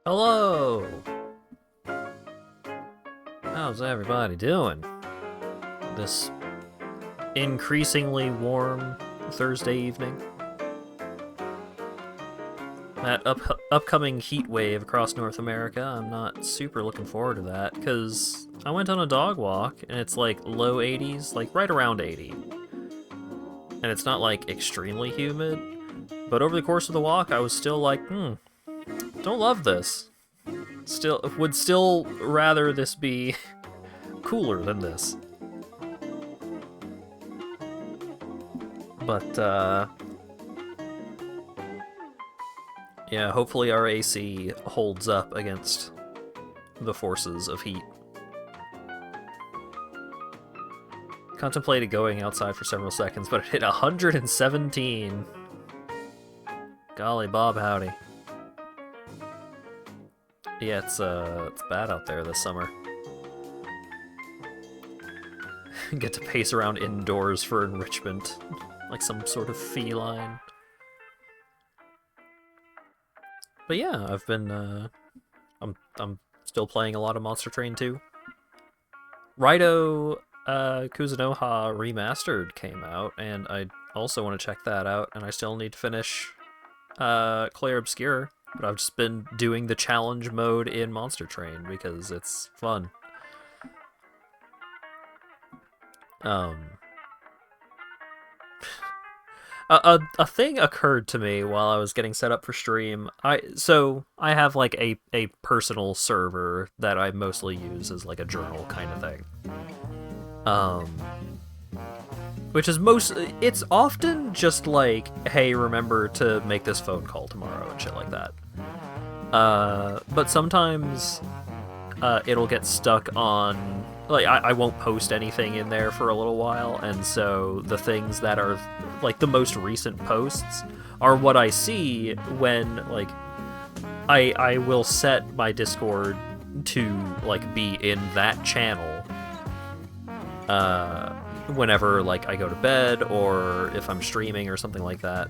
Hello! How's everybody doing? This increasingly warm Thursday evening? That upcoming heat wave across North America, I'm not super looking forward to that, because I went on a dog walk, and it's like low 80s, like right around 80. And it's not like extremely humid, but over the course of the walk, I was still like, don't love this. Would still rather this be cooler than this. But, yeah, hopefully our AC holds up against the forces of heat. Contemplated going outside for several seconds, but it hit 117. Golly bob howdy. Yeah, it's bad out there this summer. Get to pace around indoors for enrichment, like some sort of feline. But yeah, I've been, I'm still playing a lot of Monster Train 2. Raito Kuzunoha Remastered came out, and I also want to check that out, and I still need to finish Clair Obscur. But I've just been doing the challenge mode in Monster Train because it's fun. A thing occurred to me while I was getting set up for stream. I have like a personal server that I mostly use as like a journal kind of thing. Which is it's often just like, hey, remember to make this phone call tomorrow and shit like that. But sometimes it'll get stuck on, like, I won't post anything in there for a little while, and so the things that are, like, the most recent posts are what I see when, like, I will set my Discord to, like, be in that channel, whenever, like, I go to bed, or if I'm streaming or something like that.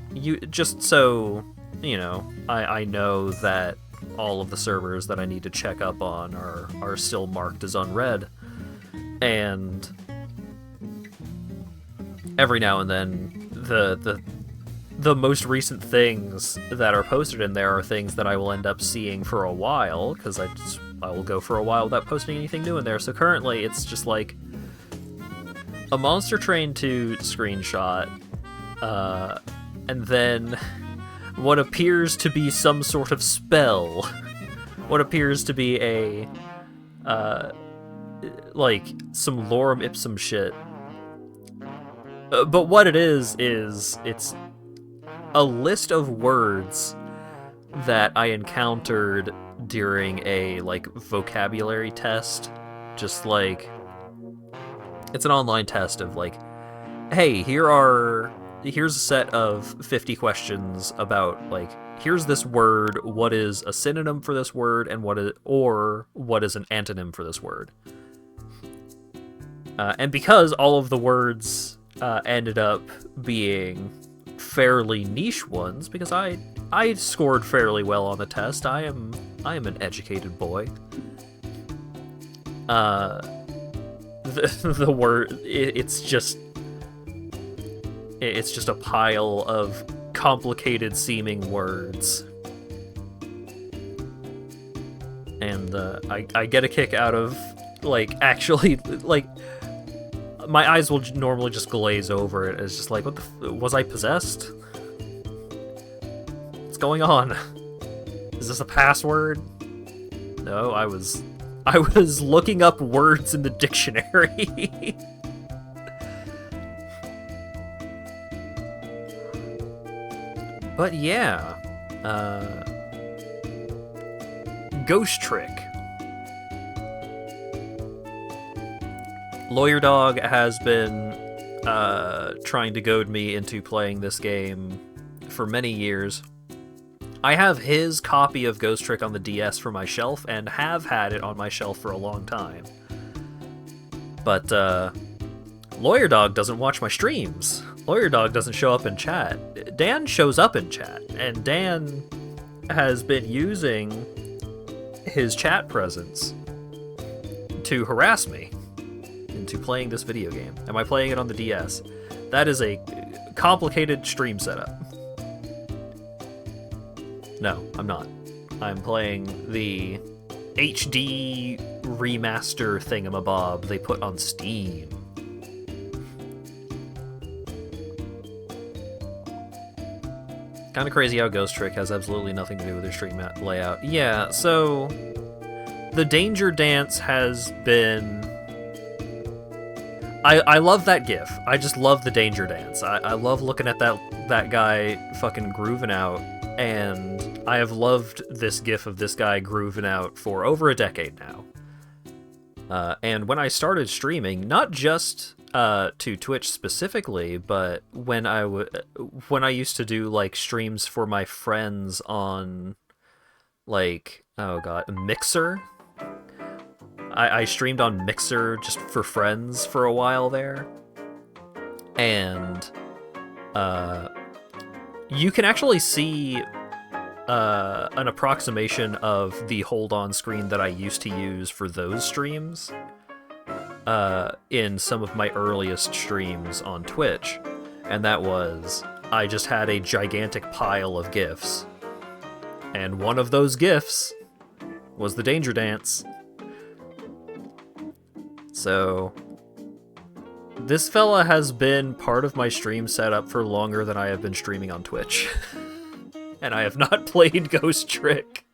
Just so, you know, I know that all of the servers that I need to check up on are still marked as unread. And every now and then, the most recent things that are posted in there are things that I will end up seeing for a while, because I will go for a while without posting anything new in there. So currently, it's just like a Monster Train 2 screenshot, and then what appears to be some sort of spell, what appears to be a, like, some lorem ipsum shit. But what it is it's a list of words that I encountered during a, like, vocabulary test. Just, like, it's an online test of, like, hey, here's a set of 50 questions about, like, here's this word, what is a synonym for this word, and what is an antonym for this word. And because all of the words ended up being fairly niche ones, because I scored fairly well on the test, I am an educated boy. The word, it's just a pile of complicated seeming words. And I get a kick out of, like, actually, like, my eyes will normally just glaze over it. It's just like, was I possessed? What's going on? Is this a password? No, I was looking up words in the dictionary. But yeah, Ghost Trick. Lawyer Dog has been trying to goad me into playing this game for many years. I have his copy of Ghost Trick on the DS for my shelf, and have had it on my shelf for a long time. But Lawyer Dog doesn't watch my streams. Lawyer Dog doesn't show up in chat. Dan shows up in chat, and Dan has been using his chat presence to harass me into playing this video game. Am I playing it on the DS? That is a complicated stream setup. No, I'm not. I'm playing the HD remaster thingamabob they put on Steam. Kind of crazy how Ghost Trick has absolutely nothing to do with their stream layout. Yeah, so the Danger Dance has been... I love that GIF. I just love the Danger Dance. I love looking at that guy fucking grooving out, and I have loved this GIF of this guy grooving out for over a decade now. And when I started streaming, not just to Twitch specifically, but when I used to do like streams for my friends on like, oh god, Mixer. I streamed on Mixer just for friends for a while there, and you can actually see an approximation of the hold-on screen that I used to use for those streams in some of my earliest streams on Twitch, and that was, I just had a gigantic pile of GIFs, and one of those GIFs was the Danger Dance. So, this fella has been part of my stream setup for longer than I have been streaming on Twitch. And I have not played Ghost Trick.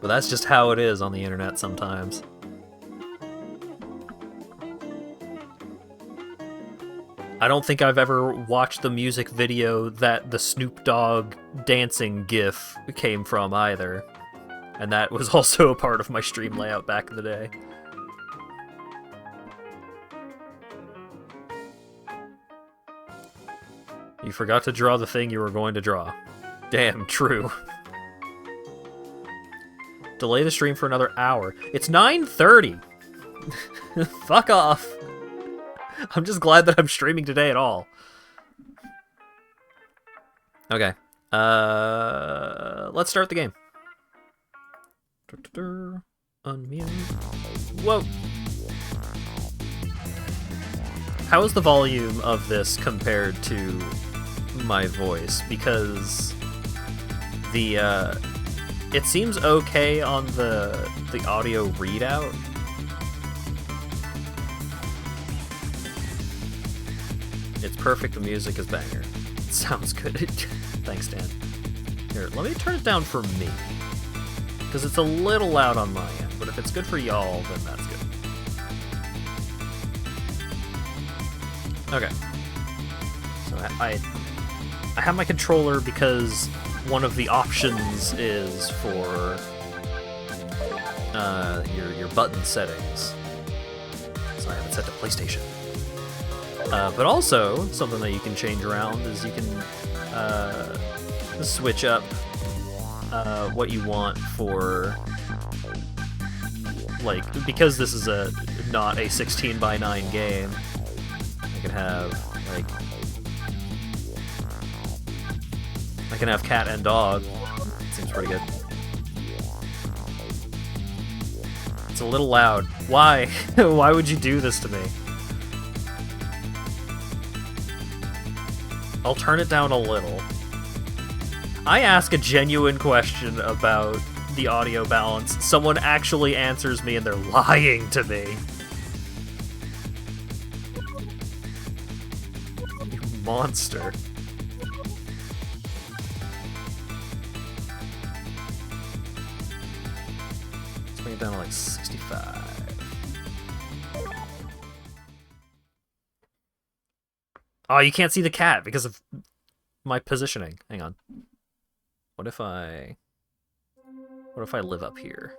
But that's just how it is on the internet sometimes. I don't think I've ever watched the music video that the Snoop Dogg dancing GIF came from either. And that was also a part of my stream layout back in the day. You forgot to draw the thing you were going to draw. Damn, true. Delay the stream for another hour. It's 9:30! Fuck off! I'm just glad that I'm streaming today at all. Okay. Let's start the game. Unmute. Whoa! How is the volume of this compared to my voice? Because the it seems okay on the audio readout. It's perfect, the music is banger. It sounds good. Thanks, Dan. Here, let me turn it down for me. Because it's a little loud on my end, but if it's good for y'all, then that's good. Okay. So I have my controller because one of the options is for your button settings. So I have it set to PlayStation. But also, something that you can change around is you can switch up what you want for, like, because this is not a 16:9 game, I can have, like, I can have cat and dog. Seems pretty good. It's a little loud. Why? Why would you do this to me? I'll turn it down a little. I ask a genuine question about the audio balance. Someone actually answers me and they're lying to me. You monster. Let's bring it down to like 65. Oh, you can't see the cat because of my positioning. Hang on. What if I live up here?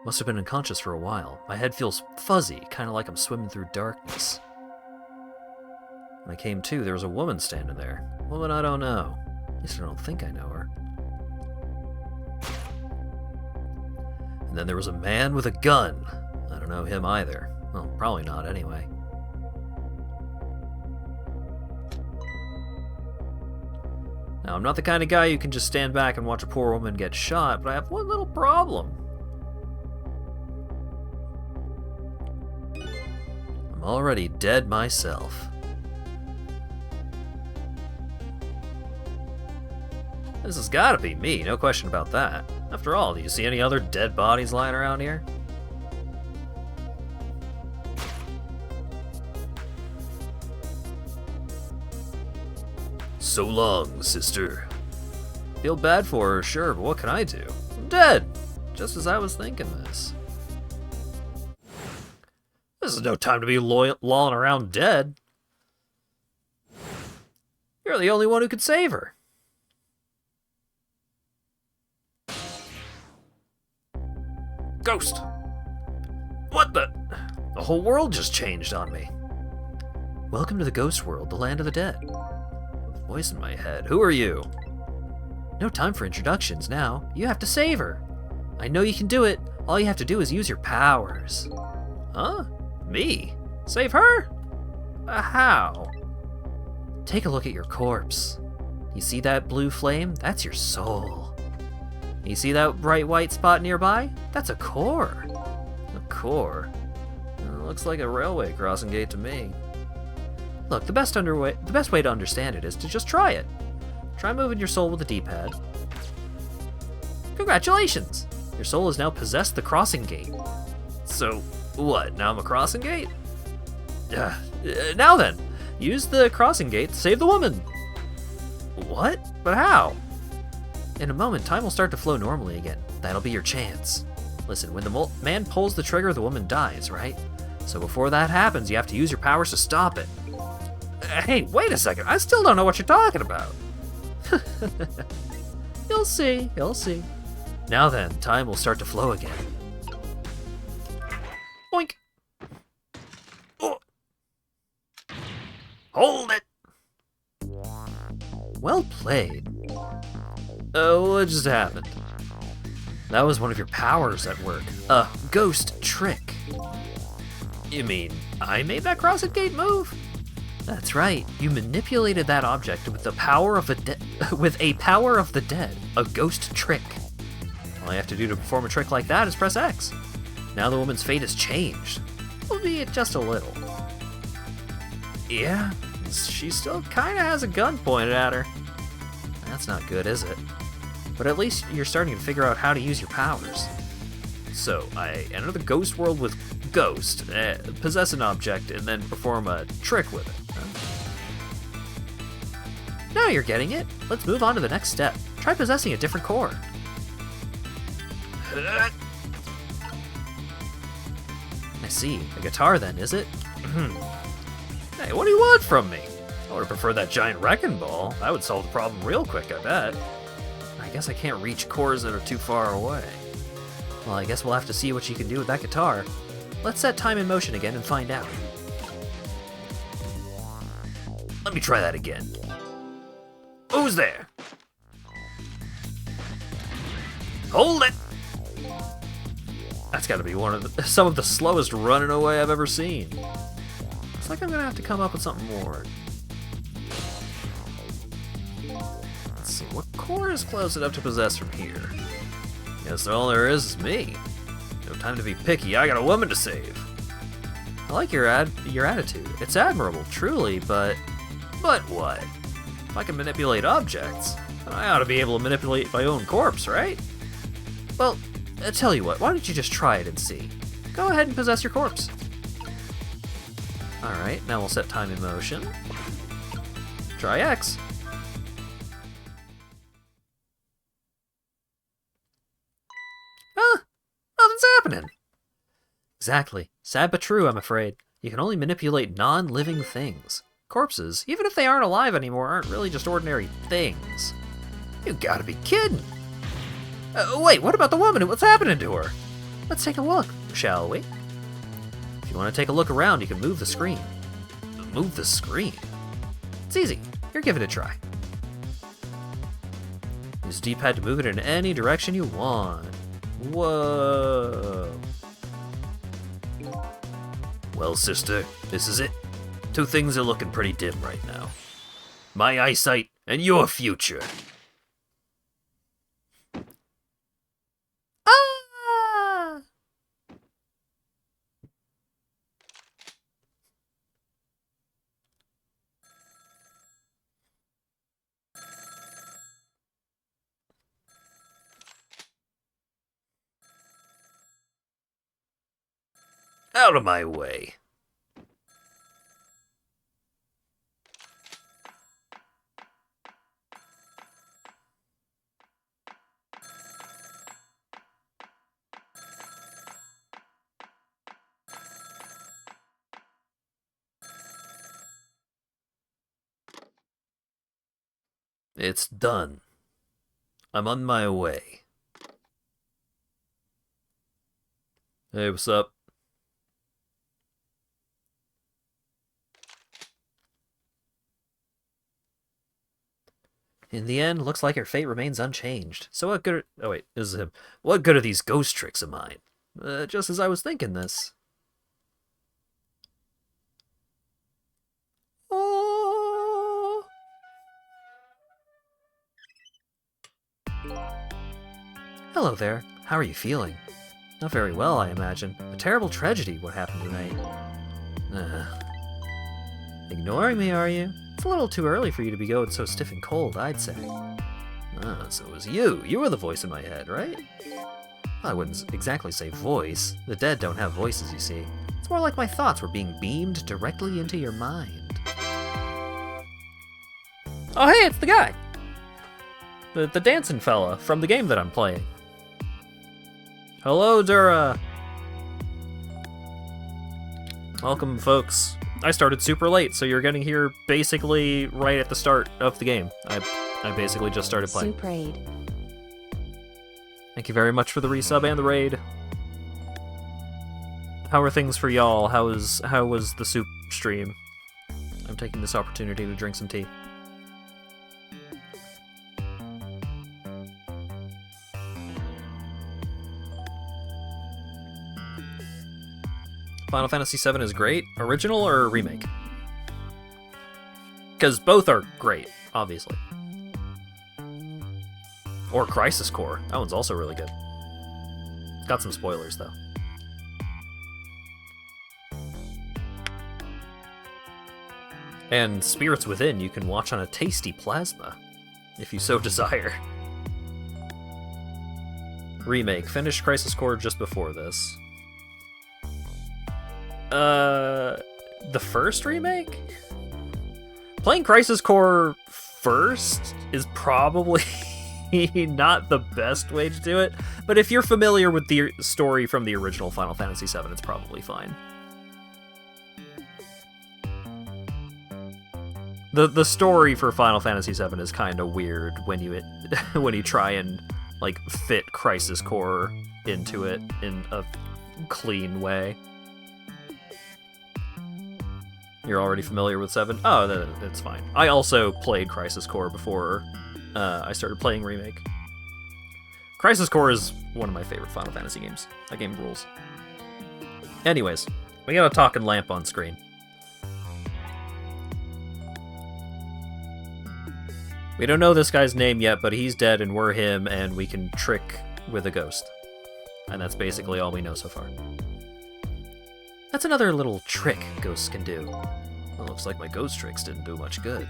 Must have been unconscious for a while. My head feels fuzzy, kind of like I'm swimming through darkness. When I came to, there was a woman standing there. Woman I don't know. At least I don't think I know her. And then there was a man with a gun. I don't know him either. Well, probably not anyway. Now, I'm not the kind of guy who can just stand back and watch a poor woman get shot, but I have one little problem. I'm already dead myself. This has gotta be me, no question about that. After all, do you see any other dead bodies lying around here? So long, sister. Feel bad for her, sure, but what can I do? I'm dead! Just as I was thinking this. This is no time to be lolling around dead. You're the only one who could save her. Ghost! What the? The whole world just changed on me. Welcome to the ghost world, the land of the dead. A voice in my head. Who are you? No time for introductions now. You have to save her. I know you can do it. All you have to do is use your powers. Huh? Me? Save her? How? Take a look at your corpse. You see that blue flame? That's your soul. You see that bright white spot nearby? That's a core. A core? Looks like a railway crossing gate to me. Look, the best way to understand it is to just try it. Try moving your soul with the D-pad. Congratulations! Your soul has now possessed the crossing gate. So, what, now I'm a crossing gate? Now then, use the crossing gate to save the woman. What? But how? In a moment, time will start to flow normally again. That'll be your chance. Listen, when the man pulls the trigger, the woman dies, right? So before that happens, you have to use your powers to stop it. Hey, wait a second, I still don't know what you're talking about. You'll see, you'll see. Now then, time will start to flow again. Oink! Oh. Hold it! Well played. Oh, what just happened? That was one of your powers at work. A ghost trick. You mean, I made that crossing gate move? That's right. You manipulated that object with the power of a power of the dead, a ghost trick. All you have to do to perform a trick like that is press X. Now the woman's fate has changed, albeit just a little. Yeah, she still kinda has a gun pointed at her. That's not good, is it? But at least you're starting to figure out how to use your powers. So, I enter the ghost world with Ghost, possess an object, and then perform a trick with it. Now you're getting it. Let's move on to the next step. Try possessing a different core. I see. A guitar then, is it? Hey, what do you want from me? I would have preferred that giant wrecking ball. That would solve the problem real quick, I bet. I guess I can't reach cores that are too far away. Well, I guess we'll have to see what you can do with that guitar. Let's set time in motion again and find out. Let me try that again. Who's there? Hold it! That's gotta be some of the slowest running away I've ever seen. Looks like I'm gonna have to come up with something more. Let's see, what core is close enough to possess from here? Guess all there is me. No time to be picky, I got a woman to save. I like your attitude. It's admirable, truly, but what? If I can manipulate objects, then I ought to be able to manipulate my own corpse, right? Well, I tell you what, why don't you just try it and see? Go ahead and possess your corpse. Alright, now we'll set time in motion. Try X. Nothing's happening. Exactly. Sad but true, I'm afraid. You can only manipulate non-living things. Corpses, even if they aren't alive anymore, aren't really just ordinary things. You gotta be kidding. Wait, what about the woman? What's happening to her? Let's take a look, shall we? If you want to take a look around, you can move the screen. Move the screen? It's easy. Here, give it a try. Use the D-pad to move it in any direction you want. Whoa. Well, sister, this is it. Two things are looking pretty dim right now. My eyesight and your future. Out of my way. It's done. I'm on my way. Hey, what's up? In the end, looks like your fate remains unchanged. So what good are... Oh wait, this is him. What good are these ghost tricks of mine? Just as I was thinking this. Oh. Hello there. How are you feeling? Not very well, I imagine. A terrible tragedy what happened tonight. Ignoring me, are you? It's a little too early for you to be going so stiff and cold, I'd say. So it was you. You were the voice in my head, right? I wouldn't exactly say voice. The dead don't have voices, you see. It's more like my thoughts were being beamed directly into your mind. Oh hey, it's the guy! The dancing fella from the game that I'm playing. Hello, Dura! Welcome, folks. I started super late, so you're getting here basically right at the start of the game. I basically just started playing. Soup raid. Thank you very much for the resub and the raid. How are things for y'all? How was the soup stream? I'm taking this opportunity to drink some tea. Final Fantasy VII is great. Original or remake? Because both are great, obviously. Or Crisis Core. That one's also really good. It's got some spoilers, though. And Spirits Within you can watch on a tasty plasma, if you so desire. Remake. Finished Crisis Core just before this. The first remake? Playing Crisis Core first is probably not the best way to do it, but if you're familiar with the story from the original Final Fantasy VII, it's probably fine. The story for Final Fantasy VII is kind of weird when you when you try and like fit Crisis Core into it in a clean way. You're already familiar with 7? Oh, that's fine. I also played Crisis Core before I started playing Remake. Crisis Core is one of my favorite Final Fantasy games. That game rules. Anyways, we got a talking lamp on screen. We don't know this guy's name yet, but he's dead and we're him, and we can trick with a ghost. And that's basically all we know so far. That's another little trick ghosts can do. Well, looks like my ghost tricks didn't do much good.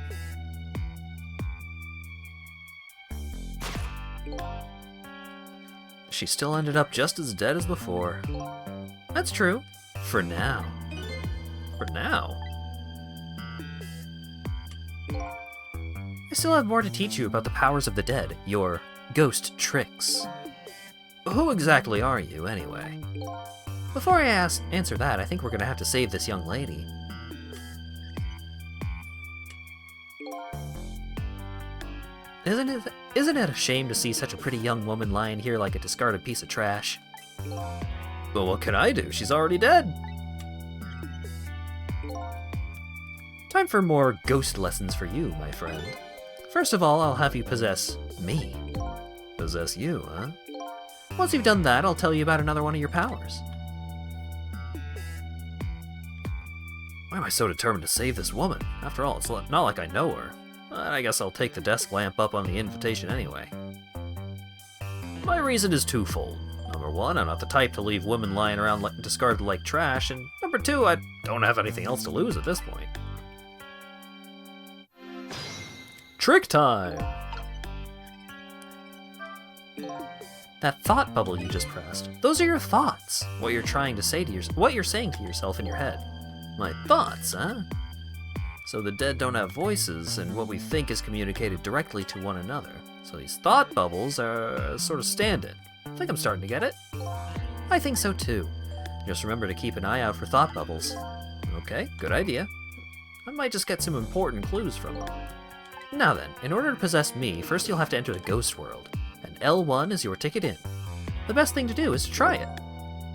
She still ended up just as dead as before. That's true. For now. For now? I still have more to teach you about the powers of the dead, your ghost tricks. Who exactly are you, anyway? Before I answer that, I think we're gonna have to save this young lady. Isn't it a shame to see such a pretty young woman lying here like a discarded piece of trash? Well, what can I do? She's already dead. Time for more ghost lessons for you, my friend. First of all, I'll have you possess me. Possess you, huh? Once you've done that, I'll tell you about another one of your powers. Why am I so determined to save this woman? After all, it's not like I know her. I guess I'll take the desk lamp up on the invitation anyway. My reason is twofold. Number one, I'm not the type to leave women lying around discarded like trash, and number two, I don't have anything else to lose at this point. Trick time! That thought bubble you just pressed, those are your thoughts. What you're trying to say to what you're saying to yourself in your head. My thoughts, huh? So the dead don't have voices, and what we think is communicated directly to one another. So these thought bubbles are sort of stand-in. I think I'm starting to get it. I think so too. Just remember to keep an eye out for thought bubbles. Okay, good idea. I might just get some important clues from them. Now then, in order to possess me, first you'll have to enter the ghost world, and L1 is your ticket in. The best thing to do is to try it.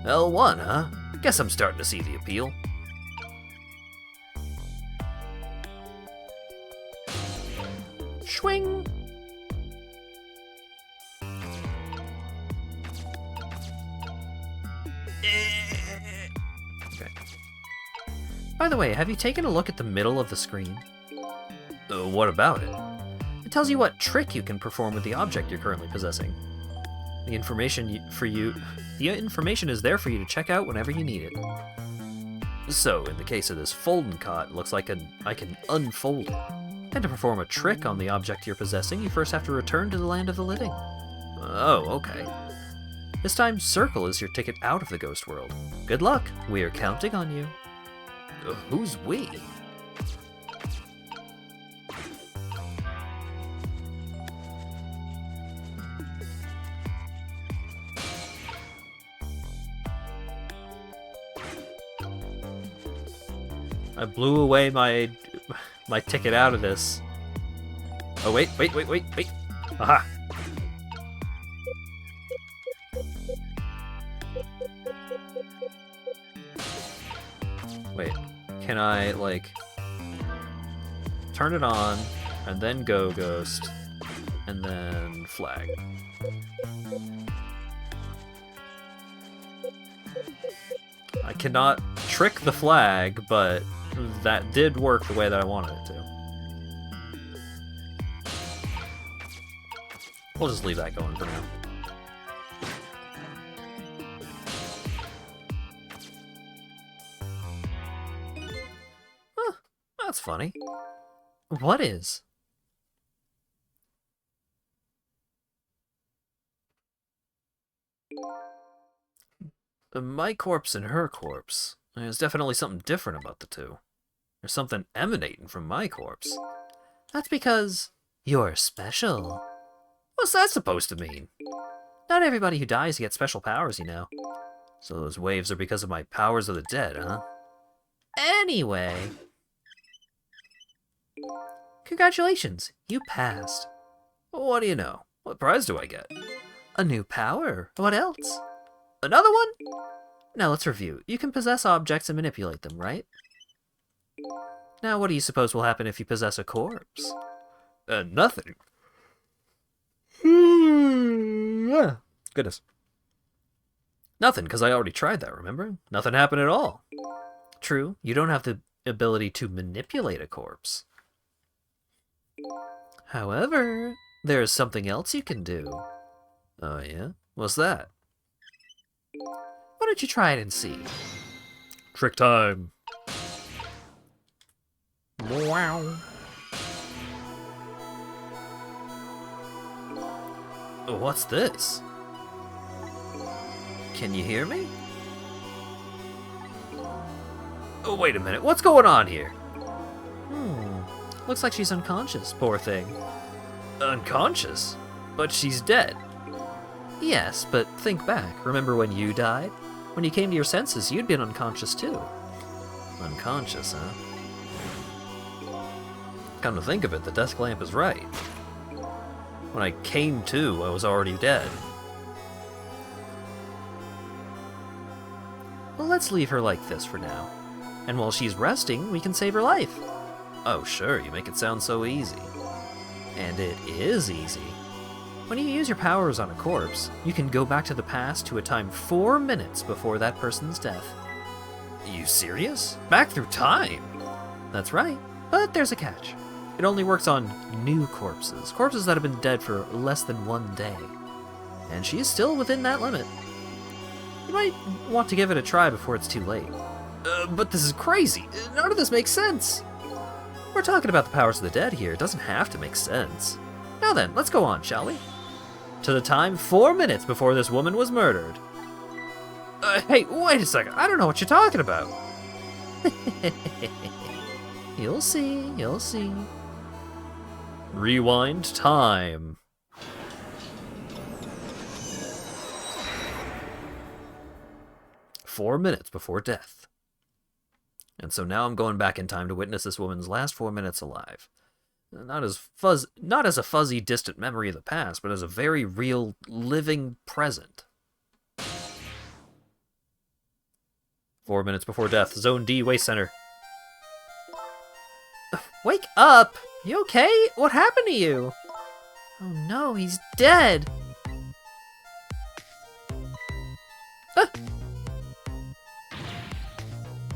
L1, huh? Guess I'm starting to see the appeal. Swing! Okay. By the way, have you taken a look at the middle of the screen? What about it? It tells you what trick you can perform with the object you're currently possessing. The information is there for you to check out whenever you need it. So, in the case of this folding cot, it looks like I can unfold it. And to perform a trick on the object you're possessing, you first have to return to the land of the living. Oh, okay. This time, circle is your ticket out of the ghost world. Good luck. We are counting on you. Who's we? I blew away my ticket out of this. Oh, wait. Aha! Wait, can I, like, turn it on, and then go ghost, and then flag? I cannot trick the flag, but that did work the way that I wanted it to. We'll just leave that going for now. Huh, that's funny. What is? My corpse and her corpse. There's definitely something different about the two. There's something emanating from my corpse. That's because you're special. What's that supposed to mean? Not everybody who dies gets special powers, you know. So those waves are because of my powers of the dead, huh? Anyway. Congratulations, you passed. What do you know? What prize do I get? A new power. What else? Another one? Now let's review. You can possess objects and manipulate them, right? Now what do you suppose will happen if you possess a corpse? Nothing. Goodness. Nothing, because I already tried that, remember? Nothing happened at all. True, you don't have the ability to manipulate a corpse. However, there is something else you can do. Oh yeah? What's that? Why don't you try it and see? Trick time. Wow. What's this? Can you hear me? Oh, wait a minute. What's going on here? Looks like she's unconscious, poor thing. Unconscious? But she's dead. Yes, but think back. Remember when you died? When you came to your senses, you'd been unconscious too. Unconscious, huh? Come to think of it, the desk lamp is right. When I came to, I was already dead. Well, let's leave her like this for now. And while she's resting, we can save her life. Oh, sure, you make it sound so easy. And it is easy. When you use your powers on a corpse, you can go back to the past to a time 4 minutes before that person's death. You serious? Back through time? That's right, but there's a catch. It only works on new corpses, corpses that have been dead for less than 1 day. And she's still within that limit. You might want to give it a try before it's too late. But this is crazy. None of this makes sense. We're talking about the powers of the dead here. It doesn't have to make sense. Now then, let's go on, shall we? to the time 4 minutes before this woman was murdered. Hey, wait a second. I don't know what you're talking about. You'll see, you'll see. Rewind time. "4 minutes before death. And so now I'm going back in time to witness this woman's last 4 minutes alive. Not as a fuzzy, distant memory of the past, but as a very real, living present. 4 minutes before death. Zone D, Waste Center. Wake up! You okay? What happened to you? Oh no, he's dead!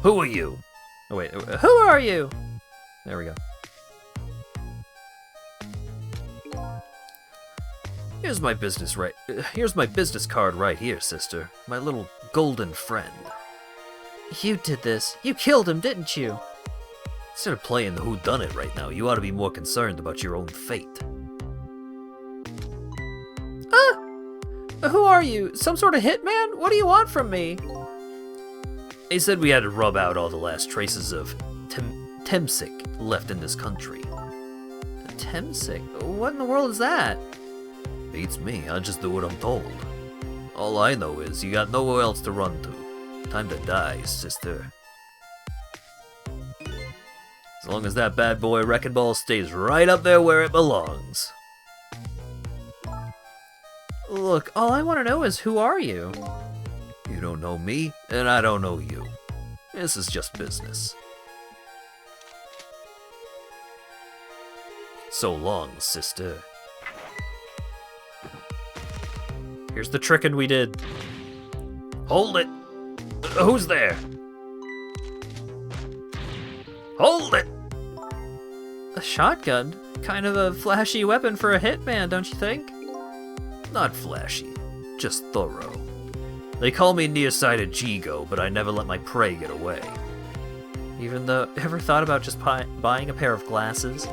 Who are you? Oh wait, who are you? There we go. Here's my business card right here, sister. My little golden friend. You did this. You killed him, didn't you? Instead of playing the whodunit right now, you ought to be more concerned about your own fate. Who are you? Some sort of hitman? What do you want from me? They said we had to rub out all the last traces of Temsic left in this country. Temsic? What in the world is that? Beats me, I just do what I'm told. All I know is you got nowhere else to run to. Time to die, sister. As long as that bad boy Wrecking Ball stays right up there where it belongs. Look, all I want to know is who are you? You don't know me, and I don't know you. This is just business. So long, sister. Here's the trickin' we did. Hold it! Who's there? Hold it! A shotgun? Kind of a flashy weapon for a hitman, don't you think? Not flashy, just thorough. They call me nearsighted Jigo, but I never let my prey get away. Even though, ever thought about just buying a pair of glasses?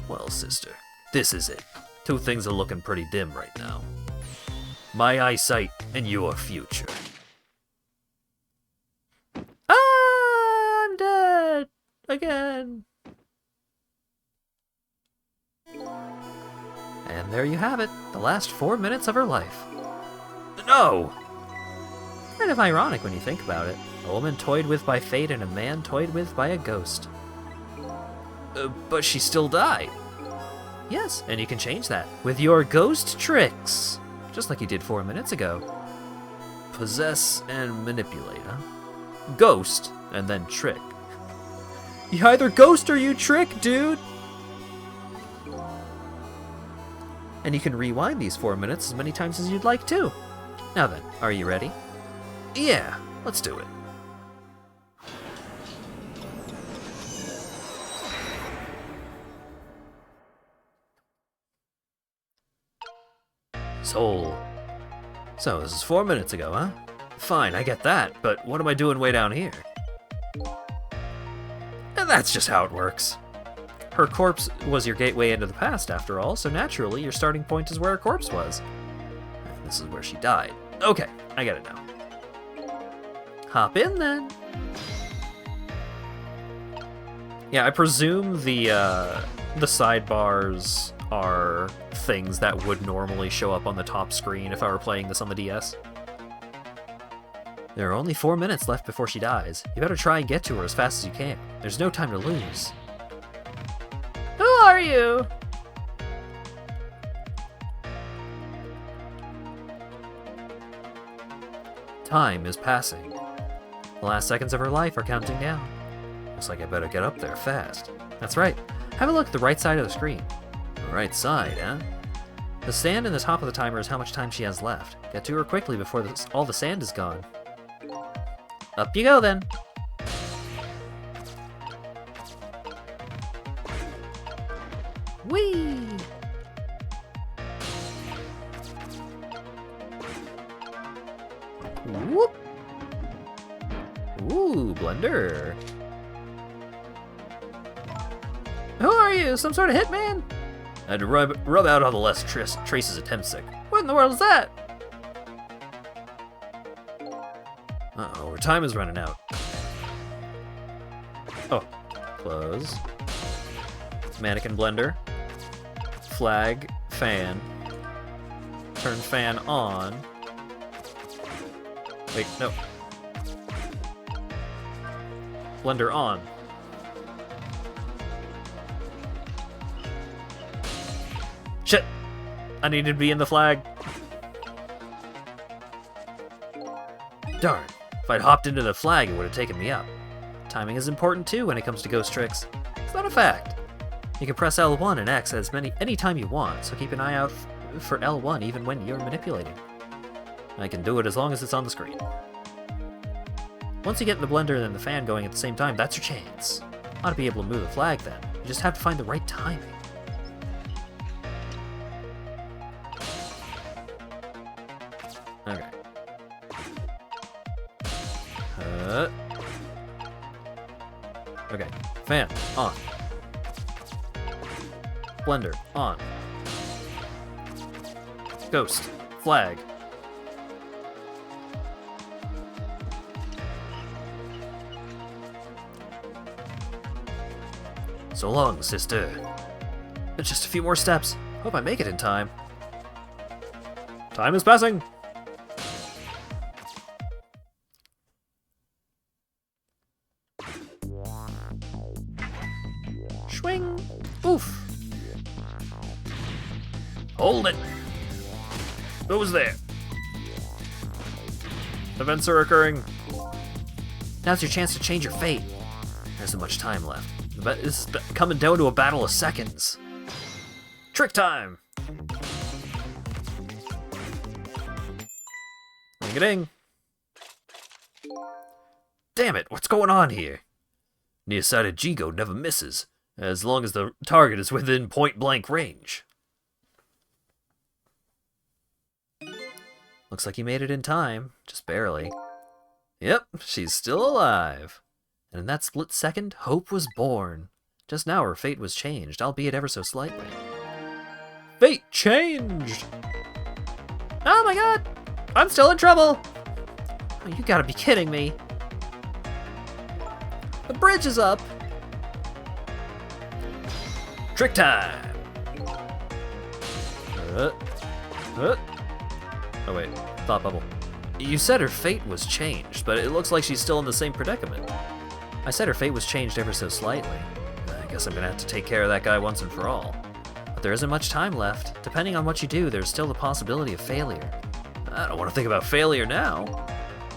Well, sister, this is it. Two things are looking pretty dim right now. My eyesight and your future. I'm dead! Again! And there you have it, the last 4 minutes of her life. No! Kind of ironic when you think about it. A woman toyed with by fate and a man toyed with by a ghost. But she still died. Yes, and you can change that with your ghost tricks. Just like you did 4 minutes ago. Possess and manipulate, huh? Ghost, and then trick. You either ghost or you trick, dude! And you can rewind these 4 minutes as many times as you'd like to. Now then, are you ready? Yeah, let's do it. Soul. So, this is 4 minutes ago, huh? Fine, I get that, but what am I doing way down here? And that's just how it works. Her corpse was your gateway into the past, after all, so naturally your starting point is where her corpse was. And this is where she died. Okay, I get it now. Hop in, then. Yeah, I presume the sidebars are things that would normally show up on the top screen if I were playing this on the DS. There are only 4 minutes left before she dies. You better try and get to her as fast as you can. There's no time to lose. Who are you? Time is passing. The last seconds of her life are counting down. Looks like I better get up there fast. That's right. Have a look at the right side of the screen. The right side, huh? The sand in the top of the timer is how much time she has left. Get to her quickly before all the sand is gone. Up you go, then. Whee! Whoop! Ooh, Blender. Who are you? Some sort of hitman? I had to rub out all the last traces of Temsic. What in the world is that? Uh-oh, our time is running out. Oh, close. Mannequin blender. Flag, fan. Turn fan on. Wait, no. Blender on. Shit! I needed to be in the flag. Darn. If I'd hopped into the flag, it would have taken me up. Timing is important too when it comes to ghost tricks. It's not a fact. You can press L1 and X any time you want, so keep an eye out for L1 even when you're manipulating. I can do it as long as it's on the screen. Once you get the blender and the fan going at the same time, that's your chance. Ought to be able to move the flag then. You just have to find the right timing. Okay. Okay. Fan on. Blender on. Ghost. Flag. So long, sister. Just a few more steps. Hope I make it in time. Time is passing. Swing. Oof. Hold it. Who's there? Events are occurring. Now's your chance to change your fate. There isn't much time left. This is coming down to a battle of seconds. Trick time! Ding-a-ding. Damn it, what's going on here? Nearsighted Jigo never misses, as long as the target is within point-blank range. Looks like you made it in time, just barely. Yep, she's still alive. And in that split second, hope was born. Just now her fate was changed, albeit ever so slightly. Fate changed! Oh my god! I'm still in trouble! Oh, you gotta be kidding me. The bridge is up! Trick time! Oh wait, thought bubble. You said her fate was changed, but it looks like she's still in the same predicament. I said her fate was changed ever so slightly. I guess I'm gonna have to take care of that guy once and for all. But there isn't much time left. Depending on what you do, there's still the possibility of failure. I don't want to think about failure now.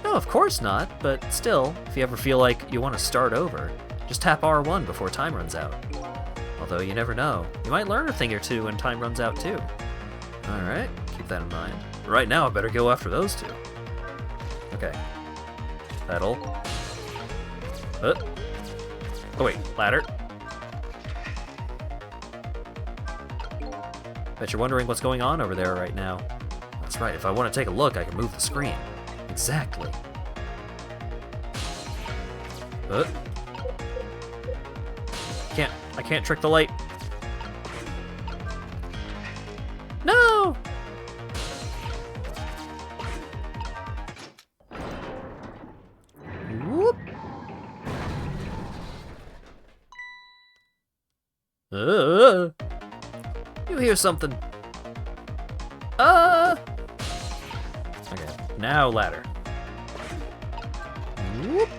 No, of course not, but still, if you ever feel like you want to start over, just tap R1 before time runs out. Although you never know. You might learn a thing or two when time runs out too. Alright, keep that in mind. Right now, I better go after those two. Okay. Pedal. Oh wait, ladder. Bet you're wondering what's going on over there right now. That's right, if I want to take a look, I can move the screen. Exactly. I can't trick the light. No! Whoop. You hear something. Okay, now ladder. Whoop.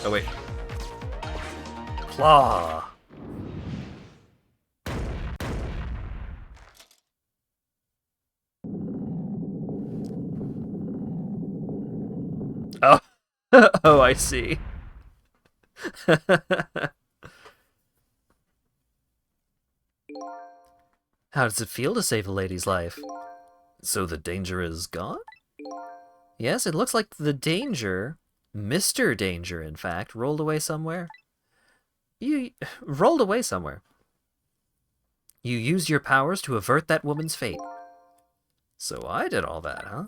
Oh wait. Claw. Oh. Oh, I see. How does it feel to save a lady's life? So the danger is gone? Yes, it looks like the danger, Mr. Danger, in fact, rolled away somewhere. You rolled away somewhere. You used your powers to avert that woman's fate. So I did all that, huh?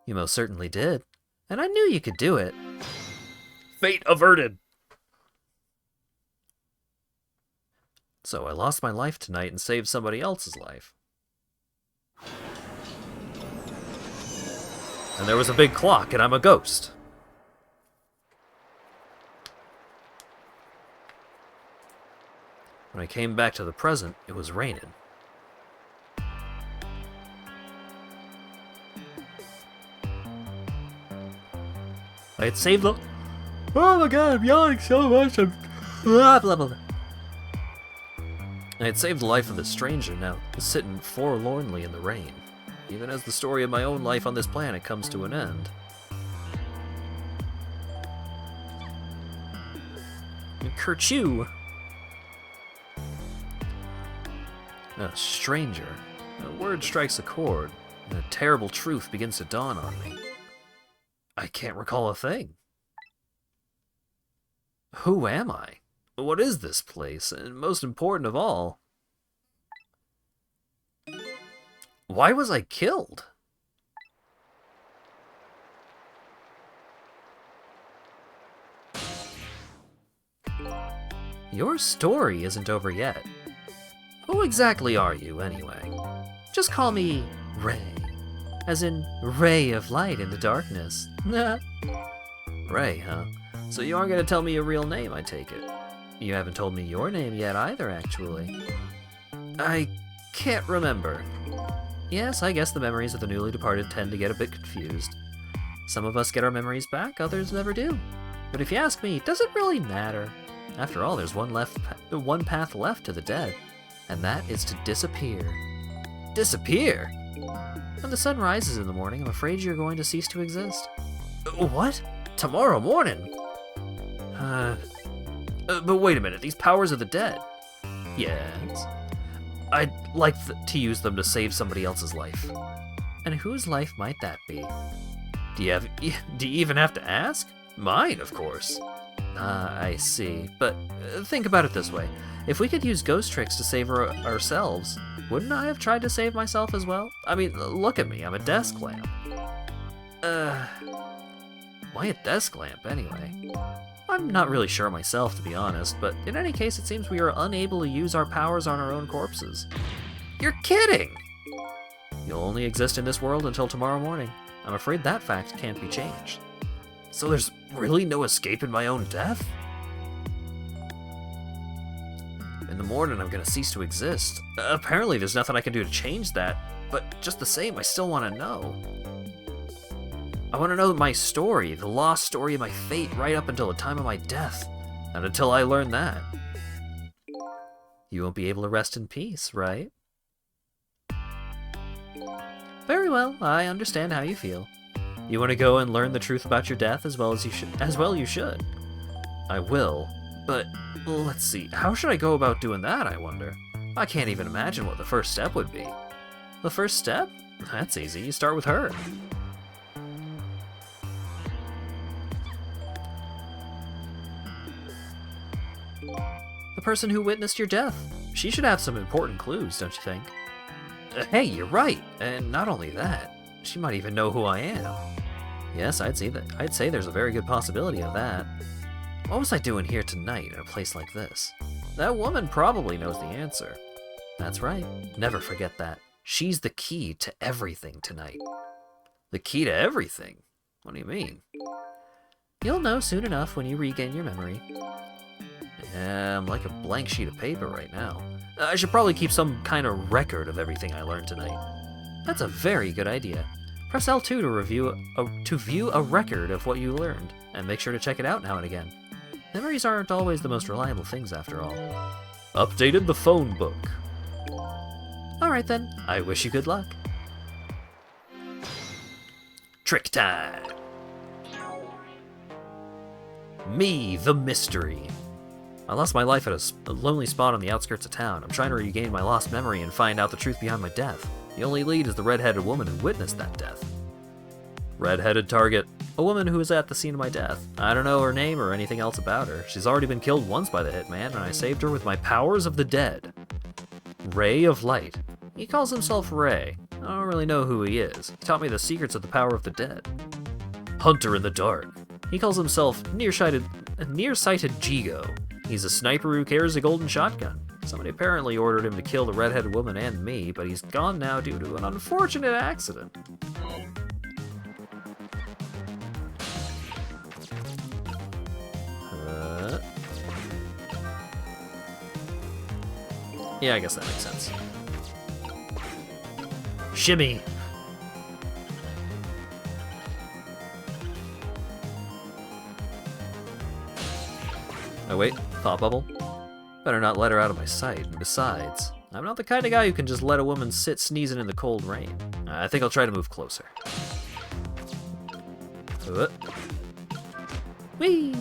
You most certainly did. And I knew you could do it. Fate averted! So I lost my life tonight and saved somebody else's life. And there was a big clock, and I'm a ghost. When I came back to the present, it was raining. I had saved the... Oh my god, I'm yawning so much, I'm... Blah, blah, blah. I had saved the life of this stranger, now sitting forlornly in the rain, even as the story of my own life on this planet comes to an end. Kerchoo! A stranger. A word strikes a chord, and a terrible truth begins to dawn on me. I can't recall a thing. Who am I? What is this place? And most important of all, why was I killed? Your story isn't over yet. Who exactly are you, anyway? Just call me Ray. As in, ray of light in the darkness. Ray, huh? So you aren't gonna tell me your real name, I take it. You haven't told me your name yet either, actually. I can't remember. Yes, I guess the memories of the newly departed tend to get a bit confused. Some of us get our memories back, others never do. But if you ask me, does it really matter? After all, there's one path left to the dead, and that is to disappear. Disappear? When the sun rises in the morning, I'm afraid you're going to cease to exist. What? Tomorrow morning? But wait a minute, these powers of the dead. Yes. I'd like to use them to save somebody else's life. And whose life might that be? Do you even have to ask? Mine, of course. I see. But think about it this way. If we could use ghost tricks to save ourselves, wouldn't I have tried to save myself as well? I mean, look at me, I'm a desk lamp. Why a desk lamp, anyway? I'm not really sure myself, to be honest, but in any case, it seems we are unable to use our powers on our own corpses. You're kidding! You'll only exist in this world until tomorrow morning. I'm afraid that fact can't be changed. So there's really no escape in my own death? In the morning, I'm gonna cease to exist. Apparently, there's nothing I can do to change that, but just the same, I still want to know. I want to know my story, the lost story of my fate, right up until the time of my death. And until I learn that, you won't be able to rest in peace, right? Very well, I understand how you feel. You want to go and learn the truth about your death as well you should. I will, but let's see, how should I go about doing that, I wonder? I can't even imagine what the first step would be. The first step? That's easy, you start with her. The person who witnessed your death. She should have some important clues, don't you think? Hey, you're right, and not only that, she might even know who I am. Yes, I'd say there's a very good possibility of that. What was I doing here tonight in a place like this? That woman probably knows the answer. That's right, never forget that. She's the key to everything tonight. The key to everything? What do you mean? You'll know soon enough when you regain your memory. Yeah, I'm like a blank sheet of paper right now. I should probably keep some kind of record of everything I learned tonight. That's a very good idea. Press L2 to view a record of what you learned, and make sure to check it out now and again. Memories aren't always the most reliable things after all. Updated the phone book. Alright then, I wish you good luck. Trick time! Me, the mystery. I lost my life at a lonely spot on the outskirts of town. I'm trying to regain my lost memory and find out the truth behind my death. The only lead is the red-headed woman who witnessed that death. Red-headed target. A woman who was at the scene of my death. I don't know her name or anything else about her. She's already been killed once by the hitman, and I saved her with my powers of the dead. Ray of Light. He calls himself Ray. I don't really know who he is. He taught me the secrets of the power of the dead. Hunter in the dark. He calls himself Nearsighted Jigo. He's a sniper who carries a golden shotgun. Somebody apparently ordered him to kill the redheaded woman and me, but he's gone now due to an unfortunate accident. Yeah, I guess that makes sense. Shimmy! Oh wait, thought bubble? Better not let her out of my sight, and besides, I'm not the kind of guy who can just let a woman sit sneezing in the cold rain. I think I'll try to move closer. Whee!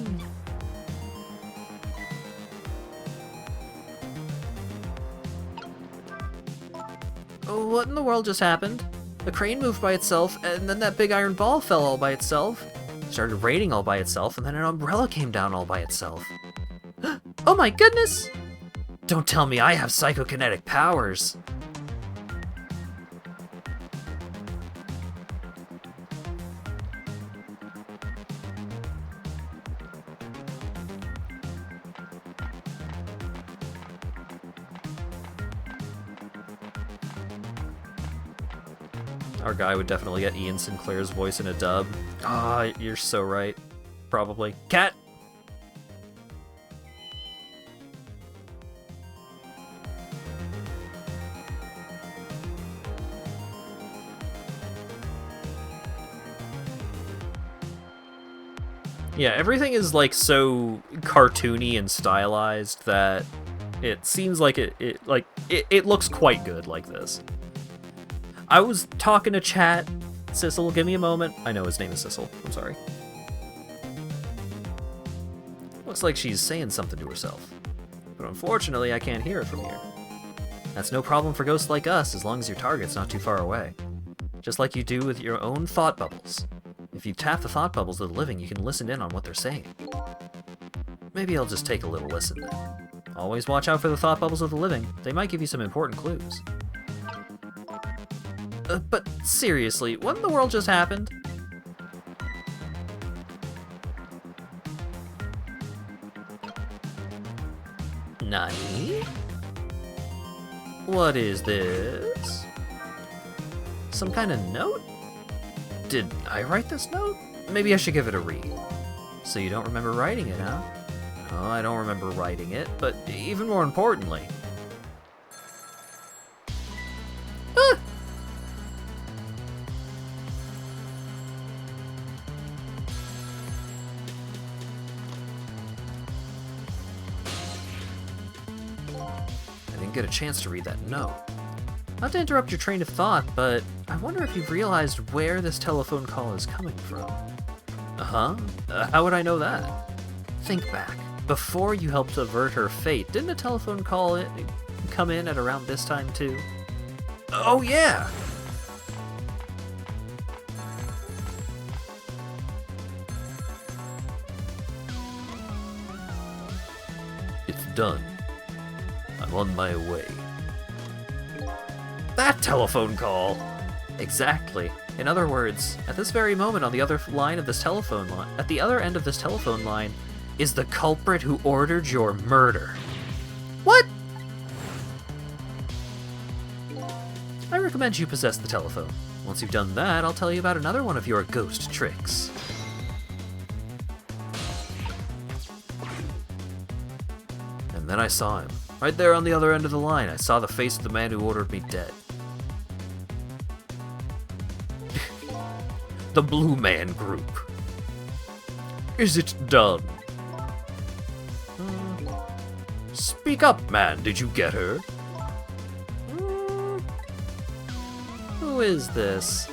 Oh, what in the world just happened? The crane moved by itself, and then that big iron ball fell all by itself. Started raining all by itself, and then an umbrella came down all by itself. Oh my goodness! Don't tell me I have psychokinetic powers. Our guy would definitely get Ian Sinclair's voice in a dub. Ah, you're so right. Probably. Cat! Yeah, everything is like so cartoony and stylized that it seems like it looks quite good like this. I was talking to chat. Sissel, give me a moment. I know his name is Sissel. I'm sorry. Looks like she's saying something to herself. But unfortunately, I can't hear it from here. That's no problem for ghosts like us, as long as your target's not too far away. Just like you do with your own thought bubbles. If you tap the thought bubbles of the living, you can listen in on what they're saying. Maybe I'll just take a little listen then. Always watch out for the thought bubbles of the living. They might give you some important clues. But seriously, what in the world just happened? Nani? What is this? Some kind of note? Did I write this note? Maybe I should give it a read. So you don't remember writing it, huh? Oh, I don't remember writing it, but even more importantly... Ah! I didn't get a chance to read that note. Not to interrupt your train of thought, but I wonder if you've realized where this telephone call is coming from. Uh-huh? How would I know that? Think back. Before you helped avert her fate, didn't a telephone call come in at around this time too? Oh yeah! It's done. I'm on my way. That telephone call! Exactly. In other words, at this very moment on the other line of this telephone line, at the other end of this telephone line, is the culprit who ordered your murder. What? I recommend you possess the telephone. Once you've done that, I'll tell you about another one of your ghost tricks. And then I saw him. Right there on the other end of the line, I saw the face of the man who ordered me dead. The Blue Man Group. Is it done? Speak up, man. Did you get her? Who is this?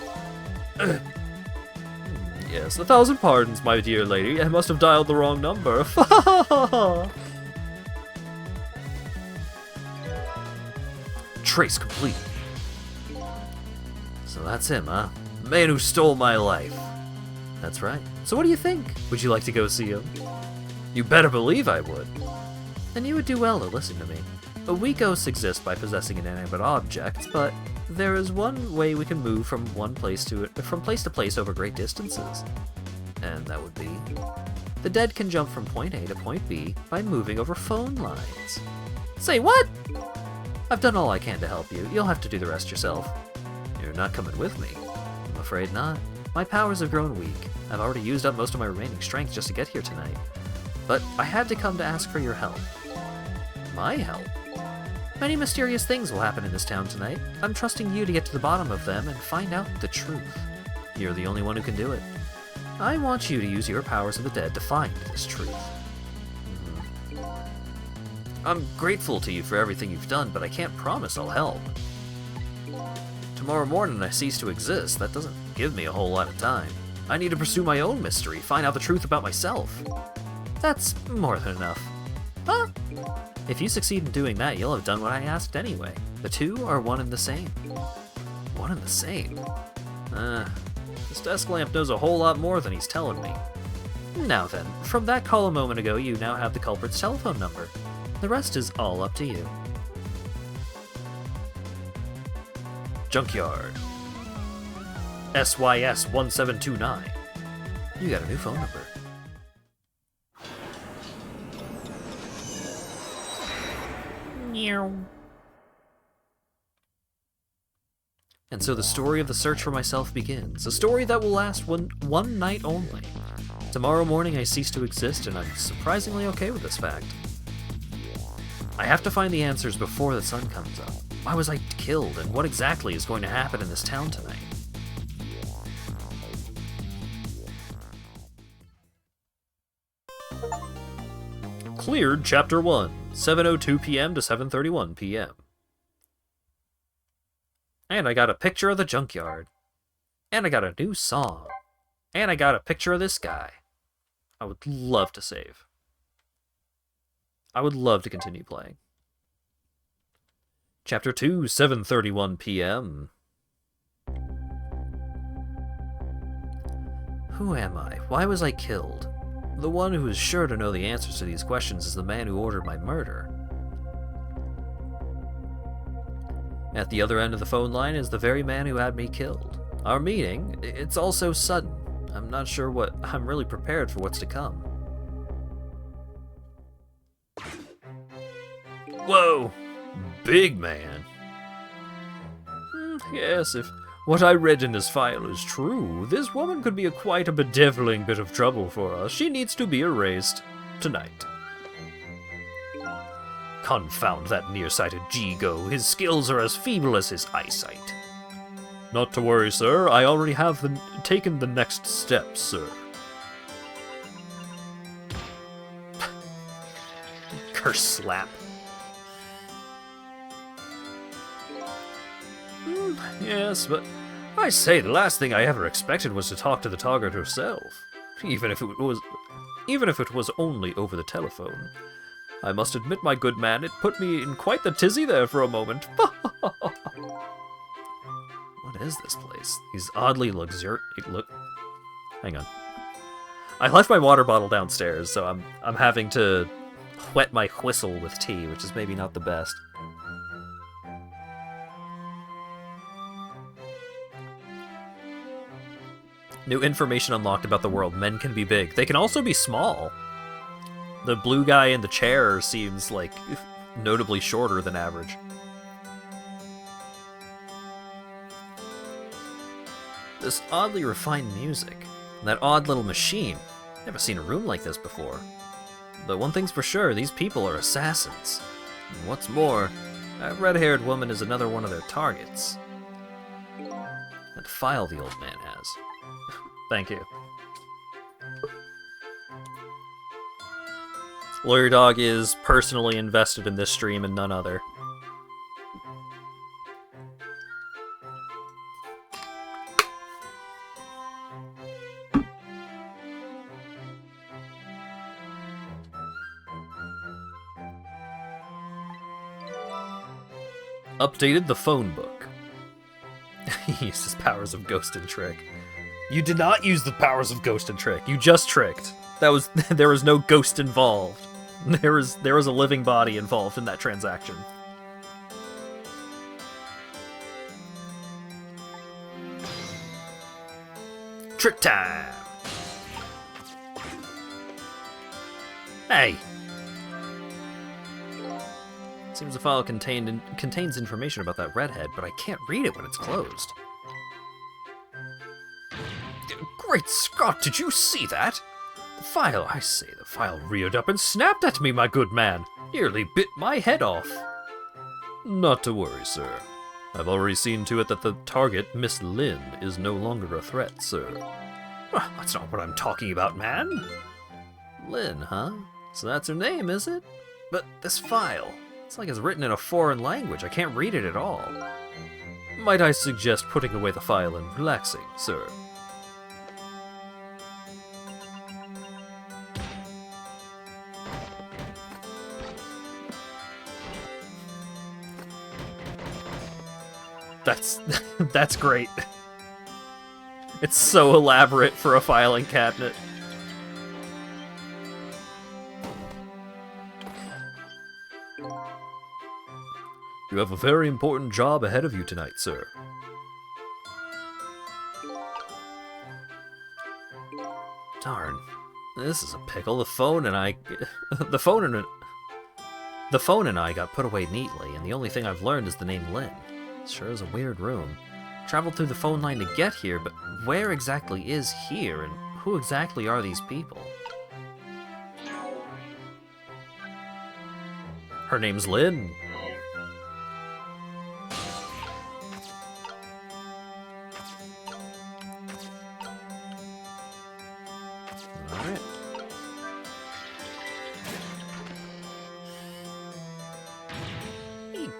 Yes, 1,000 pardons, my dear lady. I must have dialed the wrong number. Trace complete. So that's him, huh? The man who stole my life. That's right. So what do you think? Would you like to go see him? You better believe I would. Then you would do well to listen to me. We ghosts exist by possessing inanimate objects, but there is one way we can move from place to place over great distances. And that would be... The dead can jump from point A to point B by moving over phone lines. Say what? I've done all I can to help you. You'll have to do the rest yourself. You're not coming with me? I'm afraid not. My powers have grown weak. I've already used up most of my remaining strength just to get here tonight. But I had to come to ask for your help. My help? Many mysterious things will happen in this town tonight. I'm trusting you to get to the bottom of them and find out the truth. You're the only one who can do it. I want you to use your powers of the dead to find this truth. I'm grateful to you for everything you've done, but I can't promise I'll help. Tomorrow morning I cease to exist. That doesn't give me a whole lot of time. I need to pursue my own mystery, find out the truth about myself. That's more than enough. Huh? If you succeed in doing that, you'll have done what I asked anyway. The two are one and the same. One and the same? This desk lamp knows a whole lot more than he's telling me. Now then, from that call a moment ago, you now have the culprit's telephone number. The rest is all up to you. Junkyard. SYS 1729. You got a new phone number. Meow. And so the story of the search for myself begins. A story that will last one night only. Tomorrow morning I cease to exist, and I'm surprisingly okay with this fact. I have to find the answers before the sun comes up. Why was I killed, and what exactly is going to happen in this town tonight? Cleared Chapter 1, 7:02 p.m. to 7:31 p.m. And I got a picture of the junkyard. And I got a new song. And I got a picture of this guy. I would love to save. I would love to continue playing. Chapter 2, 7:31 p.m. Who am I? Why was I killed? The one who is sure to know the answers to these questions is the man who ordered my murder. At the other end of the phone line is the very man who had me killed. Our meeting, it's all so sudden. I'm not sure I'm really prepared for what's to come. Whoa! Big man. Yes, if what I read in this file is true, this woman could be quite a bedeviling bit of trouble for us. She needs to be erased tonight. Confound that nearsighted Jigo. His skills are as feeble as his eyesight. Not to worry, sir. I already have taken the next step, sir. Curse slap. Yes, but I say, the last thing I ever expected was to talk to the target herself. Even if it was only over the telephone. I must admit, my good man, it put me in quite the tizzy there for a moment. What is this place? These oddly luxurious... Hang on. I left my water bottle downstairs, so I'm having to wet my whistle with tea, which is maybe not the best. New information unlocked about the world. Men can be big. They can also be small. The blue guy in the chair seems, like, notably shorter than average. This oddly refined music. And that odd little machine. Never seen a room like this before. But one thing's for sure, these people are assassins. And what's more, that red-haired woman is another one of their targets. That file the old man has. Thank you. Lawyer Dog is personally invested in this stream and none other. Updated the phone book. He uses powers of Ghost and Trick. You did not use the powers of Ghost and Trick. You just tricked. There was no ghost involved. There was a living body involved in that transaction. Trick time! Seems the file contains information about that redhead, but I can't read it when it's closed. Great Scott, did you see that? The file reared up and snapped at me, my good man. Nearly bit my head off. Not to worry, sir. I've already seen to it that the target, Miss Lynn, is no longer a threat, sir. That's not what I'm talking about, man. Lynn, huh? So that's her name, is it? But this file, it's like it's written in a foreign language. I can't read it at all. Might I suggest putting away the file and relaxing, sir? That's great. It's so elaborate for a filing cabinet. You have a very important job ahead of you tonight, sir. Darn. This is a pickle. The phone and I got put away neatly, and the only thing I've learned is the name Lynn. Sure is a weird room. Traveled through the phone line to get here, but where exactly is here, and who exactly are these people? Her name's Lynn. Alright.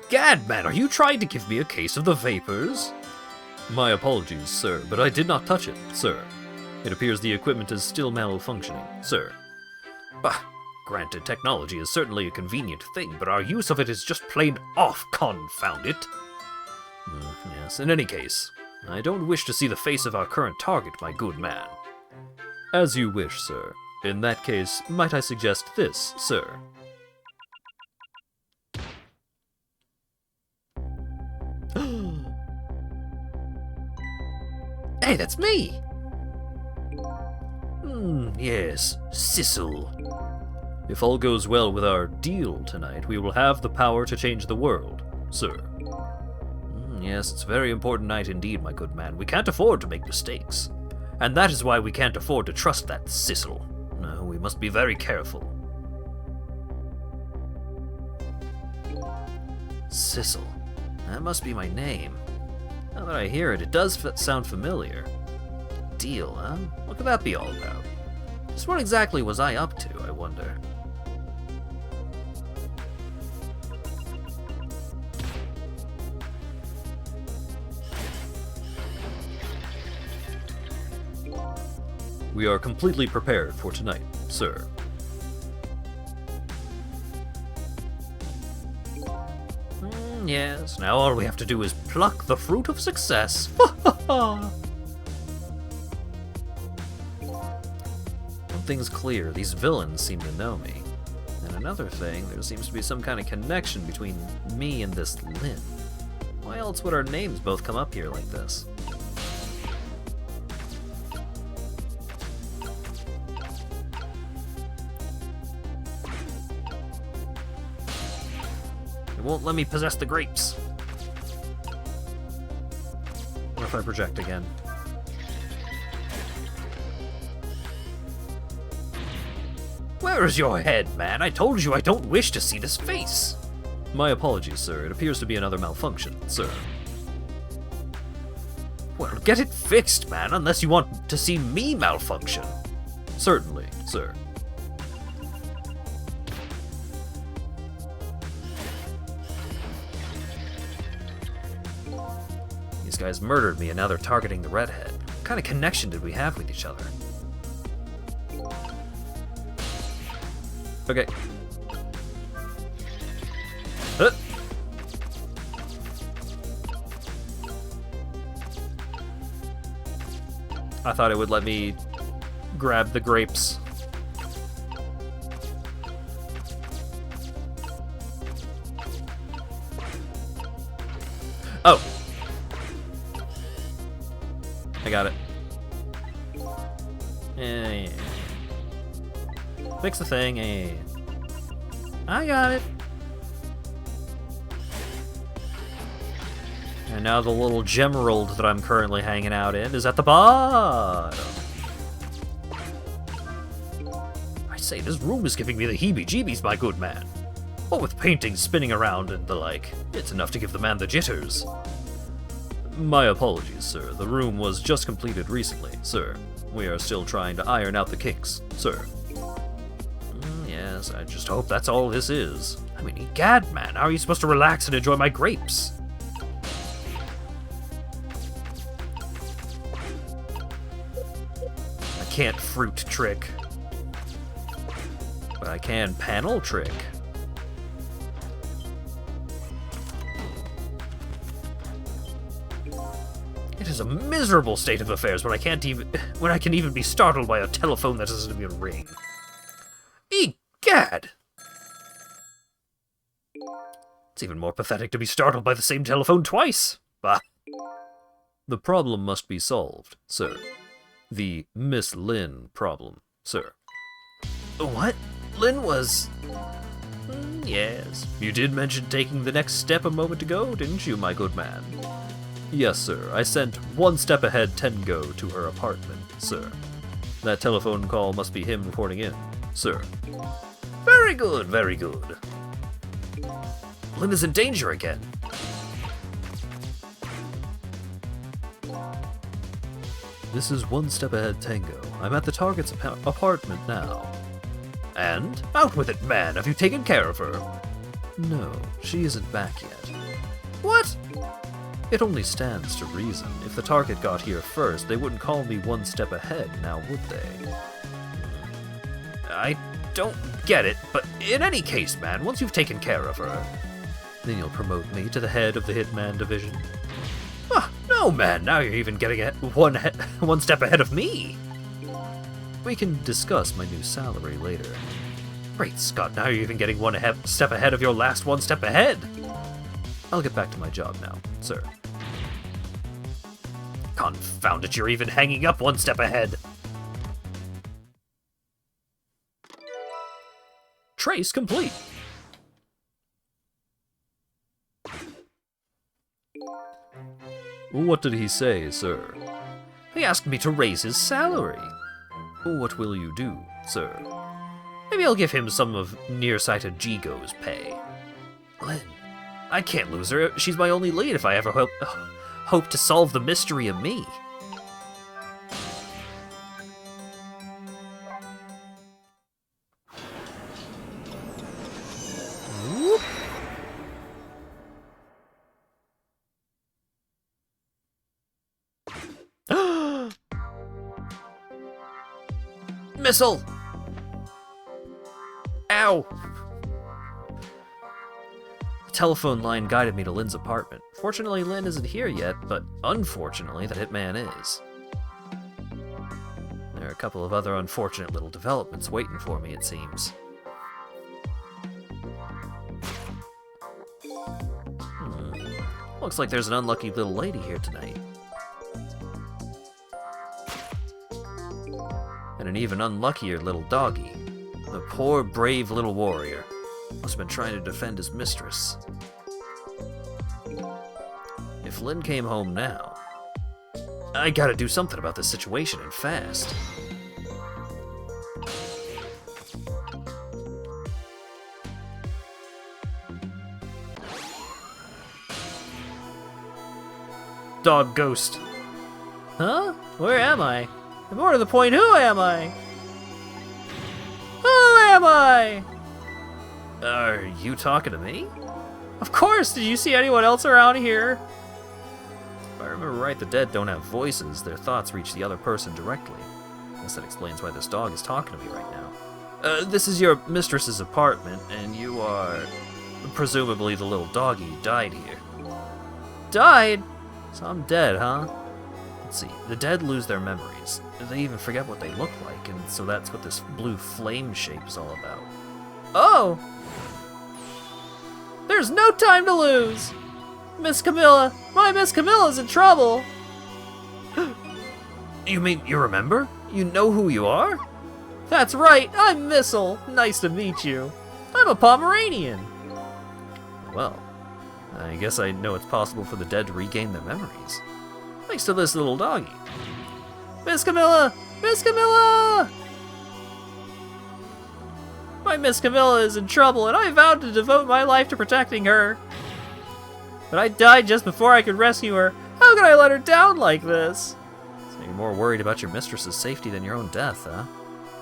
Gad, man, are you trying to give me a case of the vapors? My apologies, sir, but I did not touch it, sir. It appears the equipment is still malfunctioning, sir. Bah, granted, technology is certainly a convenient thing, but our use of it is just plain off, confound it. Yes, in any case, I don't wish to see the face of our current target, my good man. As you wish, sir. In that case, might I suggest this, sir? Hey, that's me! Yes, Sissel. If all goes well with our deal tonight, we will have the power to change the world, sir. Yes, it's a very important night indeed, my good man. We can't afford to make mistakes. And that is why we can't afford to trust that Sissel. No, we must be very careful. Sissel. That must be my name. Now that I hear it, it does sound familiar. Deal, huh? What could that be all about? Just what exactly was I up to, I wonder? We are completely prepared for tonight, sir. Yes, now all we have to do is pluck the fruit of success. One thing's clear, these villains seem to know me. And another thing, there seems to be some kind of connection between me and this Lynn. Why else would our names both come up here like this? It won't let me possess the grapes. What if I project again? Where is your head, man? I told you I don't wish to see this face. My apologies, sir. It appears to be another malfunction, sir. Well, get it fixed, man, unless you want to see me malfunction. Certainly, sir. These guys murdered me and now they're targeting the redhead. What kind of connection did we have with each other? Okay. I thought it would let me grab the grapes. Oh! I got it. Yeah. Fix the thing, and I got it. And now the little gemerald that I'm currently hanging out in is at the bottom. I say, this room is giving me the heebie-jeebies, my good man. What with paintings spinning around and the like, it's enough to give the man the jitters. My apologies, sir. The room was just completed recently, sir. We are still trying to iron out the kinks, sir. Yes, I just hope that's all this is. I mean, egad, man, how are you supposed to relax and enjoy my grapes? I can't fruit trick. But I can panel trick. It is a miserable state of affairs when I can even be startled by a telephone that doesn't even ring. Egad! It's even more pathetic to be startled by the same telephone twice. Bah. The problem must be solved, sir. The Miss Lynn problem, sir. What? Lynn was... Yes. You did mention taking the next step a moment ago, didn't you, my good man? Yes, sir. I sent one step ahead Tengo to her apartment, sir. That telephone call must be him reporting in, sir. Very good, very good. Lynn is in danger again. This is one step ahead Tango. I'm at the target's apartment now. And? Out with it, man! Have you taken care of her? No, she isn't back yet. What? It only stands to reason. If the target got here first, they wouldn't call me one step ahead, now would they? I don't get it, but in any case, man, once you've taken care of her, then you'll promote me to the head of the Hitman division. Ah, no, man, now you're even getting one step ahead of me. We can discuss my new salary later. Great Scott, now you're even getting one step ahead of your last one step ahead. I'll get back to my job now, sir. Confound it, you're even hanging up one step ahead. Trace complete. What did he say, sir? He asked me to raise his salary. What will you do, sir? Maybe I'll give him some of nearsighted Jigo's pay. Lynn, I can't lose her. She's my only lead if I ever hope to solve the mystery of me. Whoop. Missile! Ow! The telephone line guided me to Lynn's apartment. Fortunately, Lynn isn't here yet, but unfortunately, the hitman is. There are a couple of other unfortunate little developments waiting for me, it seems. Looks like there's an unlucky little lady here tonight. And an even unluckier little doggy. The poor, brave little warrior. Must have been trying to defend his mistress. If Lynn came home now, I gotta do something about this situation, and fast. Dog ghost. Huh? Where am I? And more to the point, who am I? Who am I? Are you talking to me? Of course! Did you see anyone else around here? If I remember right, the dead don't have voices. Their thoughts reach the other person directly. I guess that explains why this dog is talking to me right now. This is your mistress's apartment, and you are... presumably the little doggy died here. Died? So I'm dead, huh? Let's see. The dead lose their memories. They even forget what they look like, and so that's what this blue flame shape is all about. Oh! There's no time to lose! Miss Camilla! My Miss Camilla's in trouble! You mean you remember? You know who you are? That's right, I'm Missile. Nice to meet you. I'm a Pomeranian. Well, I guess I know it's possible for the dead to regain their memories. Thanks to this little doggy. Miss Camilla! Miss Camilla! My Miss Camilla is in trouble, and I vowed to devote my life to protecting her. But I died just before I could rescue her. How could I let her down like this? So you're more worried about your mistress's safety than your own death, huh?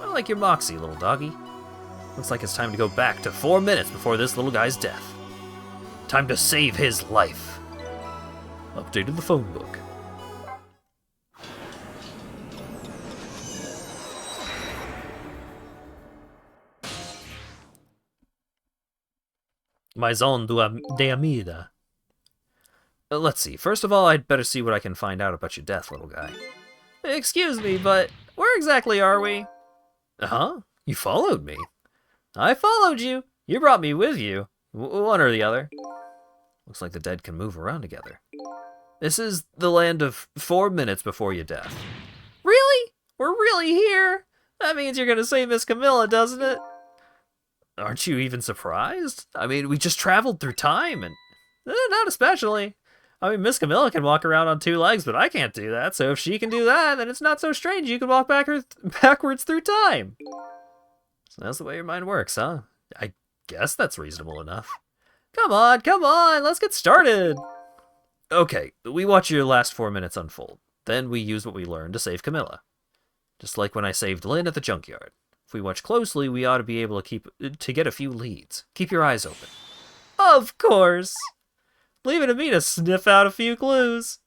I like your moxie, little doggy. Looks like it's time to go back to 4 minutes before this little guy's death. Time to save his life. Updated the phone book. Maison de Amida. Let's see. First of all, I'd better see what I can find out about your death, little guy. Excuse me, but where exactly are we? Huh? You followed me. I followed you. You brought me with you. One or the other. Looks like the dead can move around together. This is the land of 4 minutes before your death. Really? We're really here? That means you're gonna save Miss Camilla, doesn't it? Aren't you even surprised? I mean, we just traveled through time and... not especially. I mean, Miss Camilla can walk around on 2 legs, but I can't do that, so if she can do that, then it's not so strange you can walk backwards through time. So that's the way your mind works, huh? I guess that's reasonable enough. Come on, let's get started! Okay, we watch your last 4 minutes unfold. Then we use what we learned to save Camilla. Just like when I saved Lynn at the junkyard. If we watch closely, we ought to be able to get a few leads. Keep your eyes open. Of course! Leave it to me to sniff out a few clues.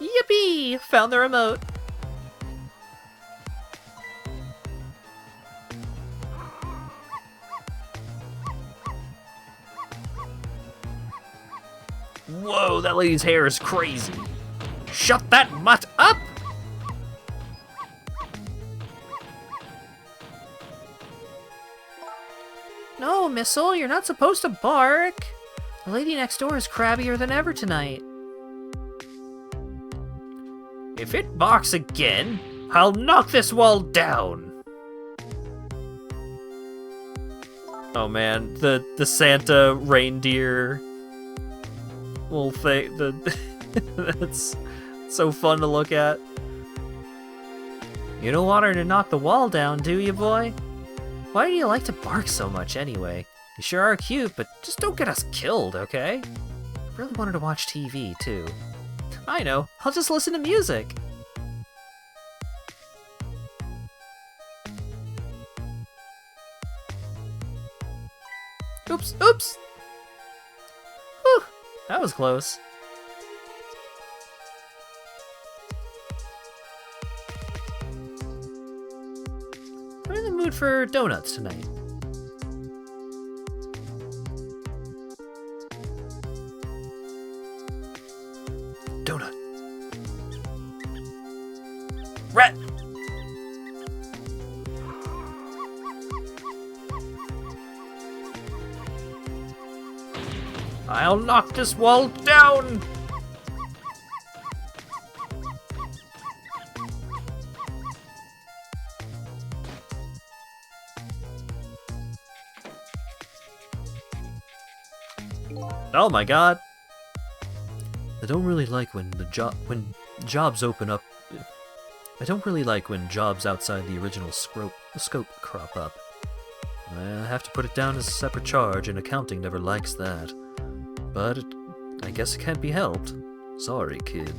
Yippee! Found the remote. Whoa, that lady's hair is crazy. Shut that mutt up! No, Missile, you're not supposed to bark. The lady next door is crabbier than ever tonight. If it barks again, I'll knock this wall down. Oh man, the Santa reindeer little thing, that's so fun to look at. You don't want her to knock the wall down, do you, boy? Why do you like to bark so much anyway? You sure are cute, but just don't get us killed, okay? I really wanted to watch TV, too. I know, I'll just listen to music. Oops, oops! Whew, that was close. I'm in the mood for donuts tonight. Donut. Rat! I'll knock this wall down! Oh my god. I don't really like when jobs open up. I don't really like when jobs outside the original scope crop up. I have to put it down as a separate charge, and accounting never likes that. But I guess it can't be helped. Sorry, kid.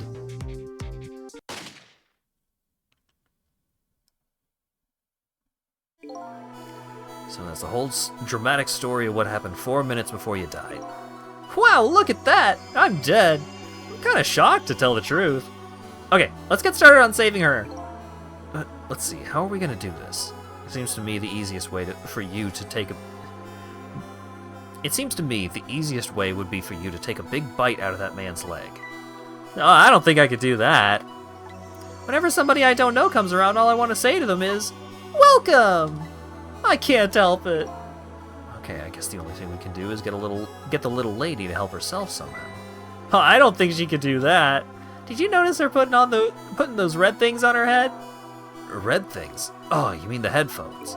So that's the whole dramatic story of what happened 4 minutes before you died. Wow, look at that! I'm dead. I'm kind of shocked, to tell the truth. Okay, let's get started on saving her. Let's see, how are we gonna do this? It seems to me the easiest way for you to take a... It seems to me the easiest way would be for you to take a big bite out of that man's leg. No, I don't think I could do that. Whenever somebody I don't know comes around, all I want to say to them is, "Welcome!" I can't help it. Okay, I guess the only thing we can do is get the little lady to help herself somehow. Oh, I don't think she could do that. Did you notice her putting those red things on her head? Red things? Oh, you mean the headphones.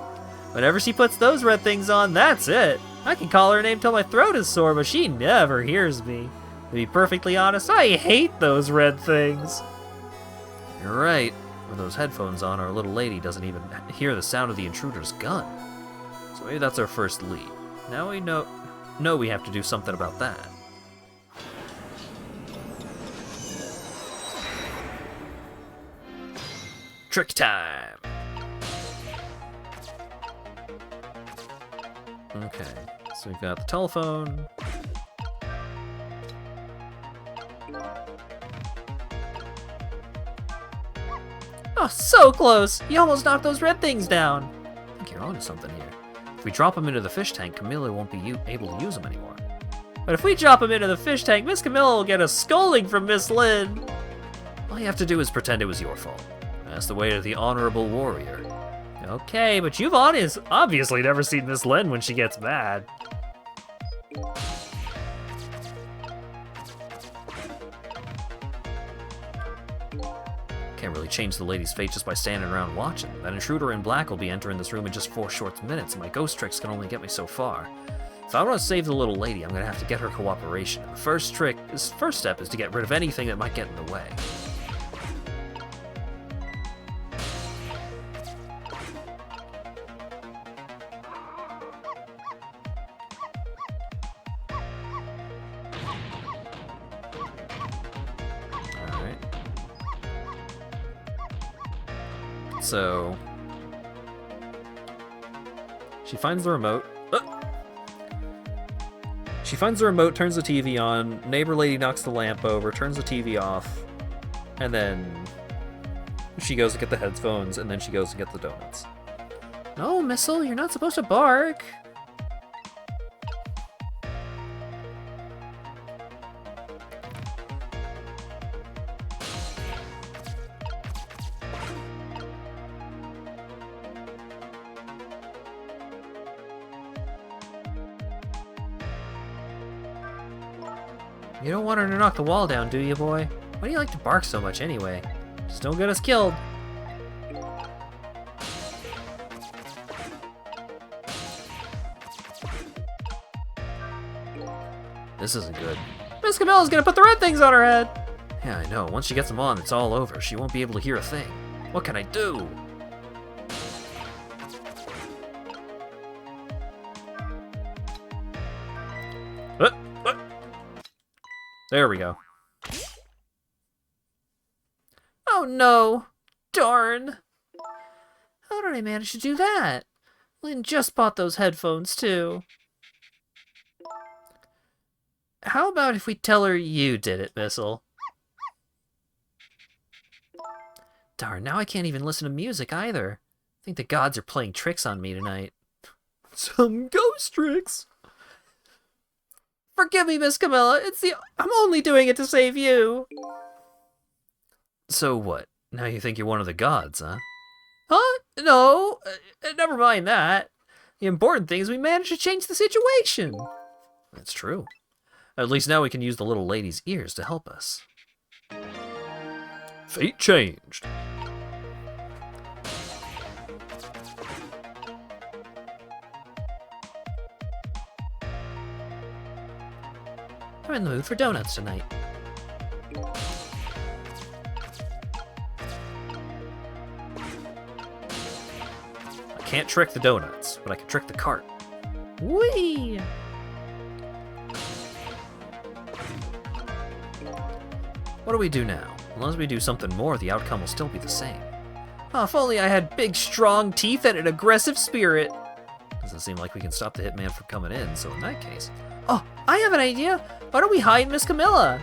Whenever she puts those red things on, that's it. I can call her name till my throat is sore, but she never hears me. To be perfectly honest, I hate those red things. You're right. With those headphones on, our little lady doesn't even hear the sound of the intruder's gun. So maybe that's our first lead. Now we know we have to do something about that. Trick time! Okay, so we've got the telephone. Oh, so close! You almost knocked those red things down! I think you're onto something here. If we drop them into the fish tank, Camilla won't be able to use them anymore. But if we drop them into the fish tank, Miss Camilla will get a scolding from Miss Lynn! All you have to do is pretend it was your fault. That's the way to the honorable warrior. Okay, but you've obviously never seen Miss Lynn when she gets mad. Can't really change the lady's fate just by standing around watching. That intruder in black will be entering this room in just 4 short minutes, and my ghost tricks can only get me so far. If I want to save the little lady, I'm going to have to get her cooperation. And the first step is to get rid of anything that might get in the way. So, she finds the remote. She finds the remote, turns the TV on, neighbor lady knocks the lamp over, turns the TV off, and then she goes to get the headphones, and then she goes to get the donuts. No, Missile, you're not supposed to bark. You don't want her to knock the wall down, do you, boy? Why do you like to bark so much anyway? Just don't get us killed. This isn't good. Miss Camilla's gonna put the red things on her head! Yeah, I know. Once she gets them on, it's all over. She won't be able to hear a thing. What can I do? There we go. Oh no! Darn! How did I manage to do that? Lynn just bought those headphones too. How about if we tell her you did it, Missile? Darn, now I can't even listen to music either. I think the gods are playing tricks on me tonight. Some ghost tricks! Forgive me, Miss Camilla. I'm only doing it to save you. So what? Now you think you're one of the gods, huh? Huh? No. Never mind that. The important thing is we managed to change the situation. That's true. At least now we can use the little lady's ears to help us. Fate changed. I'm in the mood for donuts tonight. I can't trick the donuts, but I can trick the cart. Whee! What do we do now? Unless we do something more, the outcome will still be the same. Oh, if only I had big, strong teeth and an aggressive spirit. Doesn't seem like we can stop the hitman from coming in, so in that case... Oh, I have an idea! Why don't we hide Miss Camilla?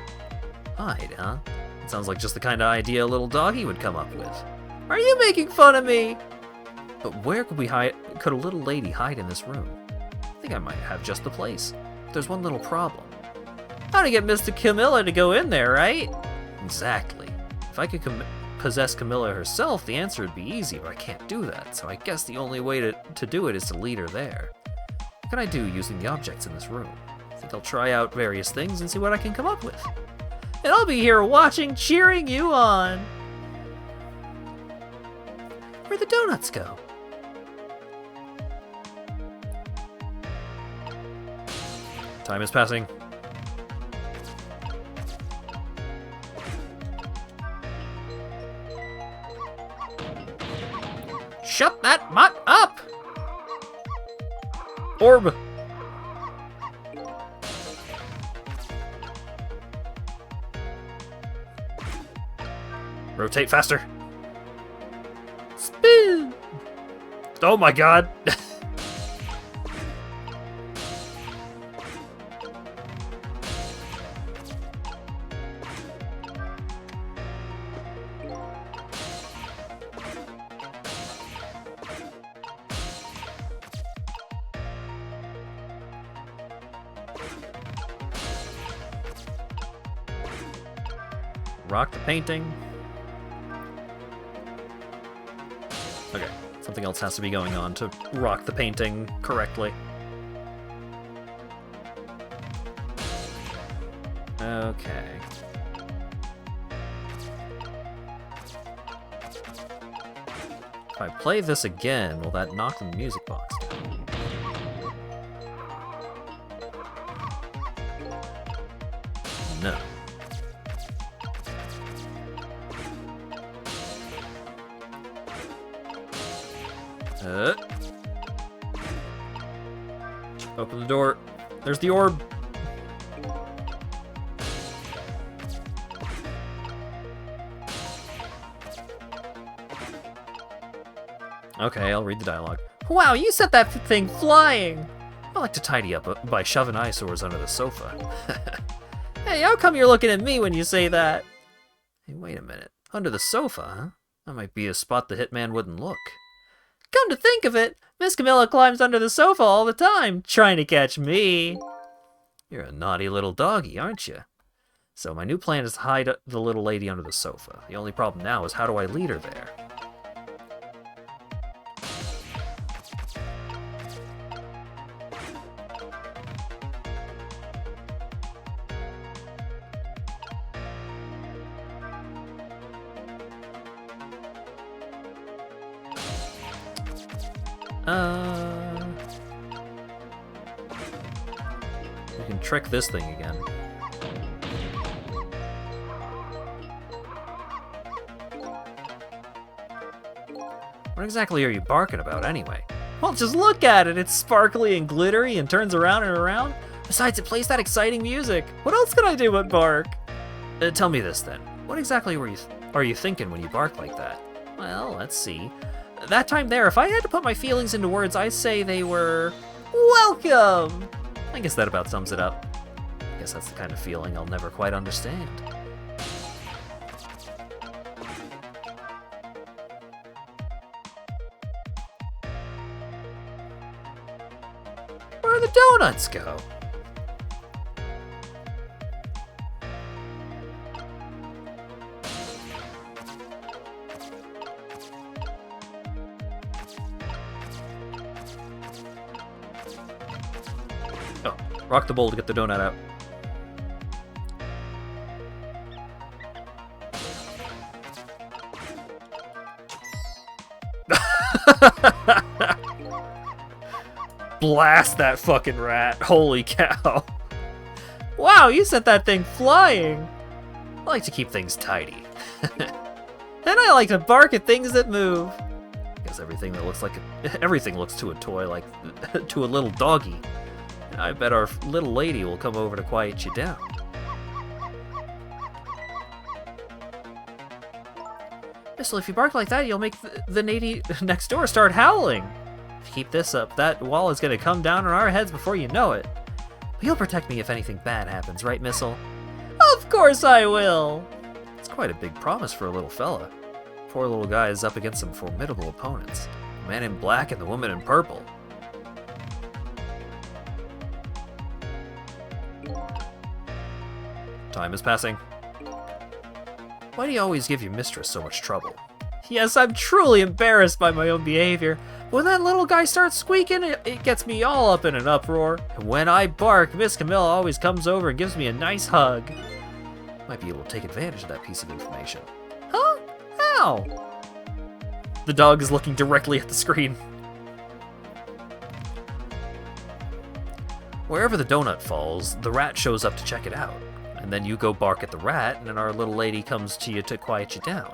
Hide, huh? It sounds like just the kind of idea a little doggy would come up with. Are you making fun of me? But where could a little lady hide in this room? I think I might have just the place. But there's one little problem. How to get Miss Camilla to go in there, right? Exactly. If I could possess Camilla herself, the answer would be easy, but I can't do that, so I guess the only way to do it is to lead her there. What can I do using the objects in this room? I think I'll try out various things and see what I can come up with. And I'll be here watching, cheering you on. Where'd the donuts go? Time is passing. Shut that mutt up! Orb! Rotate faster. Spin! Oh my god! Rock the painting. Okay, something else has to be going on to rock the painting correctly. Okay. If I play this again, will that knock the music box down? No. Open the door. There's the orb. Okay, I'll read the dialogue. Wow, you set that thing flying! I like to tidy up by shoving eyesores under the sofa. Hey, how come you're looking at me when you say that? Hey, wait a minute. Under the sofa, huh? That might be a spot the hitman wouldn't look. Come to think of it, Miss Camilla climbs under the sofa all the time, trying to catch me. You're a naughty little doggy, aren't you? So my new plan is to hide the little lady under the sofa. The only problem now is how do I lead her there? We can trick this thing again. What exactly are you barking about, anyway? Well, just look at it! It's sparkly and glittery and turns around and around. Besides, it plays that exciting music. What else can I do but bark? Tell me this, then. What exactly are you thinking when you bark like that? Well, let's see. That time there, if I had to put my feelings into words, I'd say they were... welcome! I guess that about sums it up. I guess that's the kind of feeling I'll never quite understand. Where'd the donuts go? Oh, rock the bowl to get the donut out. Blast that fucking rat. Holy cow. Wow, you sent that thing flying. I like to keep things tidy. And I like to bark at things that move. Guess everything looks to a toy like to a little doggy. I bet our little lady will come over to quiet you down. So if you bark like that, you'll make the lady next door start howling. If you keep this up, that wall is going to come down on our heads before you know it. But you'll protect me if anything bad happens, right, Missile? Of course I will! It's quite a big promise for a little fella. Poor little guy is up against some formidable opponents. The man in black and the woman in purple. Time is passing. Why do you always give your mistress so much trouble? Yes, I'm truly embarrassed by my own behavior. When that little guy starts squeaking, it gets me all up in an uproar. And when I bark, Miss Camilla always comes over and gives me a nice hug. Might be able to take advantage of that piece of information. Huh? How? The dog is looking directly at the screen. Wherever the donut falls, the rat shows up to check it out. And then you go bark at the rat, and then our little lady comes to you to quiet you down.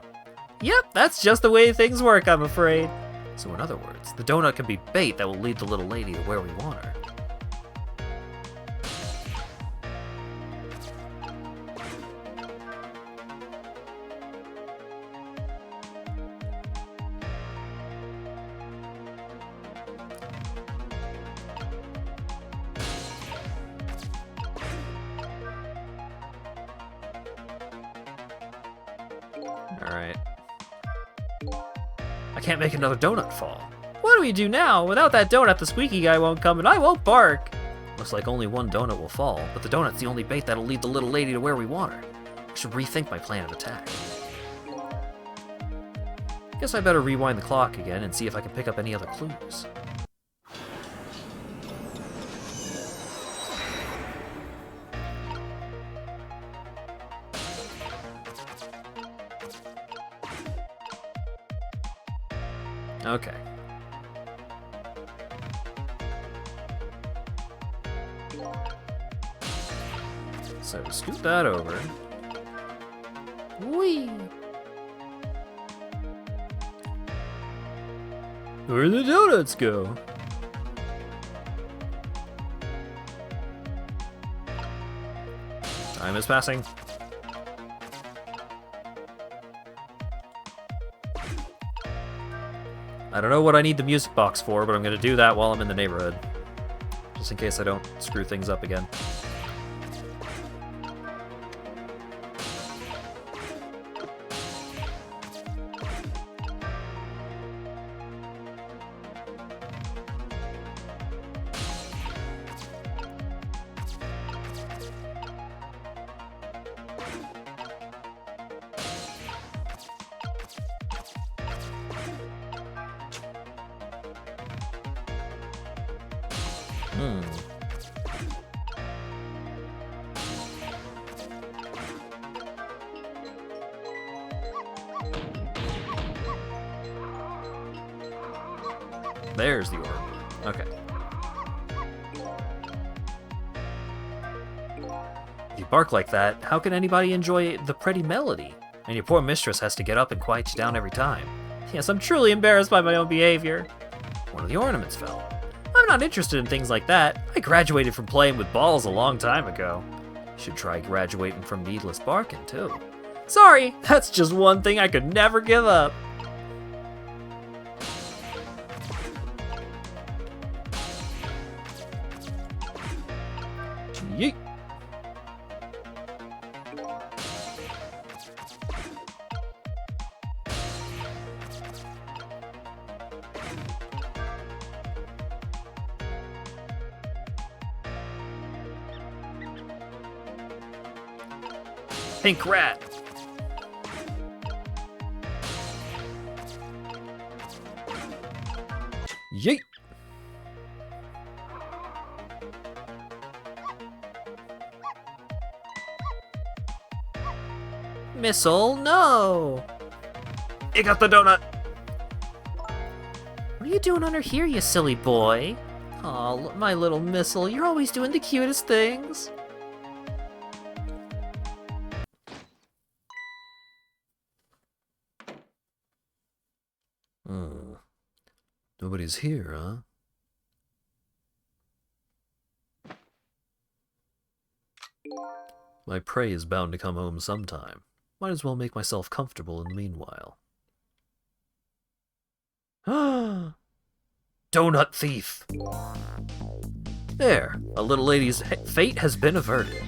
Yep, that's just the way things work, I'm afraid. So in other words, the donut can be bait that will lead the little lady to where we want her. Alright. I can't make another donut fall. What do we do now? Without that donut, the squeaky guy won't come and I won't bark. Looks like only one donut will fall, but the donut's the only bait that'll lead the little lady to where we want her. I should rethink my plan of attack. Guess I better rewind the clock again and see if I can pick up any other clues. Okay. So scoot that over. Whee! Where'd the donuts go? Time is passing. I don't know what I need the music box for, but I'm gonna do that while I'm in the neighborhood. Just in case I don't screw things up again. There's the orb. Okay. If you bark like that, how can anybody enjoy the pretty melody? And your poor mistress has to get up and quiet you down every time. Yes, I'm truly embarrassed by my own behavior. One of the ornaments fell. I'm not interested in things like that. I graduated from playing with balls a long time ago. Should try graduating from needless barking, too. Sorry, that's just one thing I could never give up. Yeet. Pink rat. Yeet. Missile, no! You got the donut! What are you doing under here, you silly boy? Aw, my little missile, you're always doing the cutest things. Nobody's here, huh? My prey is bound to come home sometime. Might as well make myself comfortable in the meanwhile. Donut thief! There, a little lady's fate has been averted.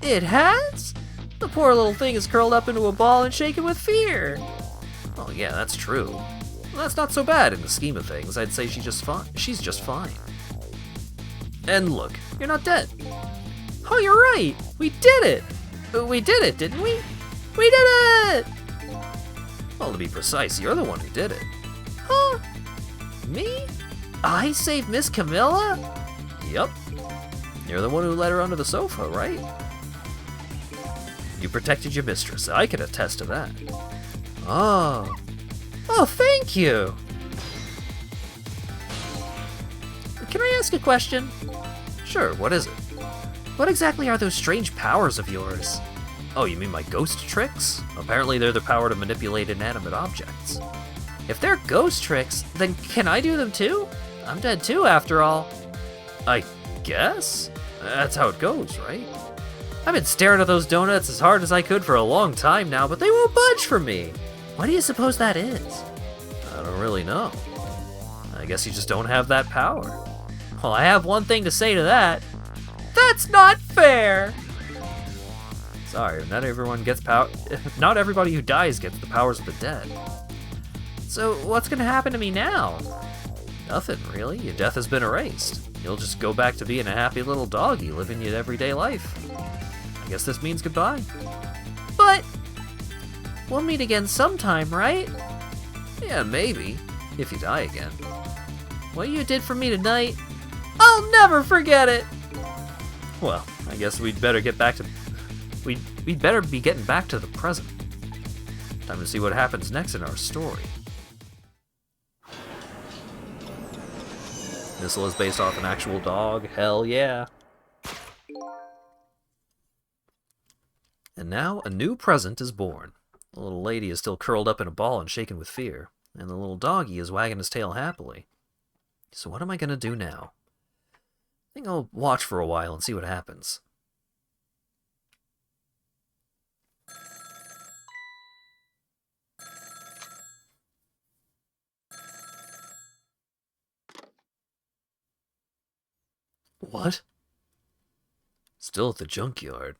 It has? The poor little thing is curled up into a ball and shaken with fear. Oh yeah, that's true. Well, that's not so bad in the scheme of things. I'd say she's just fine. She's just fine. And look, you're not dead. Oh, you're right! We did it! We did it, didn't we? We did it! Well, to be precise, you're the one who did it. Huh? Me? I saved Miss Camilla? Yup. You're the one who let her under the sofa, right? You protected your mistress. I can attest to that. Oh. Oh, thank you! Can I ask a question? Sure, what is it? What exactly are those strange powers of yours? Oh, you mean my ghost tricks? Apparently they're the power to manipulate inanimate objects. If they're ghost tricks, then can I do them too? I'm dead too, after all. I guess? That's how it goes, right? I've been staring at those donuts as hard as I could for a long time now, but they won't budge from me. Why do you suppose that is? I don't really know. I guess you just don't have that power. Well, I have one thing to say to that. That's not fair! Sorry, not everyone gets power. Not everybody who dies gets the powers of the dead. So, what's gonna happen to me now? Nothing, really. Your death has been erased. You'll just go back to being a happy little doggy living your everyday life. I guess this means goodbye. But we'll meet again sometime, right? Yeah, maybe. If you die again. What you did for me tonight, I'll never forget it! Well, I guess we'd better get back to... We'd better be getting back to the present. Time to see what happens next in our story. Missile is based off an actual dog. Hell yeah. And now a new present is born. The little lady is still curled up in a ball and shaken with fear, and the little doggy is wagging his tail happily. So what am I gonna do now? I think I'll watch for a while and see what happens. What? Still at the junkyard.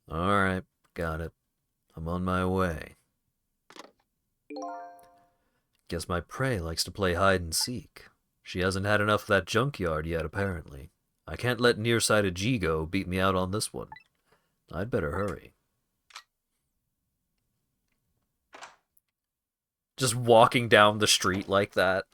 Alright, got it. I'm on my way. Guess my prey likes to play hide and seek. She hasn't had enough of that junkyard yet, apparently. I can't let nearsighted Jigo beat me out on this one. I'd better hurry. Just walking down the street like that.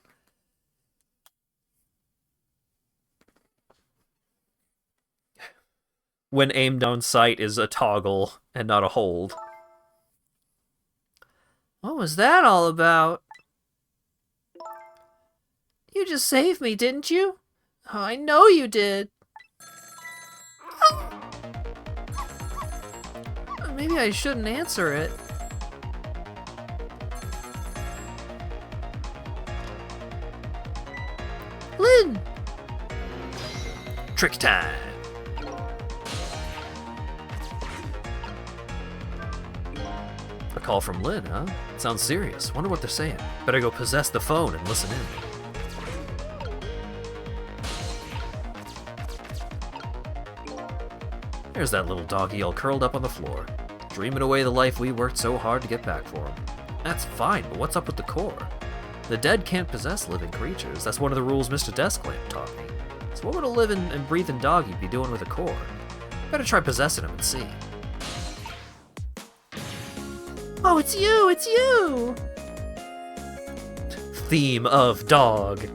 When aim down sight is a toggle and not a hold. What was that all about? You just saved me, didn't you? Oh, I know you did. Oh. Maybe I shouldn't answer it. Lynn! Trick time! A call from Lynn, huh? Sounds serious. Wonder what they're saying. Better go possess the phone and listen in. There's that little doggy all curled up on the floor, dreaming away the life we worked so hard to get back for him. That's fine, but what's up with the core? The dead can't possess living creatures. That's one of the rules Mr. Desklamp taught me. So what would a living and breathing doggy be doing with a core? Better try possessing him and see. Oh, it's you! It's you! Theme of dog.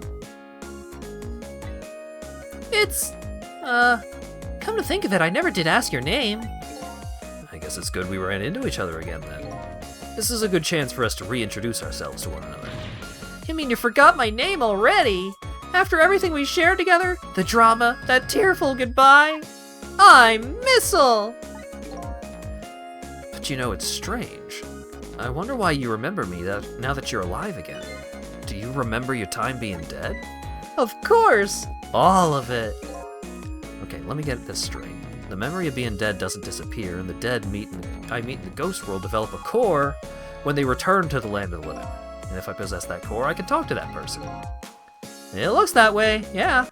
It's... come to think of it, I never did ask your name. I guess it's good we ran into each other again, then. This is a good chance for us to reintroduce ourselves to one another. You mean you forgot my name already? After everything we shared together? The drama, that tearful goodbye? I'm Missile! But you know, it's strange. I wonder why you remember me now that you're alive again. Do you remember your time being dead? Of course! All of it! Okay, let me get this straight. The memory of being dead doesn't disappear, and the dead I meet in the ghost world develop a core when they return to the land of the living. And if I possess that core, I can talk to that person. It looks that way, yeah.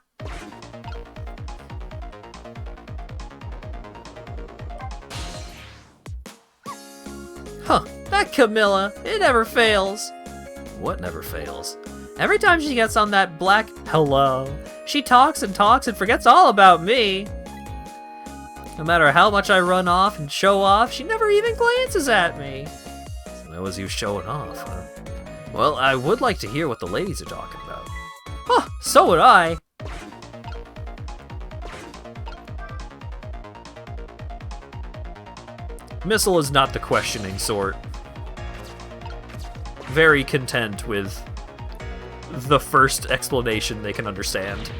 Huh, that Camilla, it never fails. What never fails? Every time she gets on that black hello, she talks and forgets all about me. No matter how much I run off and show off, she never even glances at me. So that was you showing off, huh? Well, I would like to hear what the ladies are talking about. Huh, so would I. Missile is not the questioning sort. very content with the first explanation they can understand.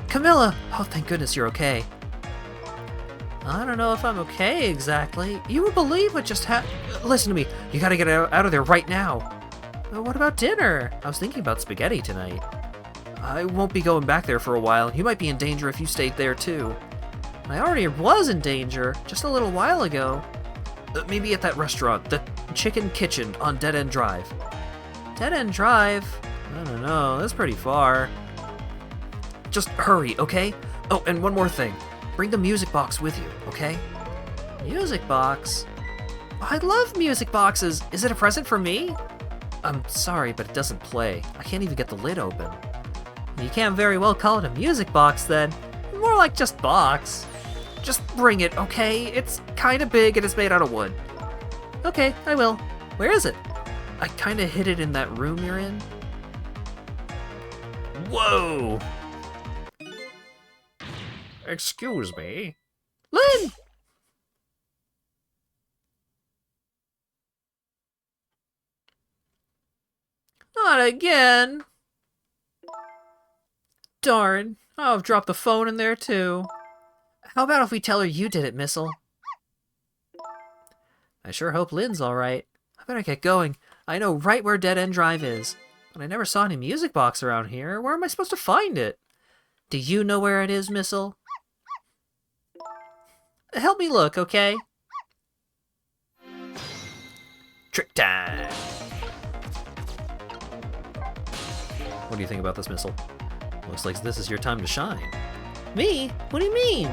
Camilla! Oh, thank goodness you're okay. I don't know if I'm okay exactly. You would believe what just happened. Listen to me. You gotta get out of there right now. What about dinner? I was thinking about spaghetti tonight. I won't be going back there for a while. You might be in danger if you stayed there too. I already was in danger just a little while ago. Maybe at that restaurant, the Chicken Kitchen on Dead End Drive. Dead End Drive? I don't know, that's pretty far. Just hurry, okay? Oh, and one more thing. Bring the music box with you, okay? Music box? I love music boxes. Is it a present for me? I'm sorry, but it doesn't play. I can't even get the lid open. You can't very well call it a music box then. More like just box. Just bring it, okay? It's kinda big and it's made out of wood. Okay, I will. Where is it? I kinda hid it in that room you're in. Whoa! Excuse me? Lynn! Not again! Darn, I've dropped the phone in there too. How about if we tell her you did it, Missile? I sure hope Lynn's alright. I better get going. I know right where Dead End Drive is. But I never saw any music box around here. Where am I supposed to find it? Do you know where it is, Missile? Help me look, okay? Trick time! What do you think about this, Missile? Looks like this is your time to shine. Me? What do you mean?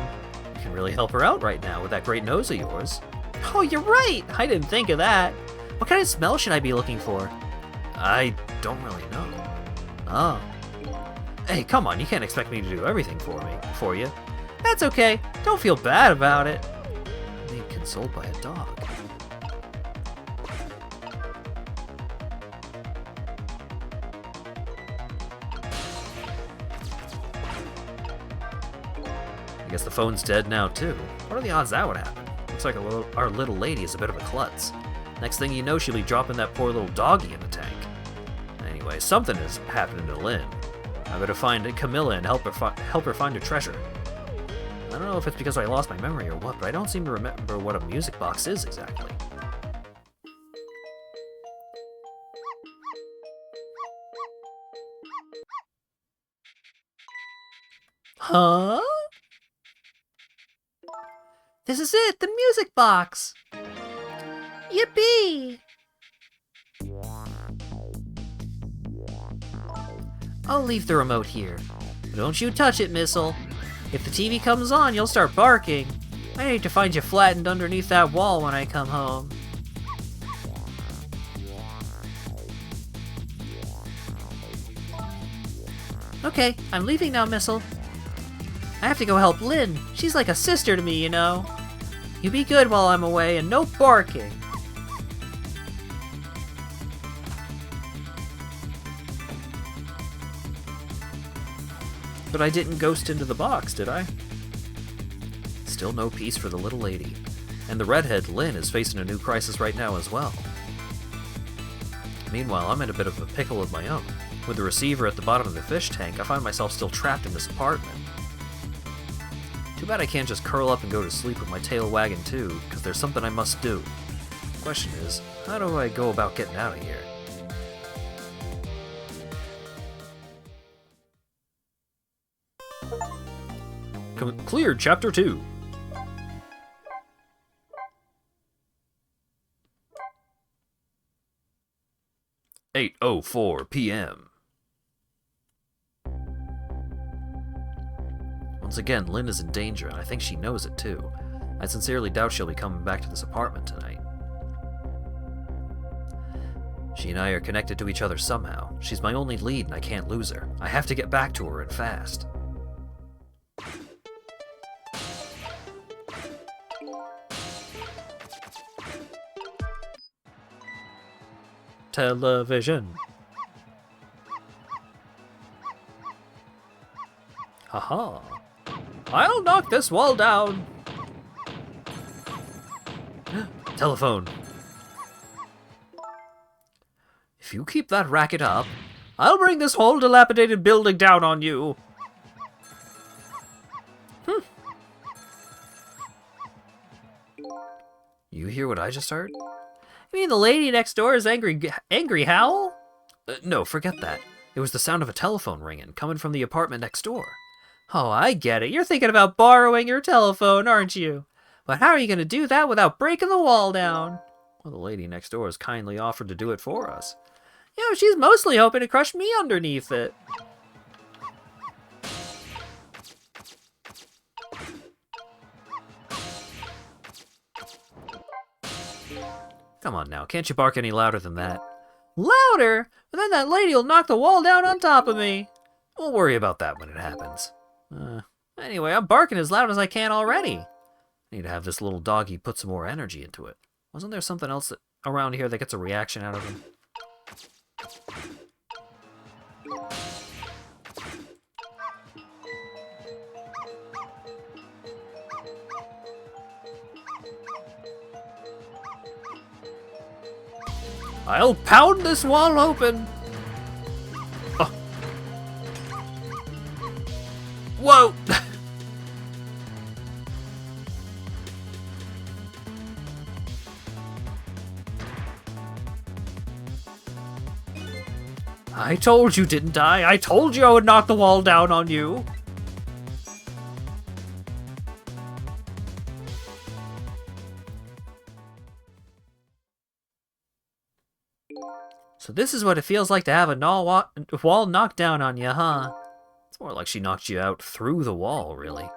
You can really help her out right now with that great nose of yours. Oh, you're right! I didn't think of that. What kind of smell should I be looking for? I don't really know. Oh. Hey, come on, you can't expect me to do everything for you. That's okay. Don't feel bad about it. Being consoled by a dog. I guess the phone's dead now, too. What are the odds that would happen? Looks like our little lady is a bit of a klutz. Next thing you know, she'll be dropping that poor little doggy in the tank. Anyway, something is happening to Lynn. I better find Camilla and help her find her treasure. I don't know if it's because I lost my memory or what, but I don't seem to remember what a music box is exactly. Huh? This is it, the music box! Yippee! I'll leave the remote here. Don't you touch it, Missile. If the TV comes on, you'll start barking. I hate to find you flattened underneath that wall when I come home. Okay, I'm leaving now, Missile. I have to go help Lynn. She's like a sister to me, you know. You be good while I'm away and no barking. But I didn't ghost into the box, did I? Still no peace for the little lady. And the redhead, Lynn, is facing a new crisis right now as well. Meanwhile, I'm in a bit of a pickle of my own. With the receiver at the bottom of the fish tank, I find myself still trapped in this apartment. Too bad I can't just curl up and go to sleep with my tail wagging too, because there's something I must do. The question is, how do I go about getting out of here? Cleared Chapter 2. "8:04 p.m. Once again, Lynn is in danger, and I think she knows it too. I sincerely doubt she'll be coming back to this apartment tonight. She and I are connected to each other somehow. She's my only lead, and I can't lose her. I have to get back to her, and fast. Television. Haha. I'll knock this wall down. Telephone. If you keep that racket up, I'll bring this whole dilapidated building down on you. You hear what I just heard? You mean the lady next door is angry howl? No, forget that. It was the sound of a telephone ringing, coming from the apartment next door. Oh, I get it. You're thinking about borrowing your telephone, aren't you? But how are you going to do that without breaking the wall down? Well, the lady next door has kindly offered to do it for us. You know, she's mostly hoping to crush me underneath it. Come on now, can't you bark any louder than that? Louder? But then that lady will knock the wall down on top of me. We'll worry about that when it happens. Anyway, I'm barking as loud as I can already. I need to have this little doggy put some more energy into it. Wasn't there something else around here that gets a reaction out of him? I'll pound this wall open! Oh. Whoa! I told you, didn't I? I told you I would knock the wall down on you! So this is what it feels like to have a wall knocked down on you, huh? It's more like she knocked you out through the wall, really.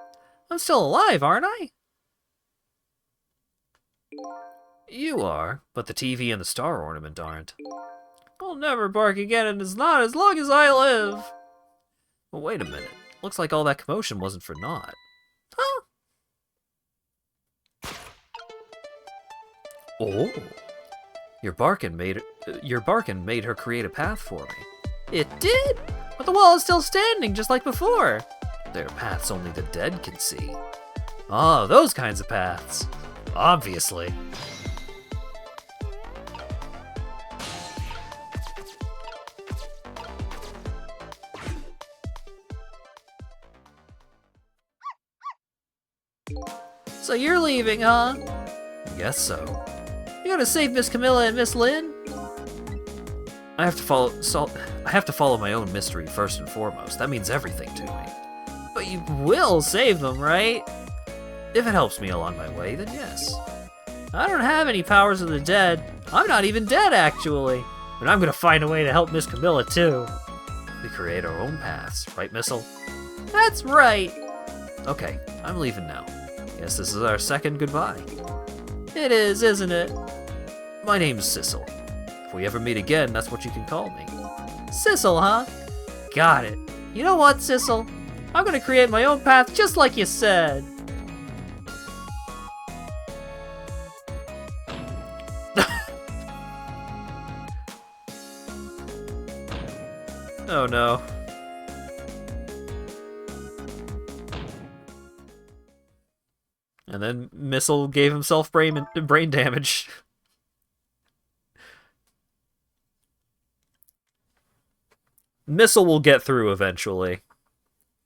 I'm still alive, aren't I? You are, but the TV and the star ornament aren't. I'll never bark again, and it's not as long as I live. Well, wait a minute. Looks like all that commotion wasn't for naught. Huh? Oh. Your barking made her create a path for me. It did? But the wall is still standing, just like before. There are paths only the dead can see. Oh, those kinds of paths. Obviously. So you're leaving, huh? Guess so. You gonna save Miss Camilla and Miss Lynn? I have to follow my own mystery first and foremost. That means everything to me. But you will save them, right? If it helps me along my way, then yes. I don't have any powers of the dead. I'm not even dead, actually. But I'm gonna find a way to help Miss Camilla, too. We create our own paths, right, Missile? That's right. Okay, I'm leaving now. Guess this is our second goodbye. It is, isn't it? My name's Sissel. If we ever meet again, that's what you can call me. Sissel, huh? Got it. You know what, Sissel? I'm gonna create my own path just like you said. Oh no. And then Missile gave himself brain damage. Missile will get through eventually.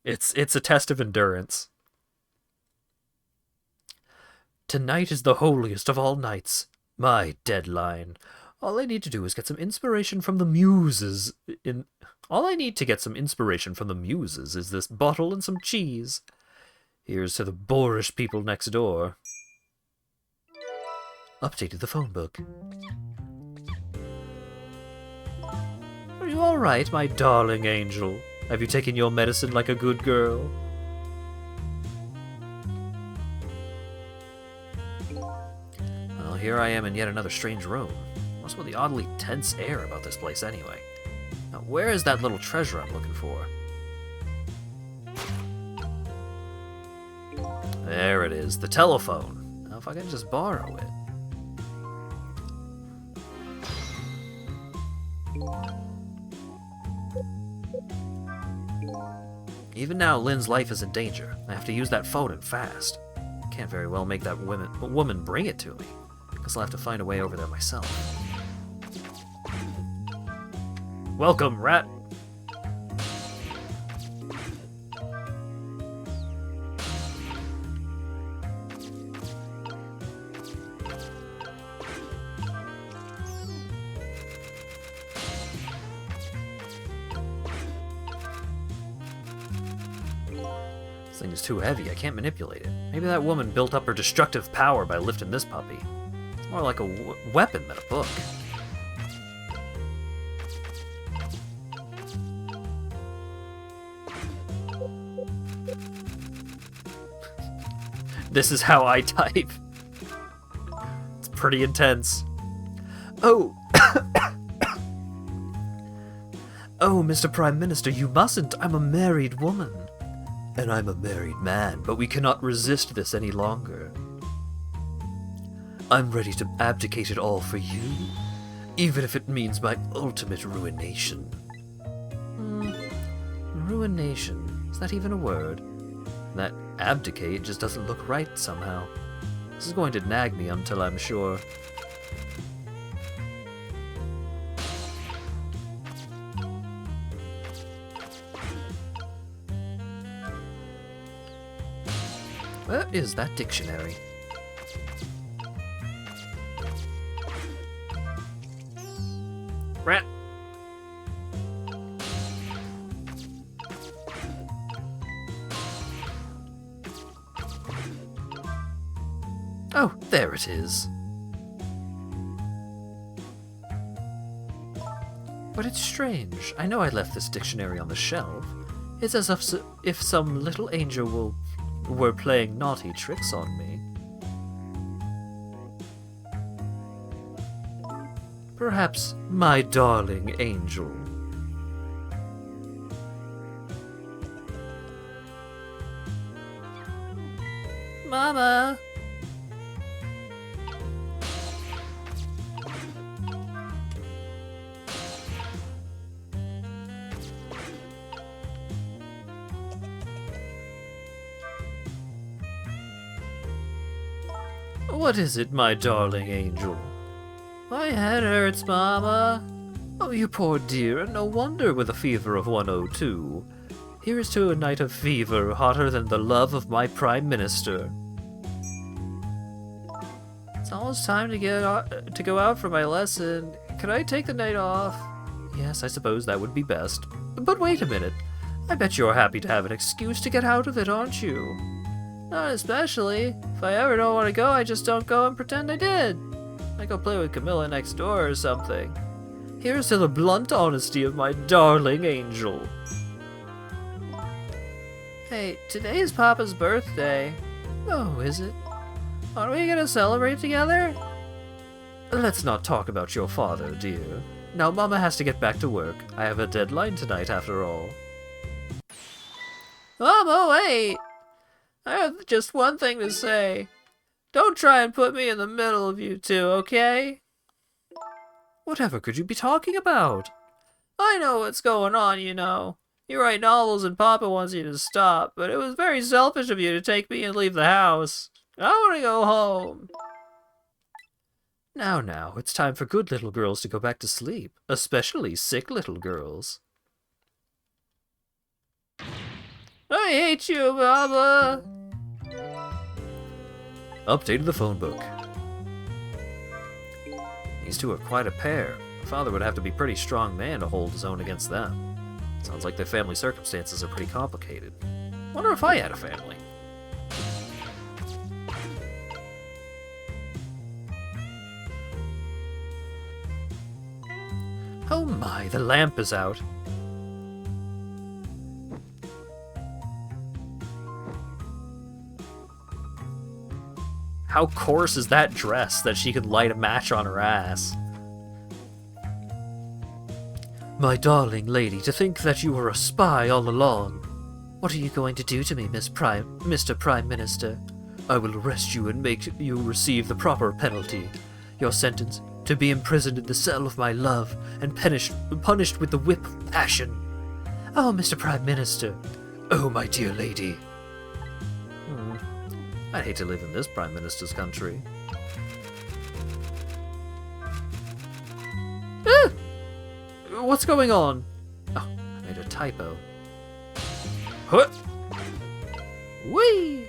It's a test of endurance. Tonight is the holiest of all nights. My deadline. All I need to do is get some inspiration from the muses. All I need to get some inspiration from the muses is this bottle and some cheese. Here's to the boorish people next door. Updated the phone book. Are you all right, my darling angel? Have you taken your medicine like a good girl? Well, here I am in yet another strange room. What's with the oddly tense air about this place anyway? Now, where is that little treasure I'm looking for? There it is, the telephone. Now, if I can just borrow it. Even now, Lynn's life is in danger. I have to use that phone and fast. Can't very well make that woman bring it to me. Guess I'll have to find a way over there myself. Welcome, rat. This thing is too heavy, I can't manipulate it. Maybe that woman built up her destructive power by lifting this puppy. It's more like a weapon than a book. This is how I type. It's pretty intense. Oh! Oh, Mr. Prime Minister, you mustn't. I'm a married woman. And I'm a married man, but we cannot resist this any longer. I'm ready to abdicate it all for you, even if it means my ultimate ruination. Ruination? Is that even a word? That abdicate just doesn't look right somehow. This is going to nag me until I'm sure. Where is that dictionary? Rat! Oh, there it is. But it's strange. I know I left this dictionary on the shelf. It's as if some little angel were playing naughty tricks on me. Perhaps my darling angel. Mama! What is it, my darling angel? My head hurts, Mama. Oh, you poor dear, and no wonder with a fever of 102. Here's to a night of fever hotter than the love of my Prime Minister. It's almost time to go out for my lesson. Could I take the night off? Yes, I suppose that would be best. But wait a minute. I bet you're happy to have an excuse to get out of it, aren't you? Not especially. If I ever don't want to go, I just don't go and pretend I did. I go play with Camilla next door or something. Here's to the blunt honesty of my darling angel. Hey, today is Papa's birthday. Oh, is it? Aren't we gonna celebrate together? Let's not talk about your father, dear. Now Mama has to get back to work. I have a deadline tonight after all. Mama, wait! I have just one thing to say. Don't try and put me in the middle of you two, okay? Whatever could you be talking about? I know what's going on, you know. You write novels and Papa wants you to stop, but it was very selfish of you to take me and leave the house. I want to go home. Now, it's time for good little girls to go back to sleep, especially sick little girls. I hate you, Mama! Updated the phone book. These two are quite a pair. Father would have to be a pretty strong man to hold his own against them. Sounds like their family circumstances are pretty complicated. Wonder if I had a family. Oh my, the lamp is out. How coarse is that dress that she could light a match on her ass? My darling lady, to think that you were a spy all along. What are you going to do to me, Mr. Prime Minister? I will arrest you and make you receive the proper penalty. Your sentence, to be imprisoned in the cell of my love and punished with the whip of passion. Oh, Mr. Prime Minister. Oh, my dear lady. I'd hate to live in this Prime Minister's country. What's going on? Oh, I made a typo. Huh. Whee!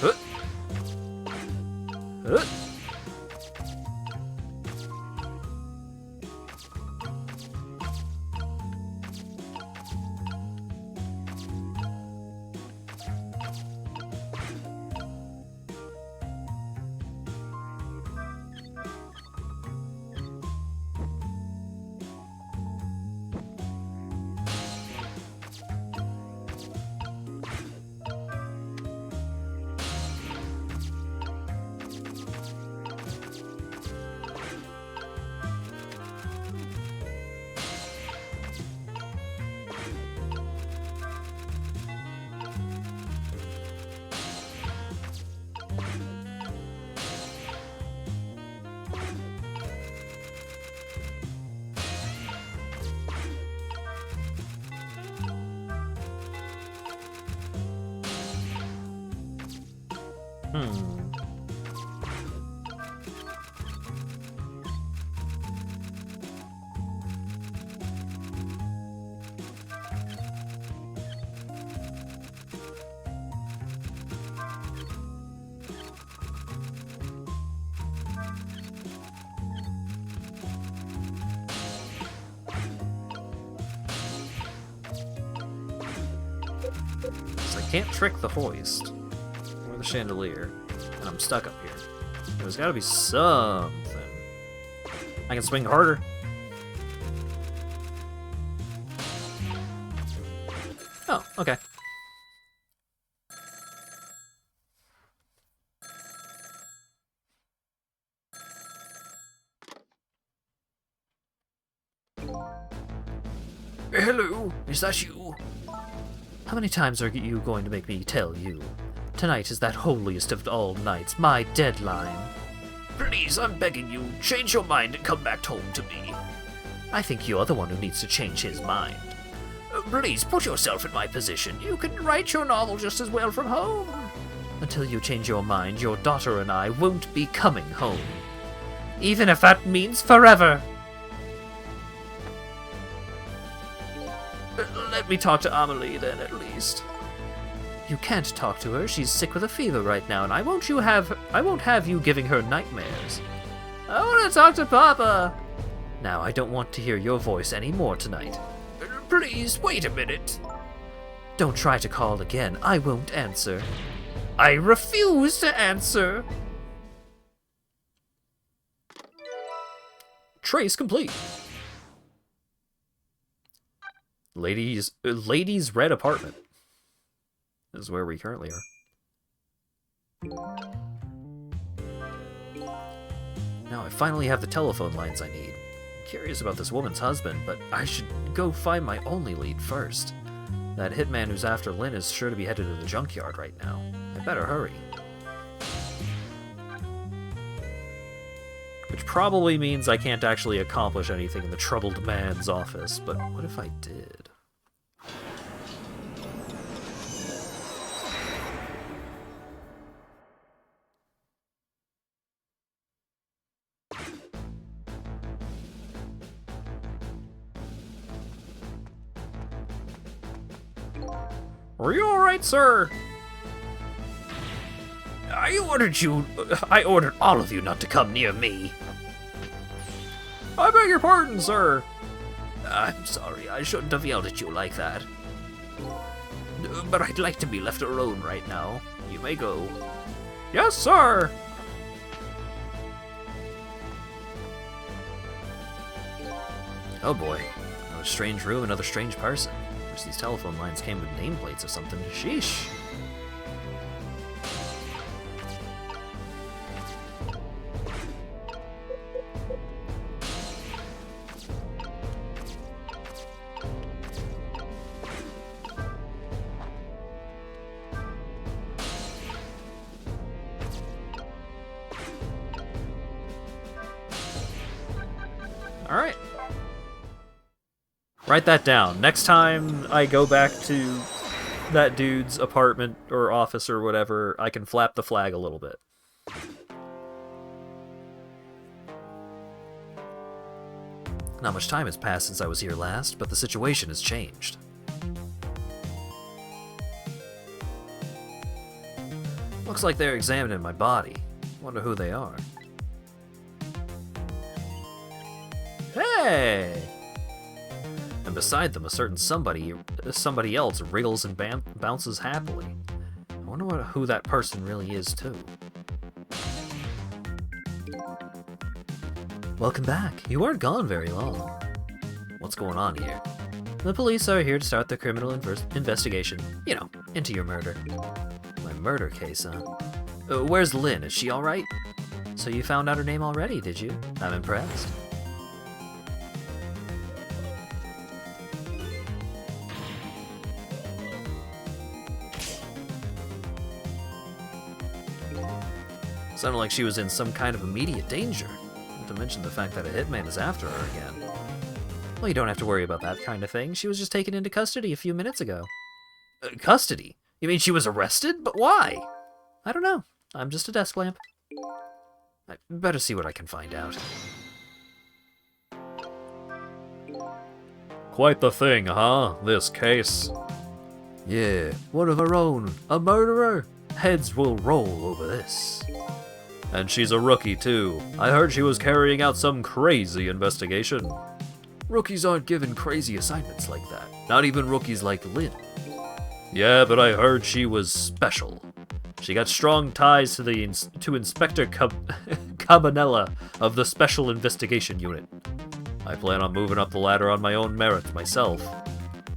Huh. Huh. So I can't trick the hoist or the chandelier, and I'm stuck up here. There's gotta be something. I can swing harder. Oh, okay. Hello, is that you? How many times are you going to make me tell you? Tonight is that holiest of all nights, my deadline. Please, I'm begging you, change your mind and come back home to me. I think you're the one who needs to change his mind. Please, put yourself in my position. You can write your novel just as well from home. Until you change your mind, your daughter and I won't be coming home. Even if that means forever. Let me talk to Amelie then, at least. You can't talk to her. She's sick with a fever right now, and I won't have you giving her nightmares. I want to talk to Papa. Now, I don't want to hear your voice anymore tonight. Please, wait a minute. Don't try to call again. I won't answer. I refuse to answer. Trace complete. Ladies' red apartment. This is where we currently are. Now I finally have the telephone lines I need. I'm curious about this woman's husband, but I should go find my only lead first. That hitman who's after Lynn is sure to be headed to the junkyard right now. I better hurry. Which probably means I can't actually accomplish anything in the troubled man's office, but what if I did? Are you alright, sir? I ordered all of you not to come near me. I beg your pardon, sir. I'm sorry, I shouldn't have yelled at you like that. But I'd like to be left alone right now. You may go. Yes, sir. Oh boy. Another strange room, another strange person. Wish these telephone lines came with nameplates or something. Sheesh. Alright. Write that down. Next time I go back to that dude's apartment or office or whatever, I can flap the flag a little bit. Not much time has passed since I was here last, but the situation has changed. Looks like they're examining my body. Wonder who they are. Hey! And beside them, a certain somebody else wriggles and bounces happily. I wonder who that person really is, too. Welcome back. You weren't gone very long. What's going on here? The police are here to start the criminal investigation. You know, into your murder. My murder case, huh? Where's Lynn? Is she alright? So you found out her name already, did you? I'm impressed. Sounded like she was in some kind of immediate danger. Not to mention the fact that a hitman is after her again. Well, you don't have to worry about that kind of thing. She was just taken into custody a few minutes ago. Custody? You mean she was arrested? But why? I don't know. I'm just a desk lamp. I better see what I can find out. Quite the thing, huh? This case. Yeah, one of her own. A murderer? Heads will roll over this. And she's a rookie, too. I heard she was carrying out some crazy investigation. Rookies aren't given crazy assignments like that. Not even rookies like Lynn. Yeah, but I heard she was special. She got strong ties to Inspector Cabanella of the Special Investigation Unit. I plan on moving up the ladder on my own merit myself.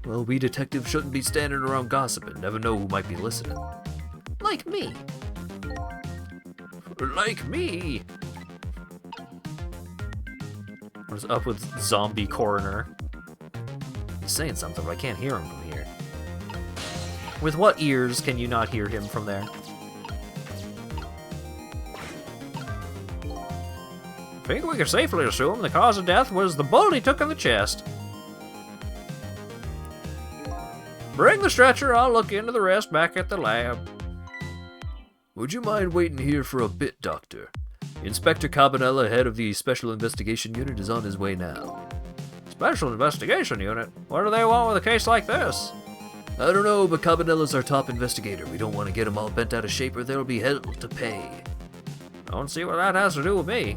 Well, we detectives shouldn't be standing around gossiping. Never know who might be listening. Like me. Like me! What's up with zombie coroner? He's saying something, but I can't hear him from here. With what ears can you not hear him from there? I think we can safely assume the cause of death was the bullet he took in the chest. Bring the stretcher, I'll look into the rest back at the lab. Would you mind waiting here for a bit, Doctor? Inspector Cabanella, head of the Special Investigation Unit, is on his way now. Special Investigation Unit? What do they want with a case like this? I don't know, but Cabanella's our top investigator. We don't want to get him all bent out of shape or there'll be hell to pay. Don't see what that has to do with me.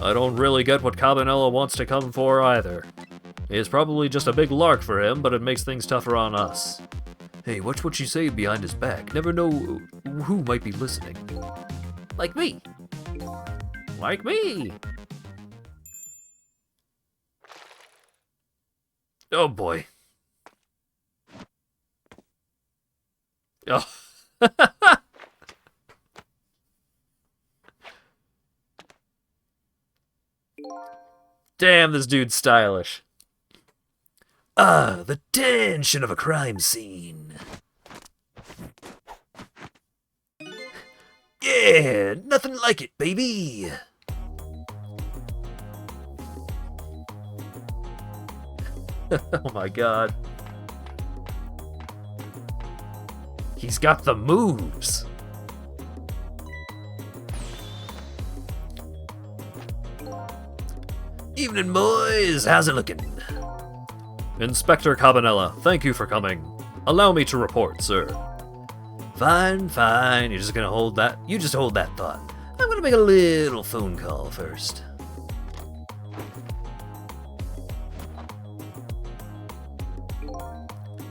I don't really get what Cabanella wants to come for either. It's probably just a big lark for him, but it makes things tougher on us. Hey, watch what you say behind his back. Never know who might be listening. Like me. Like me. Oh boy. Oh. Damn, this dude's stylish. Ah, the tension of a crime scene. Yeah, nothing like it, baby. Oh my god. He's got the moves. Evening, boys. How's it looking? Inspector Cabanella, thank you for coming. Allow me to report, sir. Fine, fine. You're just gonna hold that? You just hold that thought. I'm gonna make a little phone call first.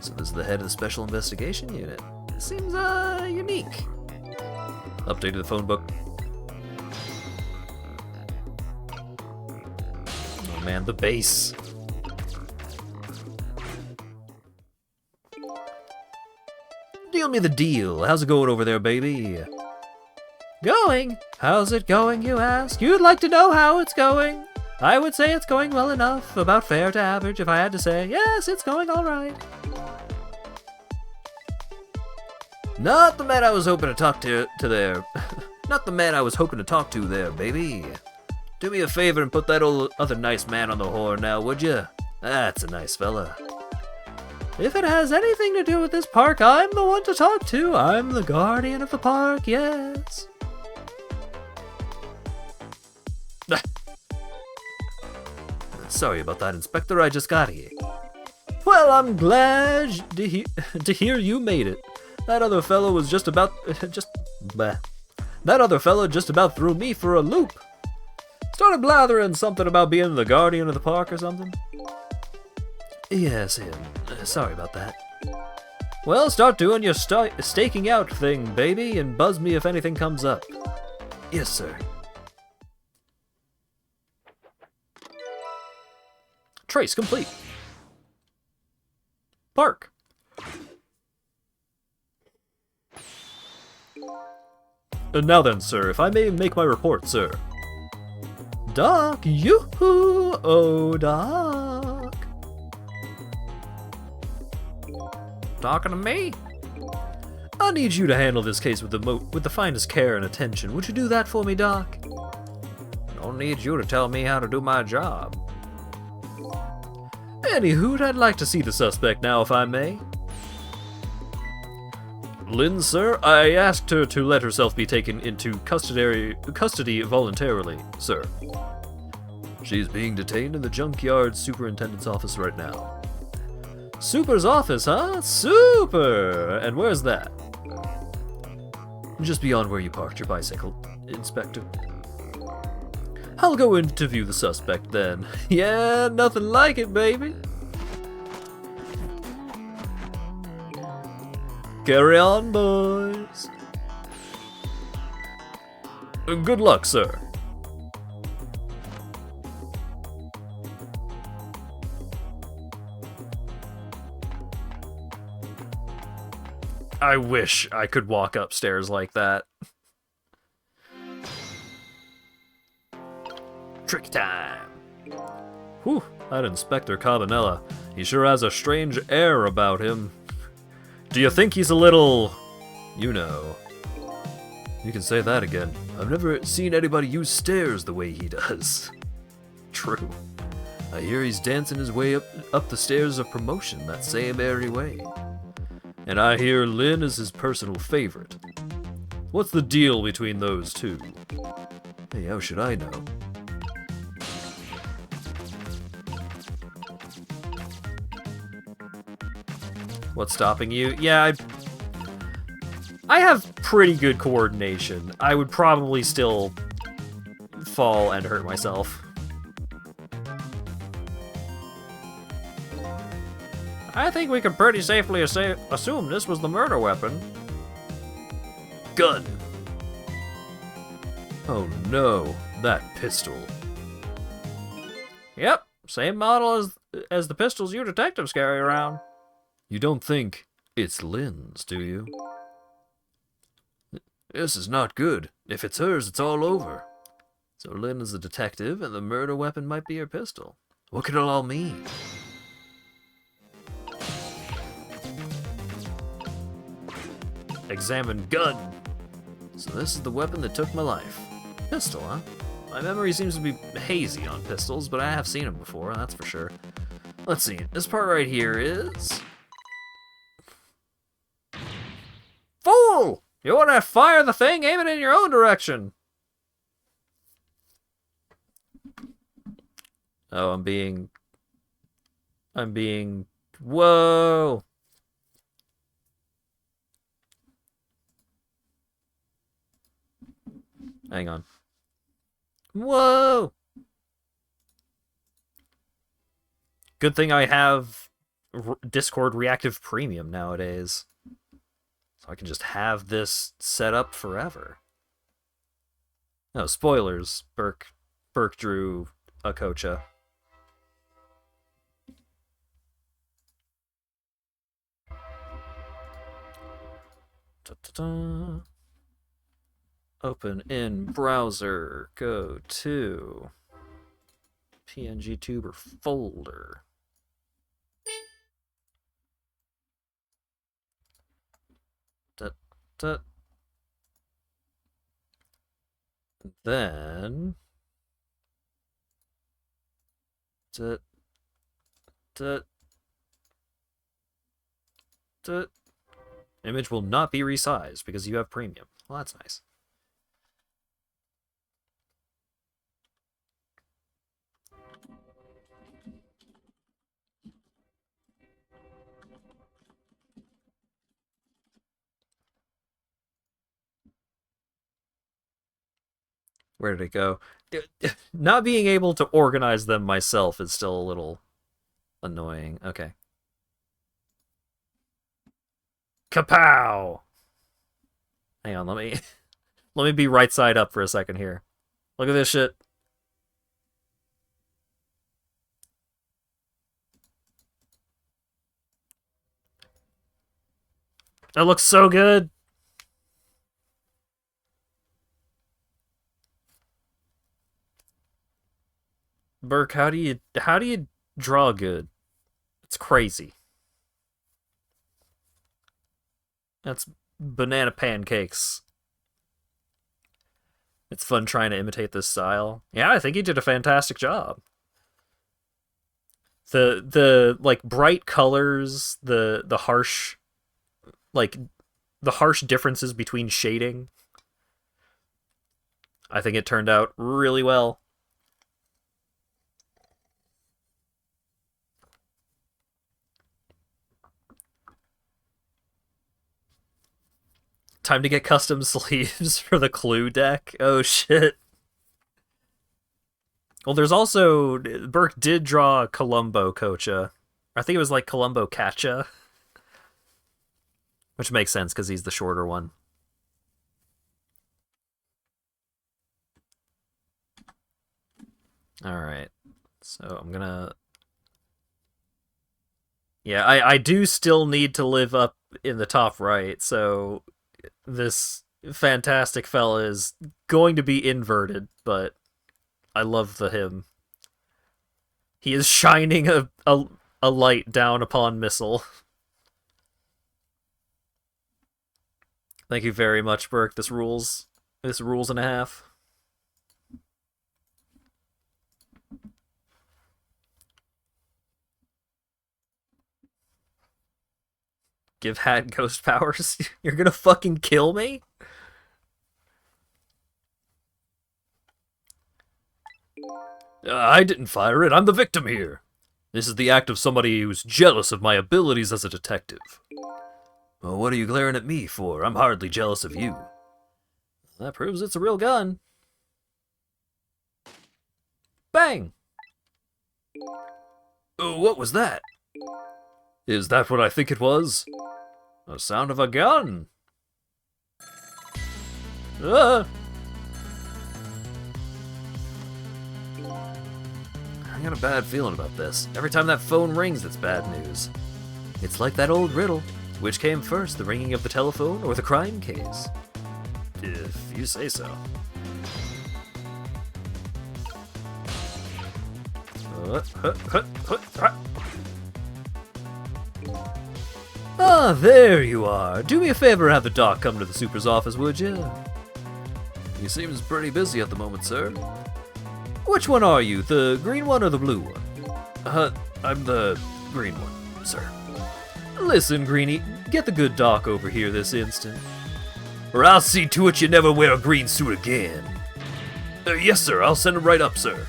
So this is the head of the Special Investigation Unit. It seems, unique. Updated the phone book. Oh man, the bass. Deal me the deal. How's it going over there, baby? Going? How's it going, you ask? You'd like to know how it's going. I would say it's going well enough, about fair to average if I had to say. Yes, it's going all right. Not the man I was hoping to talk to there. Not the man I was hoping to talk to there, baby. Do me a favor and put that old other nice man on the horn now, would you? That's a nice fella. If it has anything to do with this park, I'm the one to talk to. I'm the guardian of the park, yes. Sorry about that, Inspector. I just got here. Well, I'm glad to hear you made it. That other fellow was just about... That other fellow just about threw me for a loop. Started blathering something about being the guardian of the park or something. Yes, him. Sorry about that. Well, start doing your staking out thing, baby, and buzz me if anything comes up. Yes, sir. Trace complete. Park. And now then, sir, if I may make my report, sir. Doc, yoo-hoo, oh, Doc. Talking to me? I need you to handle this case with the finest care and attention. Would you do that for me, Doc? Don't need you to tell me how to do my job. Anywho, I'd like to see the suspect now, if I may. Lynn, sir, I asked her to let herself be taken into custody voluntarily, sir. She's being detained in the junkyard superintendent's office right now. Super's office, huh? Super! And where's that? Just beyond where you parked your bicycle, Inspector. I'll go interview the suspect then. Yeah, nothing like it, baby. Carry on, boys. Good luck, sir. I wish I could walk upstairs like that. Trick time. Whew, that Inspector Cabanela. He sure has a strange air about him. Do you think he's a little... you know... You can say that again. I've never seen anybody use stairs the way he does. True. I hear he's dancing his way up the stairs of promotion that same airy way. And I hear Lynn is his personal favorite. What's the deal between those two? Hey, how should I know? What's stopping you? Yeah, I have pretty good coordination. I would probably still fall and hurt myself. I think we can pretty safely assume this was the murder weapon. Gun. Oh no, that pistol. Yep, same model as the pistols you detectives carry around. You don't think it's Lynn's, do you? This is not good. If it's hers, it's all over. So Lynn is a detective, and the murder weapon might be her pistol. What could it all mean? Examine gun. So this is the weapon that took my life. Pistol, huh? My memory seems to be hazy on pistols, but I have seen them before, that's for sure. Let's see, this part right here is... Fool! You want to fire the thing, aim it in your own direction! Oh, I'm being... Whoa! Hang on. Whoa! Good thing I have Discord Reactive Premium nowadays. So I can just have this set up forever. No, spoilers. Burke drew a Kocha. Da-da-da. Open in browser. Go to PNG tuber folder. Then image will not be resized because you have premium. Well, that's nice. Where did it go? Not being able to organize them myself is still a little annoying. Okay. Kapow! Hang on, let me be right side up for a second here. Look at this shit. That looks so good. Burke, how do you draw good? It's crazy. That's banana pancakes. It's fun trying to imitate this style. Yeah, I think he did a fantastic job. The like bright colors, the harsh like the harsh differences between shading. I think it turned out really well. Time to get custom sleeves for the Clue deck. Oh shit. Well, there's also Burke did draw Columbo Kocha. I think it was like Columbo Catcha, which makes sense because he's the shorter one. All right, so I'm gonna. Yeah, I do still need to live up in the top right, so this fantastic fella is going to be inverted, but I love the him. He is shining a light down upon Missile. Thank you very much, Burke. This rules. This rules and a half. Give Hat ghost powers? You're gonna fucking kill me? I didn't fire it. I'm the victim here. This is the act of somebody who's jealous of my abilities as a detective. Well, what are you glaring at me for? I'm hardly jealous of you. That proves it's a real gun. Bang! Oh, what was that? Is that what I think it was? The sound of a gun. Ah! I got a bad feeling about this. Every time that phone rings, it's bad news. It's like that old riddle. Which came first, the ringing of the telephone or the crime case? If you say so. Ah, there you are. Do me a favor and have the doc come to the super's office, would you? He seems pretty busy at the moment, sir. Which one are you, the green one or the blue one? I'm the green one, sir. Listen, Greenie, get the good doc over here this instant. Or I'll see to it you never wear a green suit again. Yes, sir, I'll send him right up, sir.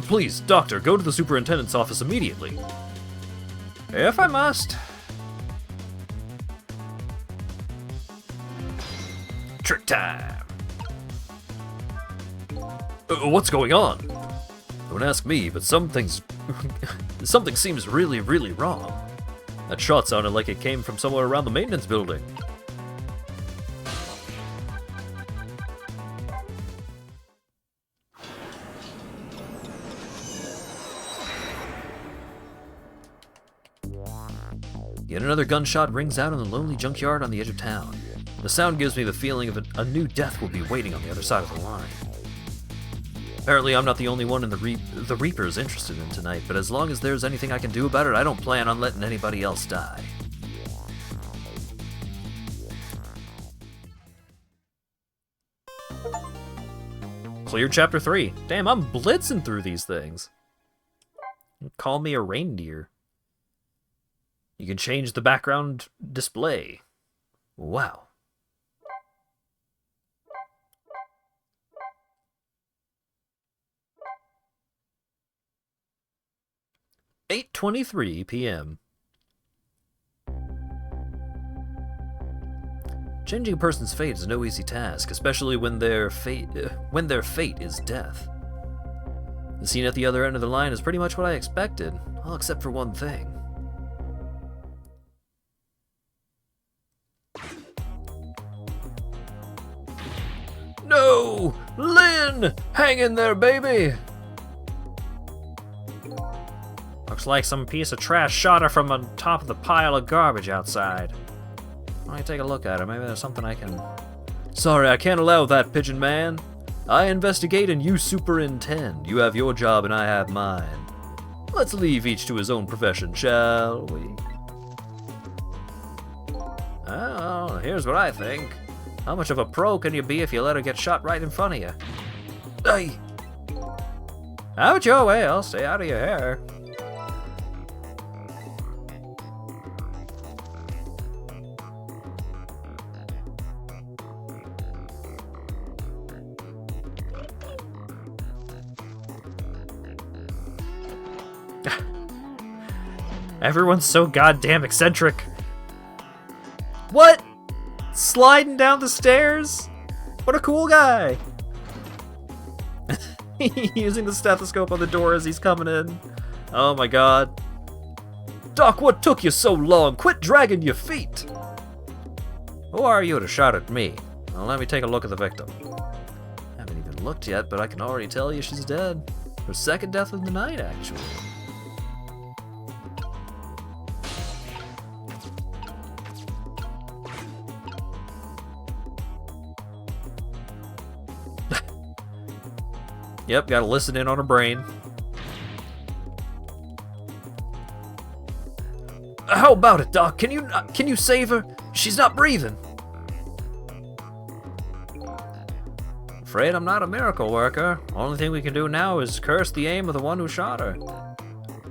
Please, doctor, go to the superintendent's office immediately. If I must. Trick time. What's going on? Don't ask me, but something seems really, really wrong. That shot sounded like it came from somewhere around the maintenance building. Yet another gunshot rings out in the lonely junkyard on the edge of town. The sound gives me the feeling of a new death will be waiting on the other side of the line. Apparently I'm not the only one in the Reapers interested in tonight, but as long as there's anything I can do about it, I don't plan on letting anybody else die. Clear Chapter 3. Damn, I'm blitzing through these things. Call me a reindeer. You can change the background display. Wow. 8:23 p.m. Changing a person's fate is no easy task, especially when their fate is death. The scene at the other end of the line is pretty much what I expected, all except for one thing. No! Lynn! Hang in there, baby! Looks like some piece of trash shot her from on top of the pile of garbage outside. Why don't you take a look at her? Maybe there's something I can... Sorry, I can't allow that, Pigeon Man. I investigate and you superintend. You have your job and I have mine. Let's leave each to his own profession, shall we? Oh, here's what I think. How much of a pro can you be if you let her get shot right in front of you? Hey! Out your way, I'll stay out of your hair. Everyone's so goddamn eccentric. What? Sliding down the stairs? What a cool guy. Using the stethoscope on the door as he's coming in. Oh my god. Doc, what took you so long? Quit dragging your feet. Who are you to shout at me? Well, let me take a look at the victim. I haven't even looked yet, but I can already tell you she's dead. Her second death of the night, actually. Yep, gotta listen in on her brain. How about it, Doc? Can you save her? She's not breathing. Afraid I'm not a miracle worker. Only thing we can do now is curse the aim of the one who shot her.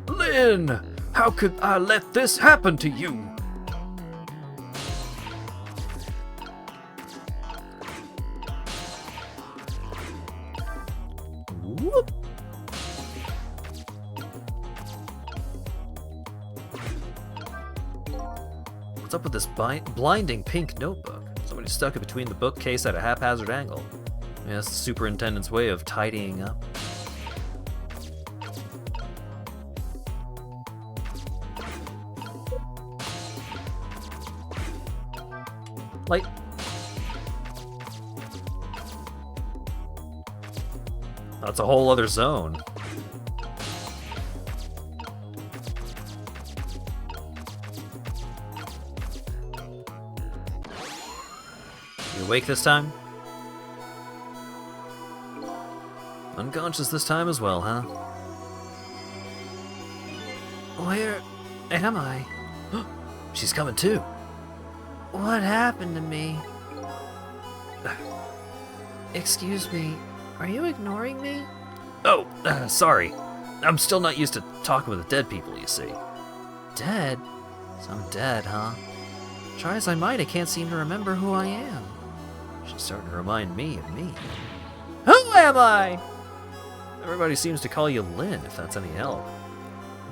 Lynn! How could I let this happen to you? Whoop. What's up with this blinding pink notebook? Somebody stuck it between the bookcase at a haphazard angle. Yeah, that's the superintendent's way of tidying up. Light. That's a whole other zone. You awake this time? Unconscious this time as well, huh? Where am I? She's coming too. What happened to me? Excuse me, are you ignoring me? Oh, sorry. I'm still not used to talking with dead people, you see. Dead? So I'm dead, huh? Try as I might, I can't seem to remember who I am. She's starting to remind me of me. Who am I? Everybody seems to call you Lynn, if that's any help.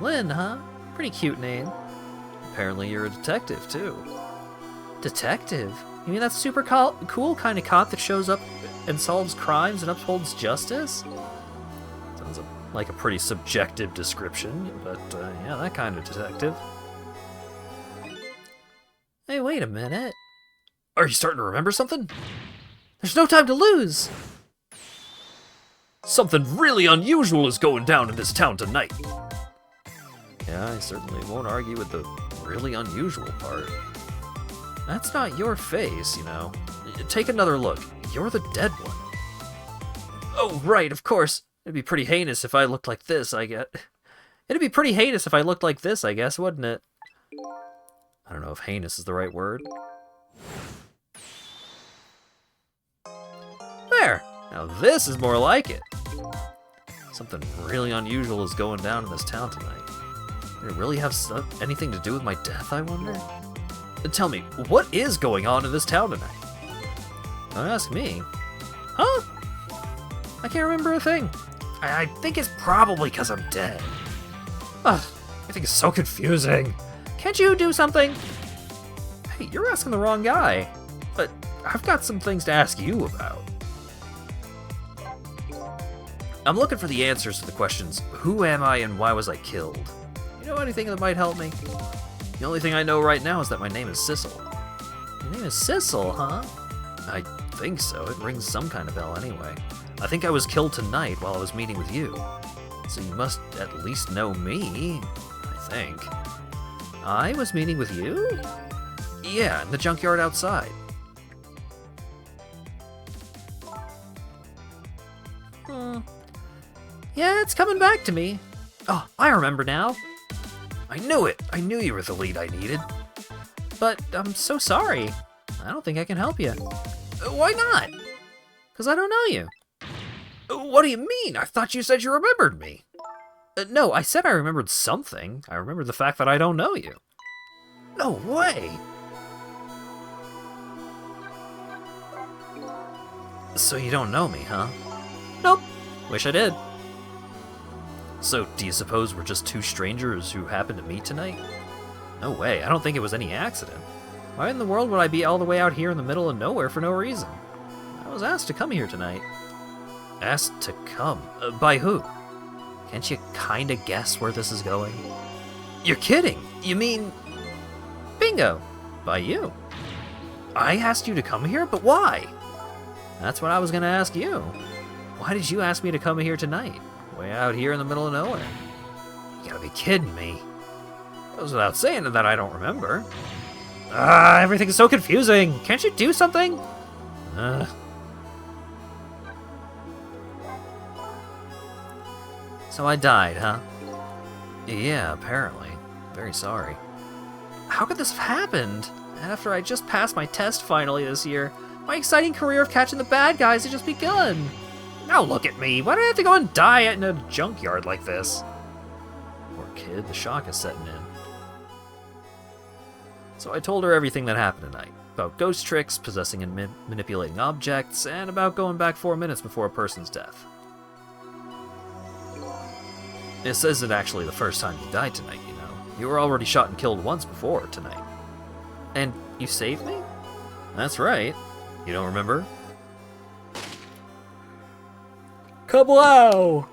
Lynn, huh? Pretty cute name. Apparently you're a detective, too. Detective? You mean that super cool kind of cop that shows up and solves crimes and upholds justice? Sounds like a pretty subjective description, but yeah, that kind of detective. Hey, wait a minute. Are you starting to remember something? There's no time to lose! Something really unusual is going down in this town tonight. Yeah, I certainly won't argue with the really unusual part. That's not your face, you know. Take another look. You're the dead one. Oh, right, of course. It'd be pretty heinous if I looked like this, I guess. It'd be pretty heinous if I looked like this, I guess, wouldn't it? I don't know if heinous is the right word. There! Now this is more like it. Something really unusual is going down in this town tonight. Did it really have anything to do with my death, I wonder? Tell me, what is going on in this town tonight? Don't ask me. Huh? I can't remember a thing. I think it's probably because I'm dead. Ugh, Everything is so confusing. Can't you do something? Hey, you're asking the wrong guy. But I've got some things to ask you about. I'm looking for the answers to the questions, who am I and why was I killed? You know anything that might help me? The only thing I know right now is that my name is Sissel. Your name is Sissel, huh? I think so. It rings some kind of bell anyway. I think I was killed tonight while I was meeting with you. So you must at least know me, I think. I was meeting with you? Yeah, in the junkyard outside. Yeah, it's coming back to me. Oh, I remember now. I knew it. I knew you were the lead I needed. But I'm so sorry. I don't think I can help you. Why not? Because I don't know you. What do you mean? I thought you said you remembered me. No, I said I remembered something. I remembered the fact that I don't know you. No way. So you don't know me, huh? Nope. Wish I did. So, do you suppose we're just two strangers who happened to meet tonight? No way, I don't think it was any accident. Why in the world would I be all the way out here in the middle of nowhere for no reason? I was asked to come here tonight. Asked to come? By who? Can't you kinda guess where this is going? You're kidding! You mean... Bingo! By you. I asked you to come here, but why? That's what I was gonna ask you. Why did you ask me to come here tonight? Way out here in the middle of nowhere. You gotta be kidding me. Goes without saying that I don't remember. Everything's so confusing. Can't you do something? So I died, huh? Yeah, apparently. Very sorry. How could this have happened? After I just passed my test finally this year, my exciting career of catching the bad guys had just begun. Now look at me. Why do I have to go and die in a junkyard like this? Poor kid, the shock is setting in. So I told her everything that happened tonight. About ghost tricks, possessing and manipulating objects, and about going back 4 minutes before a person's death. This isn't actually the first time you died tonight, you know. You were already shot and killed once before tonight. And you saved me? That's right. You don't remember? Kablow!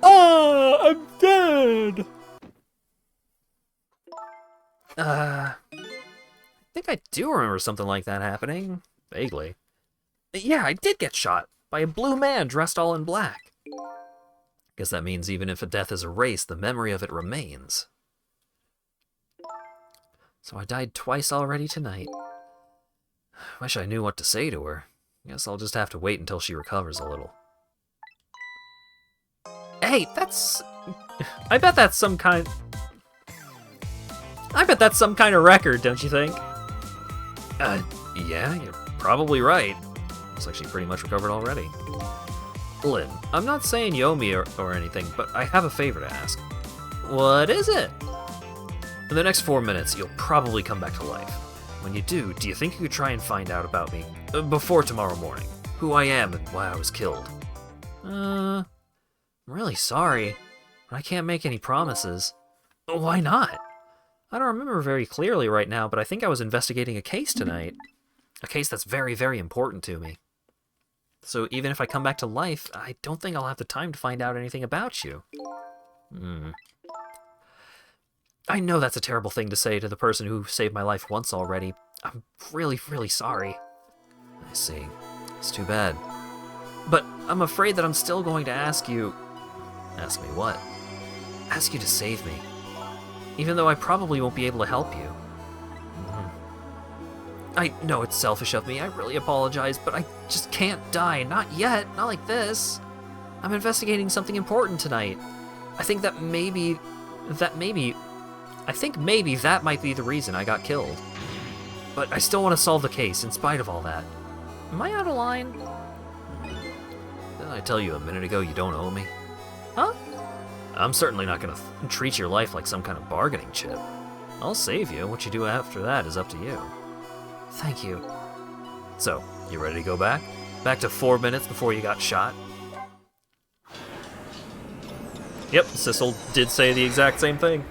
I'm dead! I think I do remember something like that happening. Vaguely. Yeah, I did get shot by a blue man dressed all in black. Guess that means even if a death is erased, the memory of it remains. So I died twice already tonight. Wish I knew what to say to her. Guess I'll just have to wait until she recovers a little. Hey, I bet that's some kind of record, don't you think? Yeah, you're probably right. Looks like she pretty much recovered already. Lynn, I'm not saying you owe me or anything, but I have a favor to ask. What is it? In the next 4 minutes, you'll probably come back to life. When you do you think you could try and find out about me before tomorrow morning? Who I am and why I was killed? I'm really sorry, but I can't make any promises. Why not? I don't remember very clearly right now, but I think I was investigating a case tonight. A case that's very, very important to me. So even if I come back to life, I don't think I'll have the time to find out anything about you. I know that's a terrible thing to say to the person who saved my life once already. I'm really, really sorry. I see. It's too bad. But I'm afraid that I'm still going to ask you... Ask me what? Ask you to save me. Even though I probably won't be able to help you. I know it's selfish of me, I really apologize, but I just can't die. Not yet, not like this. I'm investigating something important tonight. I think maybe that might be the reason I got killed. But I still want to solve the case, in spite of all that. Am I out of line? Didn't I tell you a minute ago you don't owe me? Huh? I'm certainly not going to treat your life like some kind of bargaining chip. I'll save you. What you do after that is up to you. Thank you. So, you ready to go back? Back to 4 minutes before you got shot? Yep, Sissel did say the exact same thing.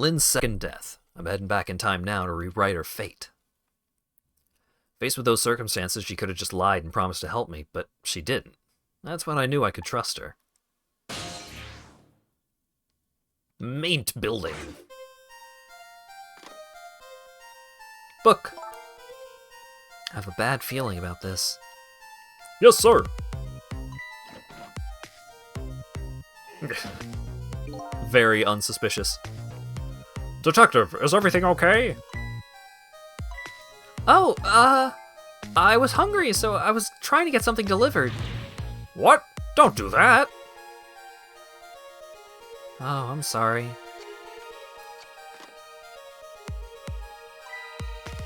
Lynn's second death. I'm heading back in time now to rewrite her fate. Faced with those circumstances, she could have just lied and promised to help me, but she didn't. That's when I knew I could trust her. Maint building. Book. I have a bad feeling about this. Yes, sir. Very unsuspicious. Detective, is everything okay? Oh, I was hungry, so I was trying to get something delivered. What? Don't do that! Oh, I'm sorry.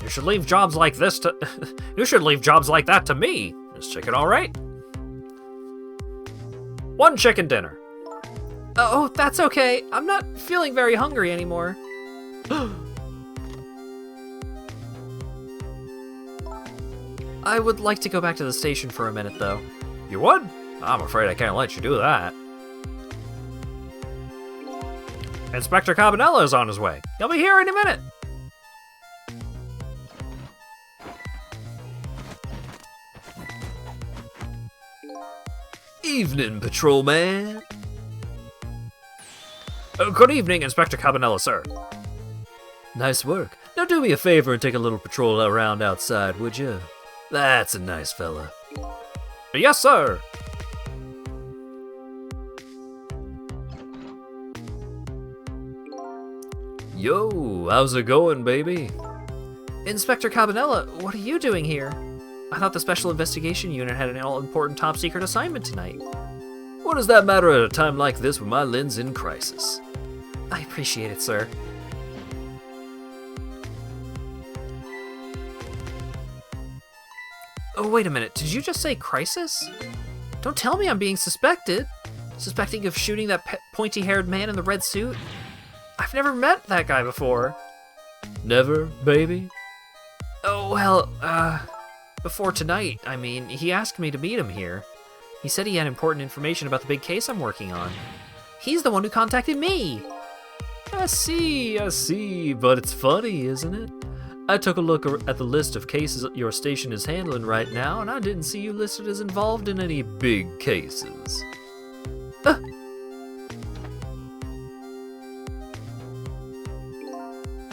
You should leave jobs like this to... You should leave jobs like that to me! Is chicken alright? 1 chicken dinner. Oh, that's okay. I'm not feeling very hungry anymore. I would like to go back to the station for a minute, though. You would? I'm afraid I can't let you do that. Inspector Cabanella is on his way. He'll be here any minute. Evening, patrolman. Good evening, Inspector Cabanella, sir. Nice work. Now do me a favor and take a little patrol around outside, would you? That's a nice fella. Yes, sir. Yo, how's it going, baby? Inspector Cabanella, what are you doing here? I thought the Special Investigation Unit had an all-important top-secret assignment tonight. What does that matter at a time like this when my Lynn's in crisis? I appreciate it, sir. Oh, wait a minute. Did you just say crisis? Don't tell me I'm being suspected. Suspecting of shooting that pointy-haired man in the red suit? I've never met that guy before. Never, baby? Oh, well, before tonight, I mean, he asked me to meet him here. He said he had important information about the big case I'm working on. He's the one who contacted me! I see, but it's funny, isn't it? I took a look at the list of cases your station is handling right now, and I didn't see you listed as involved in any big cases.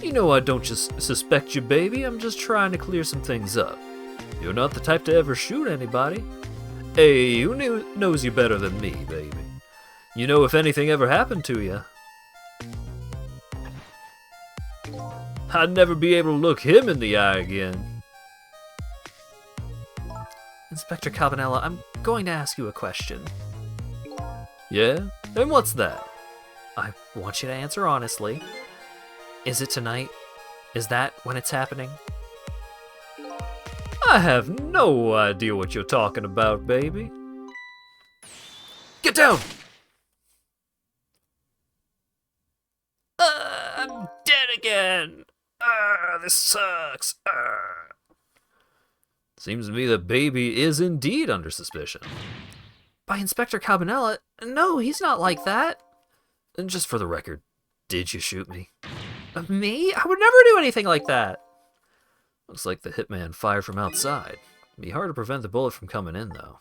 You know I don't just suspect you, baby. I'm just trying to clear some things up. You're not the type to ever shoot anybody. Hey, who knows you better than me, baby? You know if anything ever happened to you, I'd never be able to look him in the eye again. Inspector Cabanella, I'm going to ask you a question. Yeah? And what's that? I want you to answer honestly. Is it tonight? Is that when it's happening? I have no idea what you're talking about, baby. Get down! I'm dead again! This sucks. Seems to me that baby is indeed under suspicion. By Inspector Cabanella? No, he's not like that. And just for the record, did you shoot me? Me? I would never do anything like that. Looks like the hitman fired from outside. It'd be hard to prevent the bullet from coming in, though.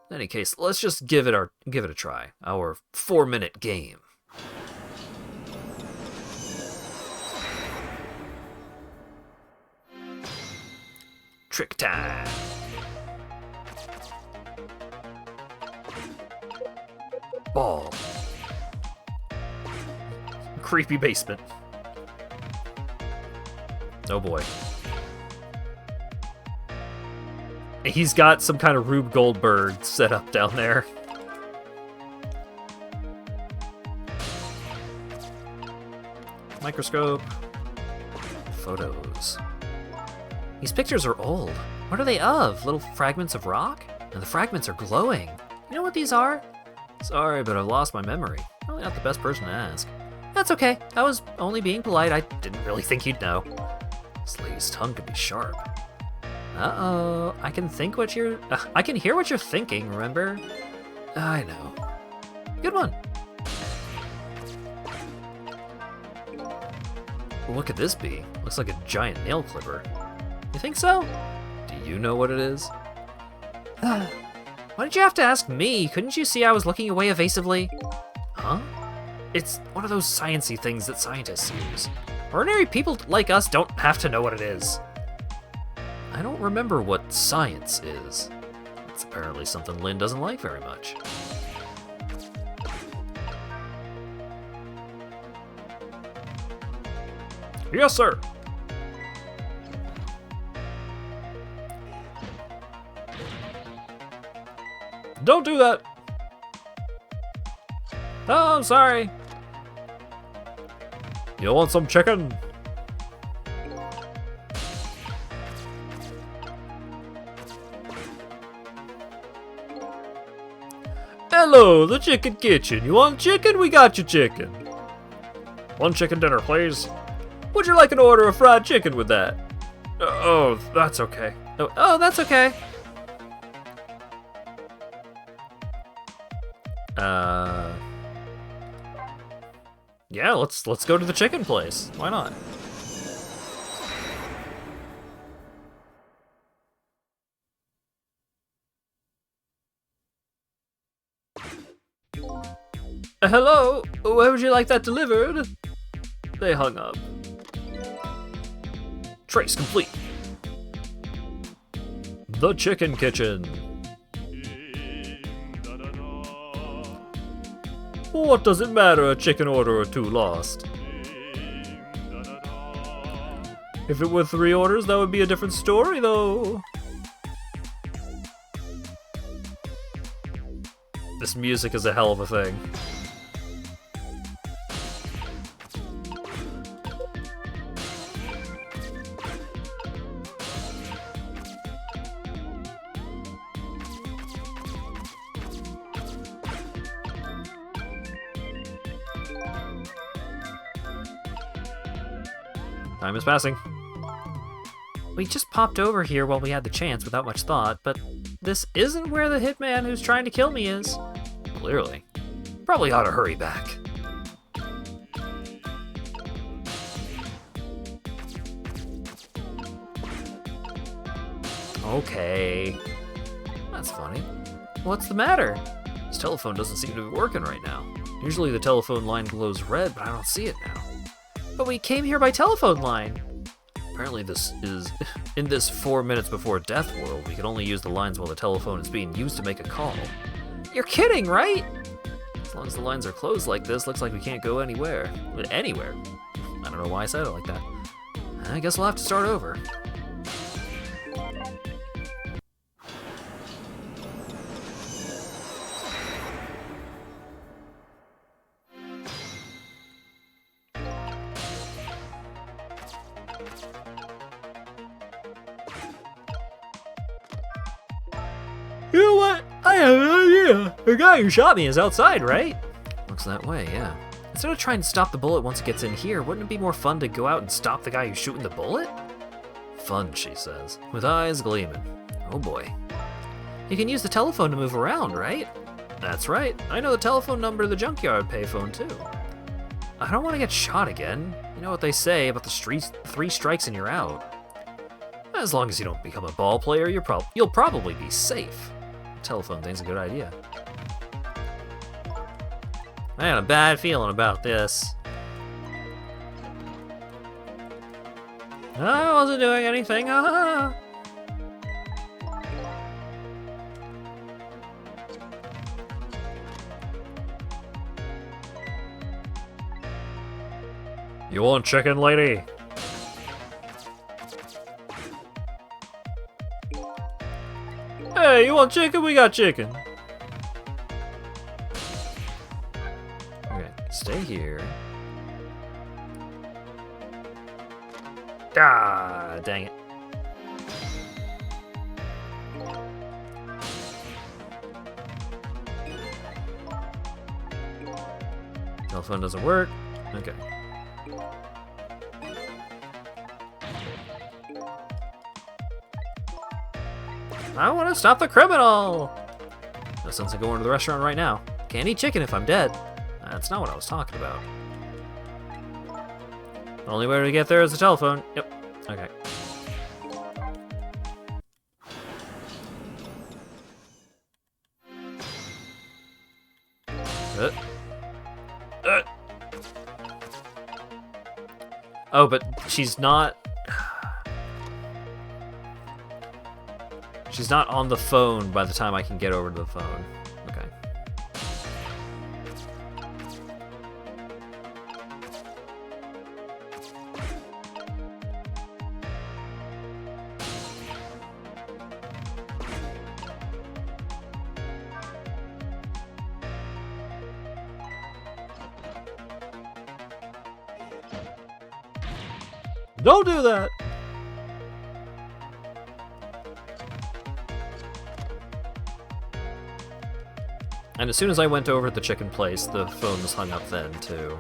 In any case, let's just give it a try. Our 4-minute game. Trick time. Ball. Creepy basement. Oh boy. He's got some kind of Rube Goldberg set up down there. Microscope. Photos. These pictures are old. What are they of? Little fragments of rock? And the fragments are glowing. You know what these are? Sorry, but I've lost my memory. Probably not the best person to ask. That's okay. I was only being polite. I didn't really think you'd know. This lady's tongue could be sharp. Uh-oh. I can hear what you're thinking, remember? I know. Good one. What could this be? Looks like a giant nail clipper. You think so? Do you know what it is? Why did you have to ask me? Couldn't you see I was looking away evasively? Huh? It's one of those sciencey things that scientists use. Ordinary people like us don't have to know what it is. I don't remember what science is. It's apparently something Lynn doesn't like very much. Yes, sir. Don't do that. Oh, I'm sorry. You want some chicken? Hello, the chicken kitchen. You want chicken? We got your chicken. One chicken dinner, please. Would you like an order of fried chicken with that? Oh, that's okay. Oh, that's okay. Yeah, let's go to the chicken place. Why not? Hello? Where would you like that delivered? They hung up. Trace complete. The chicken kitchen. What does it matter, a chicken order or two lost? If it were 3 orders, that would be a different story, though. This music is a hell of a thing. Time is passing. We just popped over here while we had the chance without much thought, but this isn't where the hitman who's trying to kill me is. Clearly. Probably ought to hurry back. Okay. That's funny. What's the matter? This telephone doesn't seem to be working right now. Usually the telephone line glows red, but I don't see it now. But we came here by telephone line. Apparently this is, in this 4 minutes before death world, we can only use the lines while the telephone is being used to make a call. You're kidding, right? As long as the lines are closed like this, looks like we can't go anywhere. Anywhere. I don't know why I said it like that. I guess we'll have to start over. You know what? I have an idea. The guy who shot me is outside, right? Looks that way, yeah. Instead of trying to stop the bullet once it gets in here, wouldn't it be more fun to go out and stop the guy who's shooting the bullet? Fun, she says, with eyes gleaming. Oh boy. You can use the telephone to move around, right? That's right. I know the telephone number to the junkyard payphone, too. I don't want to get shot again. You know what they say about the streets, 3 strikes and you're out. As long as you don't become a ball player, you'll probably be safe. Telephone thing's a good idea. I had a bad feeling about this. I wasn't doing anything. You want chicken, lady? Hey, you want chicken? We got chicken. Okay, stay here. Ah, dang it. Telephone doesn't work. Okay. I want to stop the criminal! No sense in going to the restaurant right now. Can't eat chicken if I'm dead. That's not what I was talking about. Only way to get there is the telephone. Yep. Okay. Oh, but she's not... She's not on the phone by the time I can get over to the phone. Okay. Don't do that! And as soon as I went over to the chicken place, the phone was hung up then, too.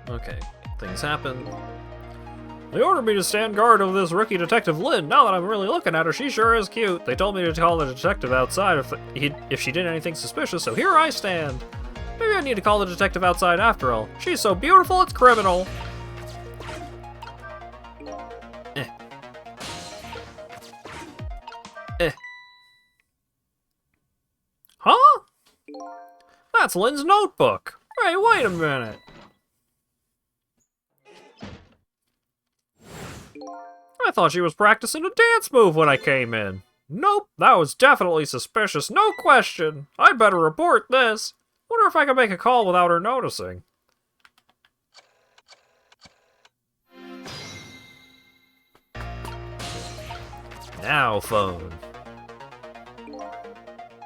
Okay, things happen. They ordered me to stand guard over this rookie detective Lynn. Now that I'm really looking at her, she sure is cute. They told me to call the detective outside if she did anything suspicious, so here I stand. Maybe I need to call the detective outside after all. She's so beautiful, it's criminal. Huh? That's Lynn's notebook. Hey, wait a minute. I thought she was practicing a dance move when I came in. Nope, that was definitely suspicious, no question. I'd better report this. Wonder if I can make a call without her noticing. Now, phone.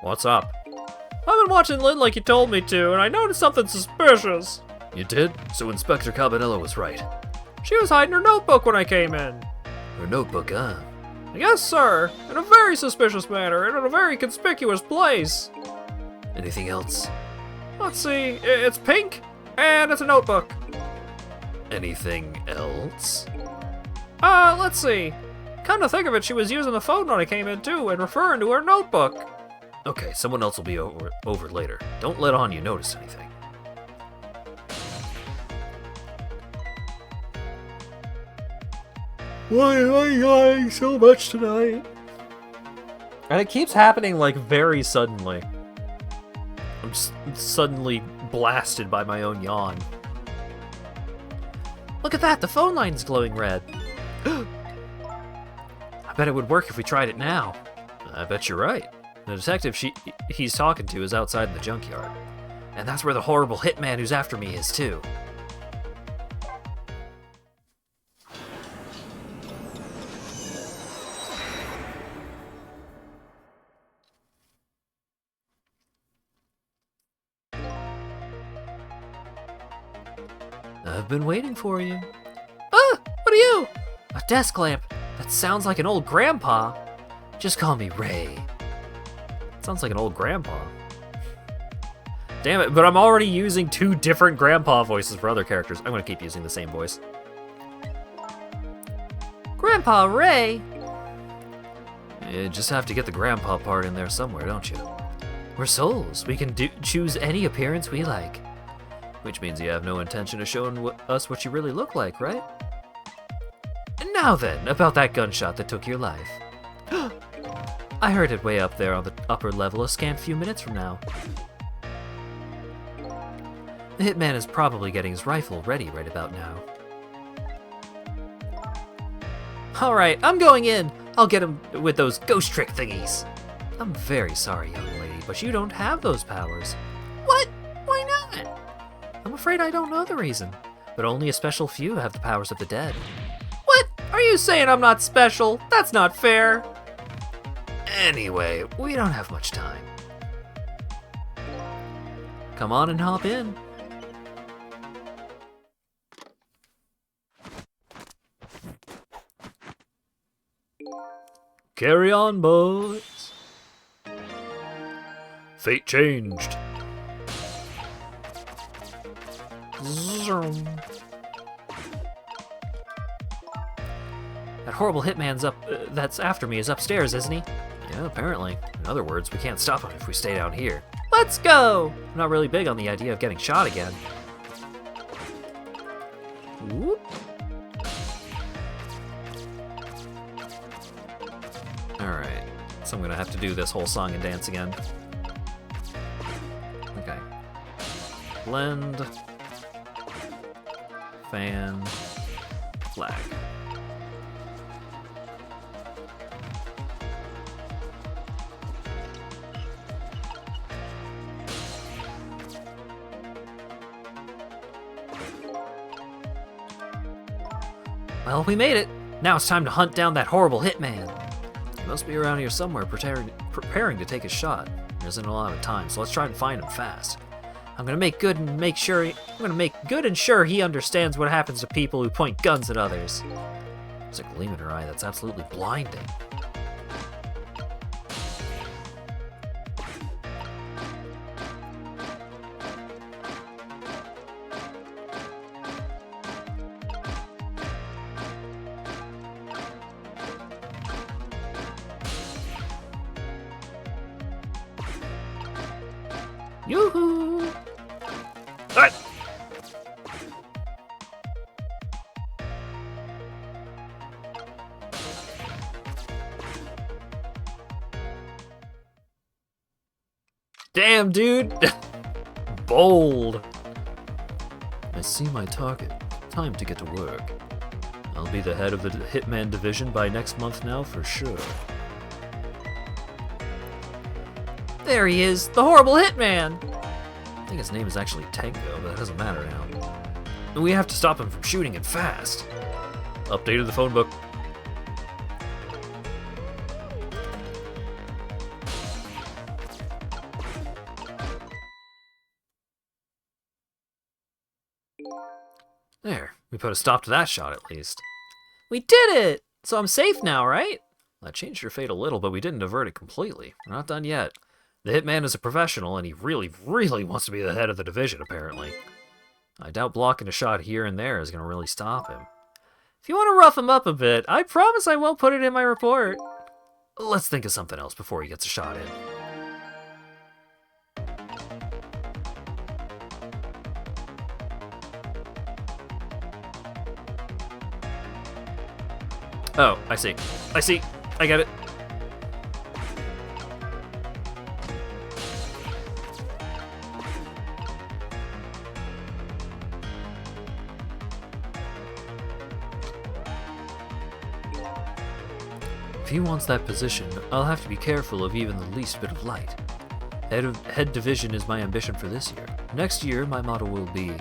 What's up? I've been watching Lynn like you told me to, and I noticed something suspicious. You did? So Inspector Cabanello was right. She was hiding her notebook when I came in. Her notebook, huh? Yes, sir. In a very suspicious manner, and in a very conspicuous place. Anything else? Let's see. It's pink, and it's a notebook. Anything else? Let's see. Come to think of it, she was using the phone when I came in too, and referring to her notebook. Okay, someone else will be over later. Don't let on you notice anything. Why am I yawning so much tonight? And it keeps happening, like, very suddenly. I'm suddenly blasted by my own yawn. Look at that, the phone line's glowing red. I bet it would work if we tried it now. I bet you're right. The detective he's talking to is outside in the junkyard. And that's where the horrible hitman who's after me is, too. I've been waiting for you. Ah! What are you? A desk lamp. That sounds like an old grandpa. Just call me Ray. Sounds like an old grandpa. Damn it, but I'm already using two different grandpa voices for other characters. I'm gonna keep using the same voice. Grandpa Ray? You just have to get the grandpa part in there somewhere, don't you? We're souls. We can choose any appearance we like. Which means you have no intention of showing us what you really look like, right? And now then, about that gunshot that took your life. I heard it way up there on the upper level a scant few minutes from now. The hitman is probably getting his rifle ready right about now. Alright, I'm going in. I'll get him with those ghost trick thingies. I'm very sorry, young lady, but you don't have those powers. What? Why not? I'm afraid I don't know the reason, but only a special few have the powers of the dead. What? Are you saying I'm not special? That's not fair. Anyway, we don't have much time. Come on and hop in. Carry on, boys. Fate changed. Zoom. That horrible hitman's that's after me is upstairs, isn't he? Yeah, apparently. In other words, we can't stop him if we stay down here. Let's go! I'm not really big on the idea of getting shot again. Whoop. Alright, so I'm gonna have to do this whole song and dance again. Okay. Blend. Fan. Flag. Well, we made it. Now it's time to hunt down that horrible hitman. He must be around here somewhere preparing to take his shot. There isn't a lot of time, so let's try and find him fast. I'm gonna make good and sure he understands what happens to people who point guns at others. There's a gleam in her eye that's absolutely blinding. Yoo-hoo! Alright! Damn, dude! Bold! I see my target. Time to get to work. I'll be the head of the Hitman division by next month now for sure. There he is, the horrible hitman! I think his name is actually Tango, but that doesn't matter now. And we have to stop him from shooting it fast. Updated the phone book. There, we put a stop to that shot at least. We did it! So I'm safe now, right? That changed your fate a little, but we didn't avert it completely. We're not done yet. The hitman is a professional, and he really, really wants to be the head of the division, apparently. I doubt blocking a shot here and there is going to really stop him. If you want to rough him up a bit, I promise I won't put it in my report. Let's think of something else before he gets a shot in. Oh, I see. I see. I get it. If he wants that position, I'll have to be careful of even the least bit of light. Head division is my ambition for this year. Next year, my motto will be,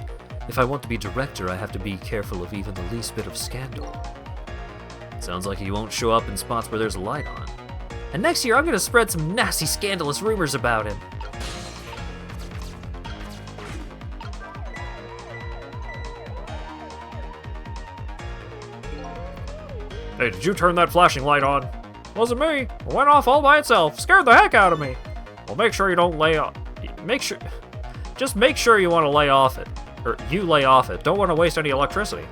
if I want to be director, I have to be careful of even the least bit of scandal. Sounds like he won't show up in spots where there's a light on. And next year, I'm gonna spread some nasty, scandalous rumors about him. Hey, did you turn that flashing light on? Wasn't me. It went off all by itself. Scared the heck out of me. Well, make sure you don't lay off. Just make sure you want to lay off it. Or you lay off it. Don't want to waste any electricity.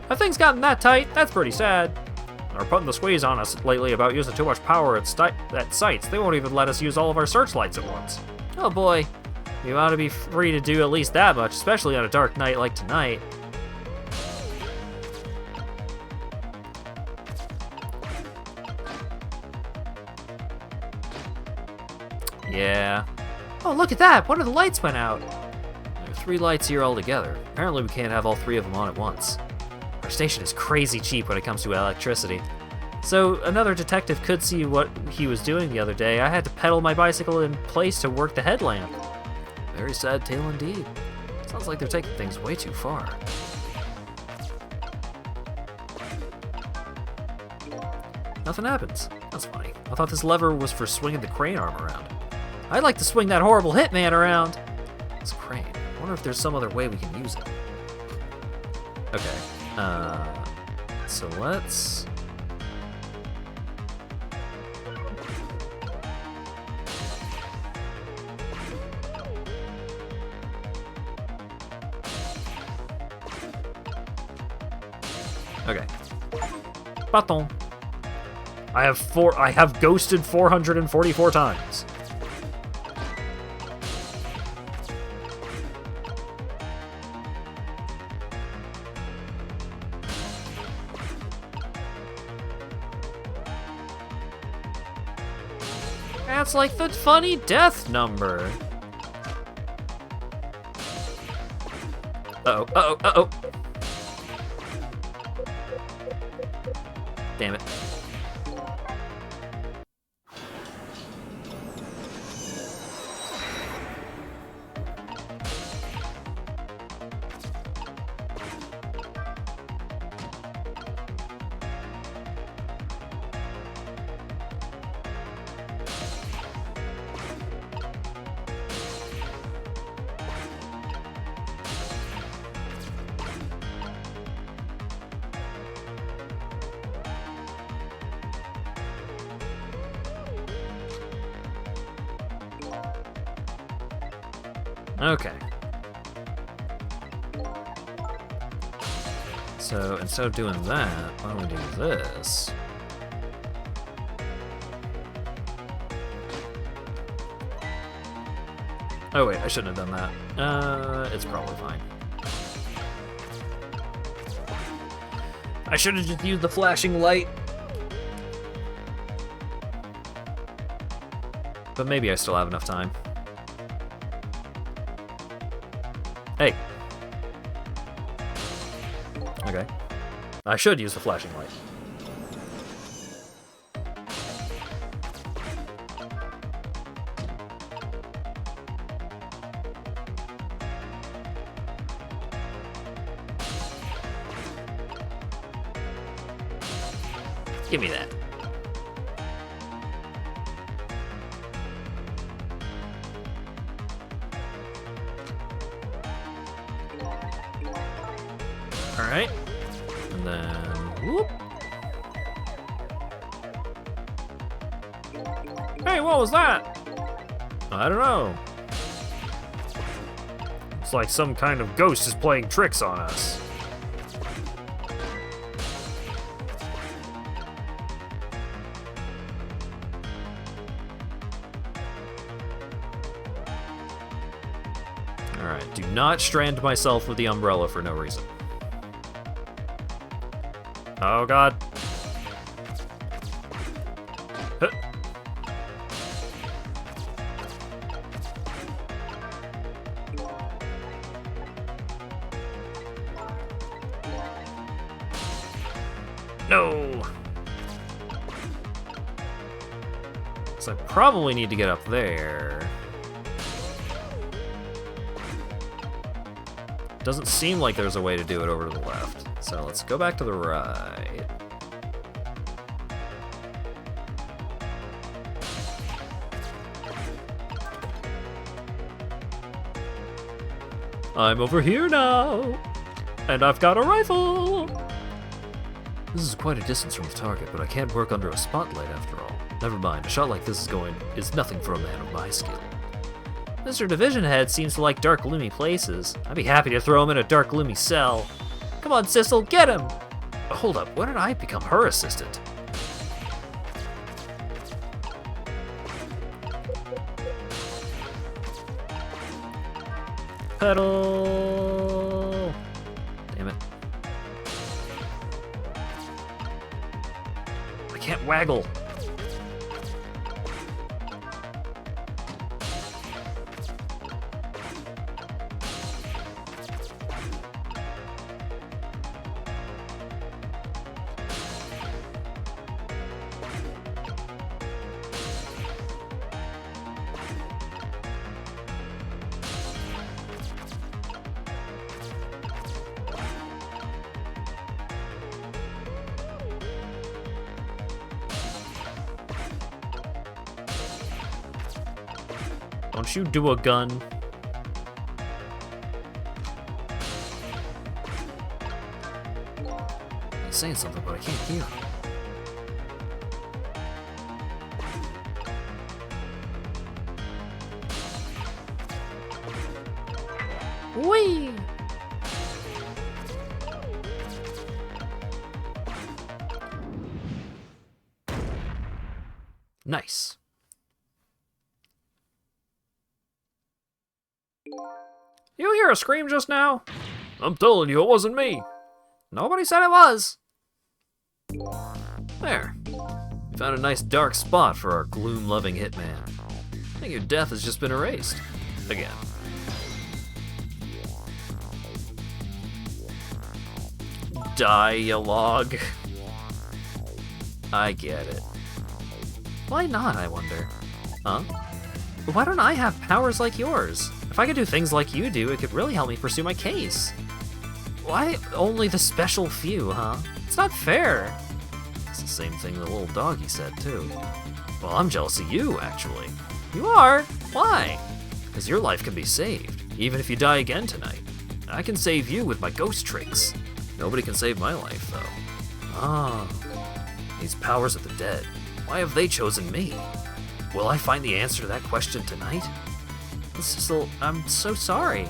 Have things gotten that tight? That's pretty sad. They're putting the squeeze on us lately about using too much power at sites. They won't even let us use all of our searchlights at once. Oh boy. You ought to be free to do at least that much, especially on a dark night like tonight. Yeah. Oh, look at that! One of the lights went out! There are 3 lights here altogether. Apparently we can't have all 3 of them on at once. Our station is crazy cheap when it comes to electricity. So another detective could see what he was doing the other day. I had to pedal my bicycle in place to work the headlamp. Very sad tale indeed. Sounds like they're taking things way too far. Nothing happens. That's funny. I thought this lever was for swinging the crane arm around. I'd like to swing that horrible hitman around. This crane. I wonder if there's some other way we can use it. Okay. So let's... Okay. Bâton. I have ghosted 444 times. That's like the funny death number. Uh-oh, uh-oh, uh-oh. Damn it. Okay. So instead of doing that, why don't we do this? Oh wait, I shouldn't have done that. It's probably fine. I should have just used the flashing light. But maybe I still have enough time. Hey. Okay. I should use the flashing light. Give me that. Alright. And then, whoop. Hey, what was that? I don't know. It's like some kind of ghost is playing tricks on us. Alright, do not strand myself with the umbrella for no reason. Oh god. Huh. No! So I probably need to get up there. Doesn't seem like there's a way to do it over to the left. So let's go back to the right. I'm over here now, and I've got a rifle. This is quite a distance from the target, but I can't work under a spotlight after all. Never mind, a shot like this is nothing for a man of my skill. Mr. Division Head seems to like dark, gloomy places. I'd be happy to throw him in a dark, gloomy cell. Come on, Sissel, get him! Hold up, when did I become her assistant? Pedal! Damn it. I can't waggle. Don't you do a gun? He's saying something, but I can't hear him. Whee! Nice. You hear a scream just now? I'm telling you, it wasn't me. Nobody said it was. There. You found a nice dark spot for our gloom-loving hitman. I think your death has just been erased. Again. Dialogue. I get it. Why not, I wonder? Huh? Why don't I have powers like yours? If I could do things like you do, it could really help me pursue my case. Why only the special few, huh? It's not fair. It's the same thing the little doggy said, too. Well, I'm jealous of you, actually. You are? Why? Because your life can be saved, even if you die again tonight. I can save you with my ghost tricks. Nobody can save my life, though. Ah, these powers of the dead. Why have they chosen me? Will I find the answer to that question tonight? I'm so sorry.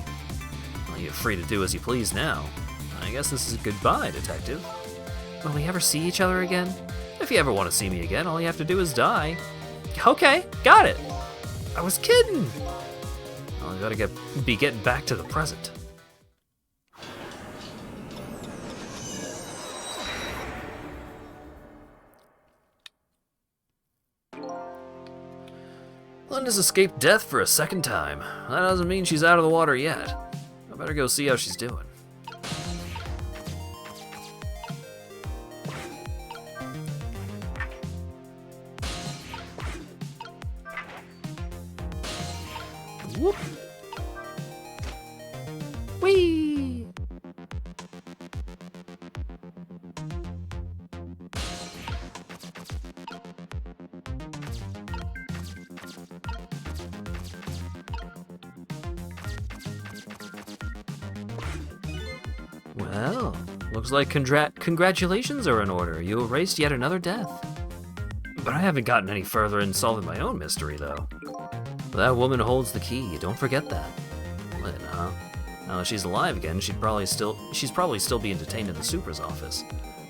Well, you're free to do as you please now. I guess this is a goodbye, detective. Will we ever see each other again? If you ever want to see me again, all you have to do is die. Okay, got it. I was kidding. Well, I gotta be getting back to the present. Linda's escaped death for a second time. That doesn't mean she's out of the water yet. I better go see how she's doing. Whoop! Whee! Well, looks like congratulations are in order. You erased yet another death. But I haven't gotten any further in solving my own mystery, though. That woman holds the key, don't forget that. Lynn, huh? Now that she's alive again, she's probably still being detained in the super's office.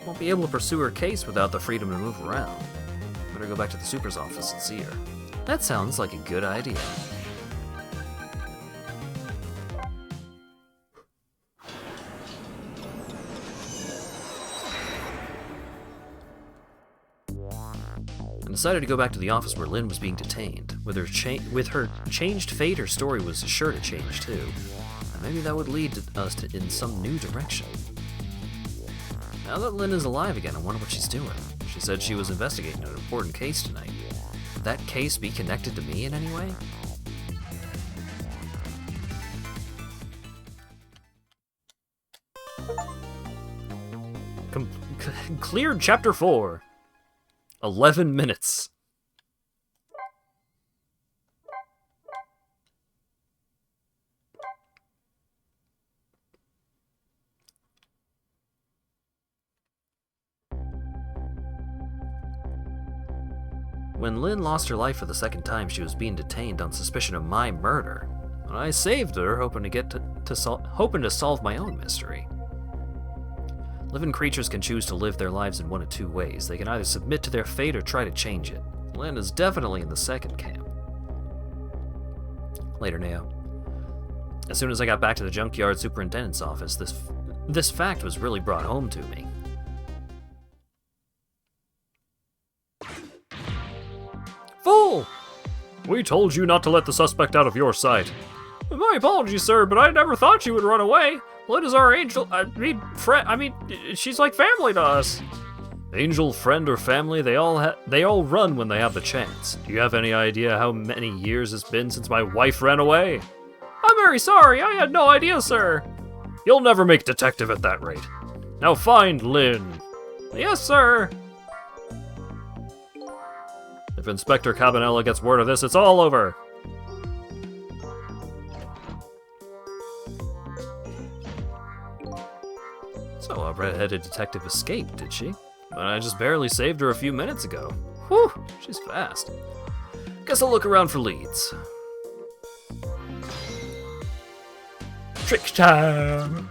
Won't be able to pursue her case without the freedom to move around. Better go back to the super's office and see her. That sounds like a good idea. I decided to go back to the office where Lynn was being detained. With her changed fate, her story was sure to change too. And maybe that would lead us in some new direction. Now that Lynn is alive again, I wonder what she's doing. She said she was investigating an important case tonight. Would that case be connected to me in any way? Cleared Chapter 4. 11 minutes. When Lynn lost her life for the second time, she was being detained on suspicion of my murder. And I saved her, hoping to solve my own mystery. Living creatures can choose to live their lives in one of two ways. They can either submit to their fate or try to change it. Lynn is definitely in the second camp. Later, Neo. As soon as I got back to the junkyard superintendent's office, this fact was really brought home to me. Fool! We told you not to let the suspect out of your sight. My apologies, sir, but I never thought she would run away. Lynn is our angel, friend. She's like family to us. Angel, friend, or family, they all run when they have the chance. Do you have any idea how many years it's been since my wife ran away? I'm very sorry, I had no idea, sir. You'll never make detective at that rate. Now find Lynn. Yes, sir. If Inspector Cabanela gets word of this, it's all over. So a red-headed detective escaped, did she? But I just barely saved her a few minutes ago. Whew, she's fast. Guess I'll look around for leads. Trick time!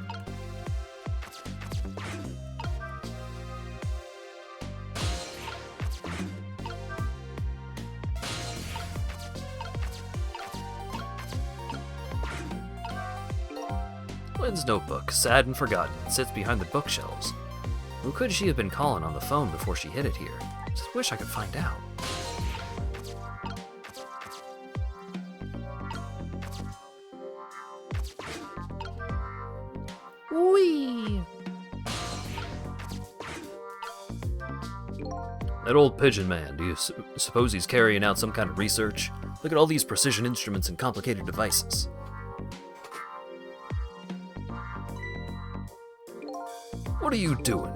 Lynn's notebook, sad and forgotten, sits behind the bookshelves. Who could she have been calling on the phone before she hid it here? Just wish I could find out. Whee! That old pigeon man, do you suppose he's carrying out some kind of research? Look at all these precision instruments and complicated devices. What are you doing?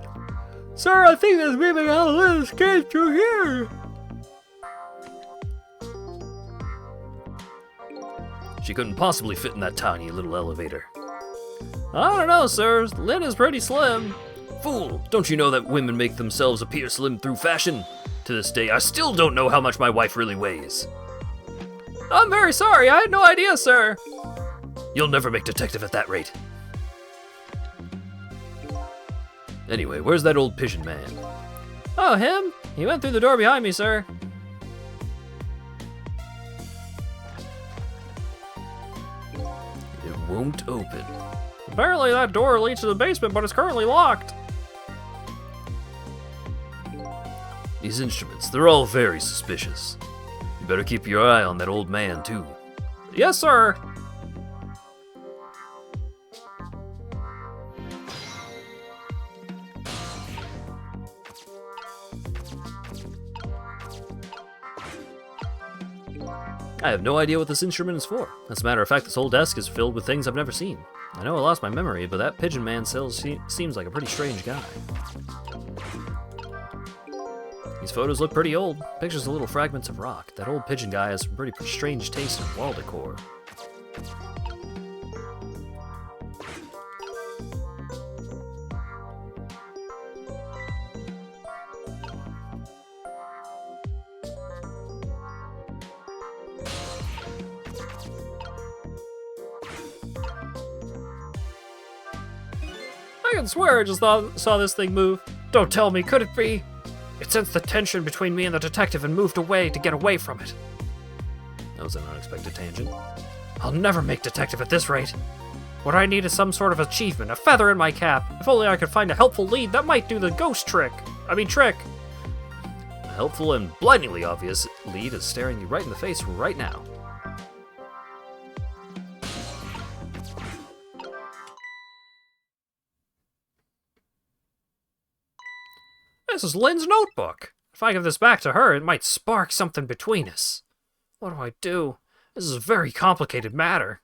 Sir, I think there's maybe how to escape through here. She couldn't possibly fit in that tiny little elevator. I don't know, sir. Lynn is pretty slim. Fool! Don't you know that women make themselves appear slim through fashion? To this day, I still don't know how much my wife really weighs. I'm very sorry. I had no idea, sir. You'll never make detective at that rate. Anyway, where's that old pigeon man? Oh, him? He went through the door behind me, sir. It won't open. Apparently that door leads to the basement, but it's currently locked. These instruments, they're all very suspicious. You better keep your eye on that old man, too. Yes, sir. I have no idea what this instrument is for. As a matter of fact, this whole desk is filled with things I've never seen. I know I lost my memory, but that pigeon man seems like a pretty strange guy. These photos look pretty old. Pictures of little fragments of rock. That old pigeon guy has some pretty strange taste in wall decor. I can swear I just saw this thing move. Don't tell me, could it be? It sensed the tension between me and the detective and moved away to get away from it. That was an unexpected tangent. I'll never make detective at this rate. What I need is some sort of achievement, a feather in my cap. If only I could find a helpful lead that might do the ghost trick. Trick. A helpful and blindingly obvious lead is staring you right in the face right now. This is Lynn's notebook. If I give this back to her, it might spark something between us. What do I do? This is a very complicated matter.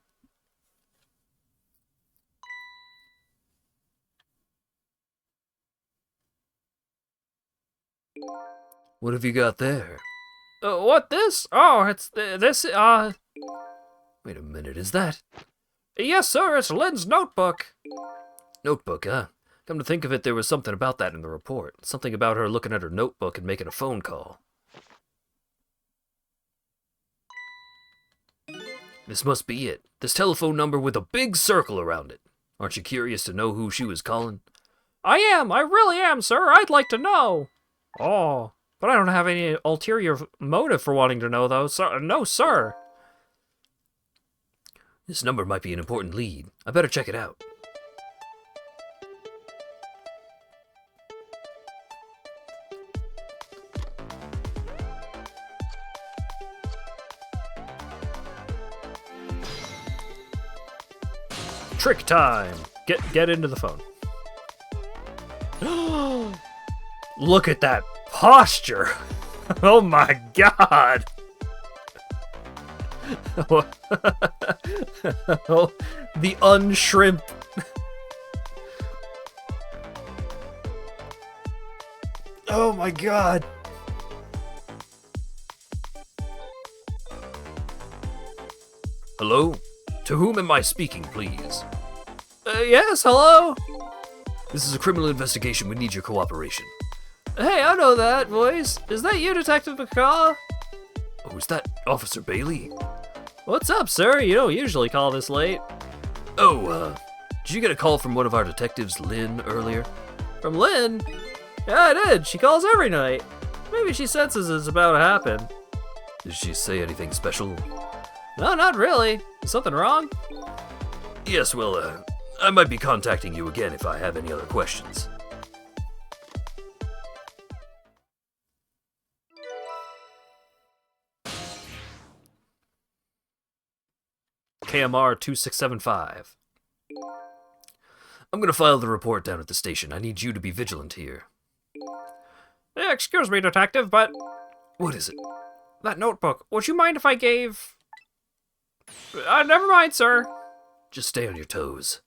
What have you got there? What, this? Oh, it's this, Wait a minute, is that? Yes, sir, it's Lynn's notebook. Notebook, huh? Come to think of it, there was something about that in the report. Something about her looking at her notebook and making a phone call. This must be it. This telephone number with a big circle around it. Aren't you curious to know who she was calling? I am. I really am, sir. I'd like to know. Oh, but I don't have any ulterior motive for wanting to know, though. No, sir. This number might be an important lead. I better check it out. Trick time! Get into the phone. Look at that posture! Oh my god! Oh, the unshrimp. Oh my god! Hello? To whom am I speaking, please? Yes, hello? This is a criminal investigation. We need your cooperation. Hey, I know that voice. Is that you, Detective McCaw? Oh, is that Officer Bailey? What's up, sir? You don't usually call this late. Oh, did you get a call from one of our detectives, Lynn, earlier? From Lynn? Yeah, I did. She calls every night. Maybe she senses it's about to happen. Did she say anything special? No, not really. Is something wrong? Yes, well, I might be contacting you again if I have any other questions. KMR 2675. I'm gonna file the report down at the station. I need you to be vigilant here. Excuse me, Detective, but... What is it? That notebook. Would you mind if I gave... never mind, sir. Just stay on your toes.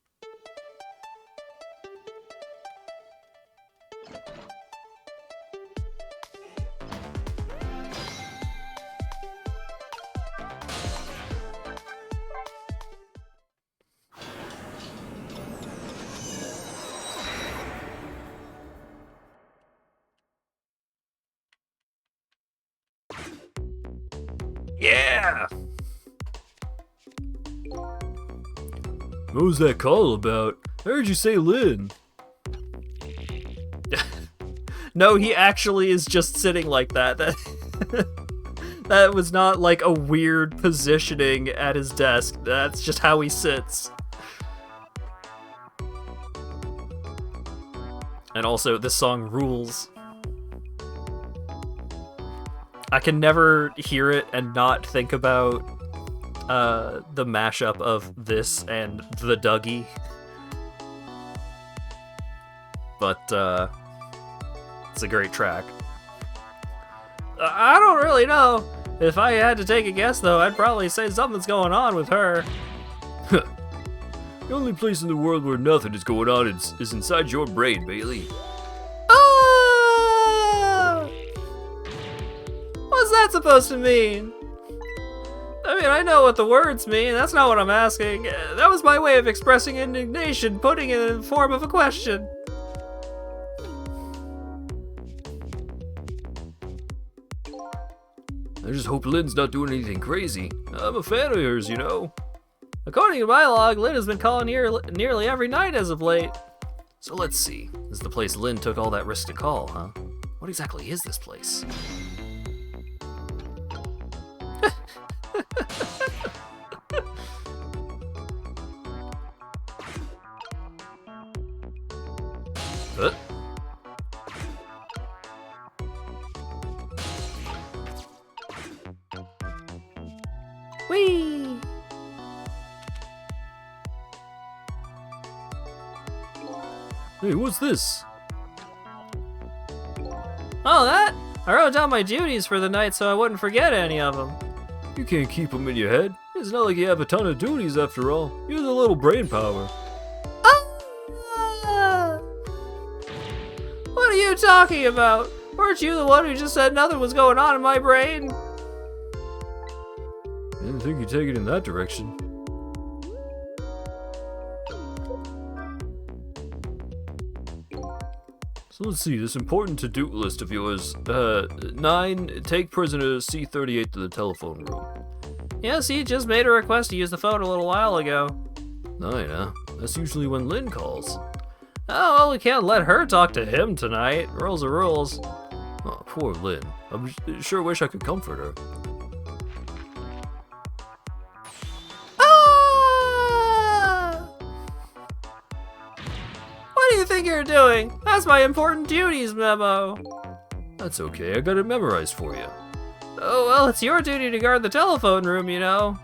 Yeah! What was that call about? I heard you say Lynn. No, he actually is just sitting like that. That was not like a weird positioning at his desk. That's just how he sits. And also, this song rules. I can never hear it and not think about the mashup of this and the Dougie. But it's a great track. I don't really know. If I had to take a guess, though, I'd probably say something's going on with her. The only place in the world where nothing is going on is inside your brain, Bailey. What's that supposed to mean? I mean, I know what the words mean. That's not what I'm asking. That was my way of expressing indignation, putting it in the form of a question. I just hope Lynn's not doing anything crazy. I'm a fan of hers, you know. According to my log, Lynn has been calling here nearly every night as of late. So let's see. This is the place Lynn took all that risk to call, huh? What exactly is this place? Huh? Whee! Hey, what's this? Oh, that? I wrote down my duties for the night so I wouldn't forget any of them. You can't keep them in your head. It's not like you have a ton of duties after all. Use a little brain power. What are you talking about? Weren't you the one who just said nothing was going on in my brain? I didn't think you'd take it in that direction. So let's see, this important to-do list of yours. 9, take prisoner C-38 to the telephone room. Yes, he just made a request to use the phone a little while ago. 9, huh? That's usually when Lynn calls. Oh, well, we can't let her talk to him tonight. Rules are rules. Oh, poor Lynn. I sure wish I could comfort her. What do you think you're doing? That's my important duties memo. That's okay, I got it memorized for you. Oh, well, it's your duty to guard the telephone room, you know.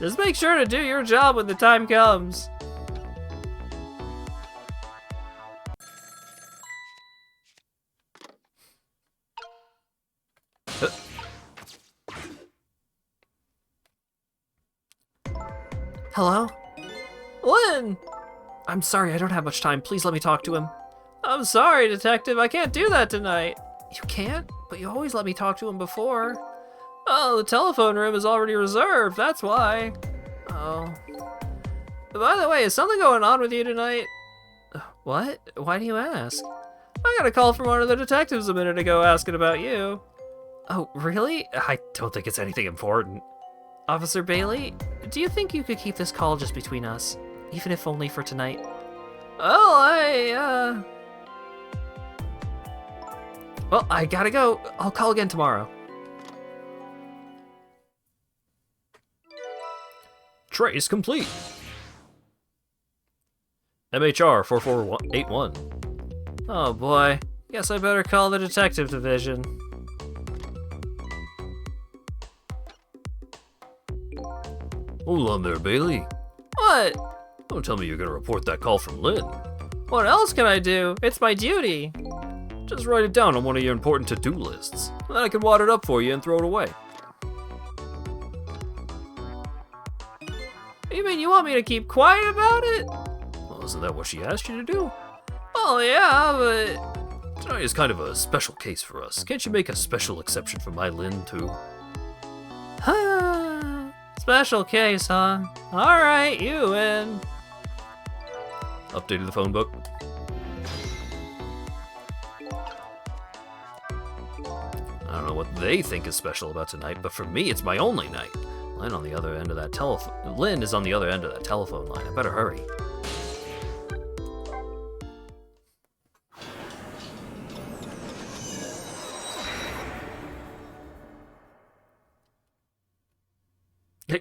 Just make sure to do your job when the time comes. Hello? Lynn! I'm sorry, I don't have much time. Please let me talk to him. I'm sorry, Detective. I can't do that tonight. You can't? But you always let me talk to him before. Oh, the telephone room is already reserved. That's why. Oh. By the way, is something going on with you tonight? What? Why do you ask? I got a call from one of the detectives a minute ago asking about you. Oh, really? I don't think it's anything important. Officer Bailey, do you think you could keep this call just between us? Even if only for tonight? Oh, Well, I gotta go. I'll call again tomorrow. Trace complete. MHR 4481. Oh boy. Guess I better call the detective division. Hold on there, Bailey. What? Don't tell me you're gonna report that call from Lynn. What else can I do? It's my duty. Just write it down on one of your important to-do lists. Then I can wad it up for you and throw it away. You mean you want me to keep quiet about it? Well, isn't that what she asked you to do? Well, yeah, but... Tonight is kind of a special case for us. Can't you make a special exception for my Lynn, too? Special case, huh? Alright, you win. Updated the phone book. I don't know what they think is special about tonight, but for me, it's my only night. Lynn is on the other end of that telephone line. I better hurry.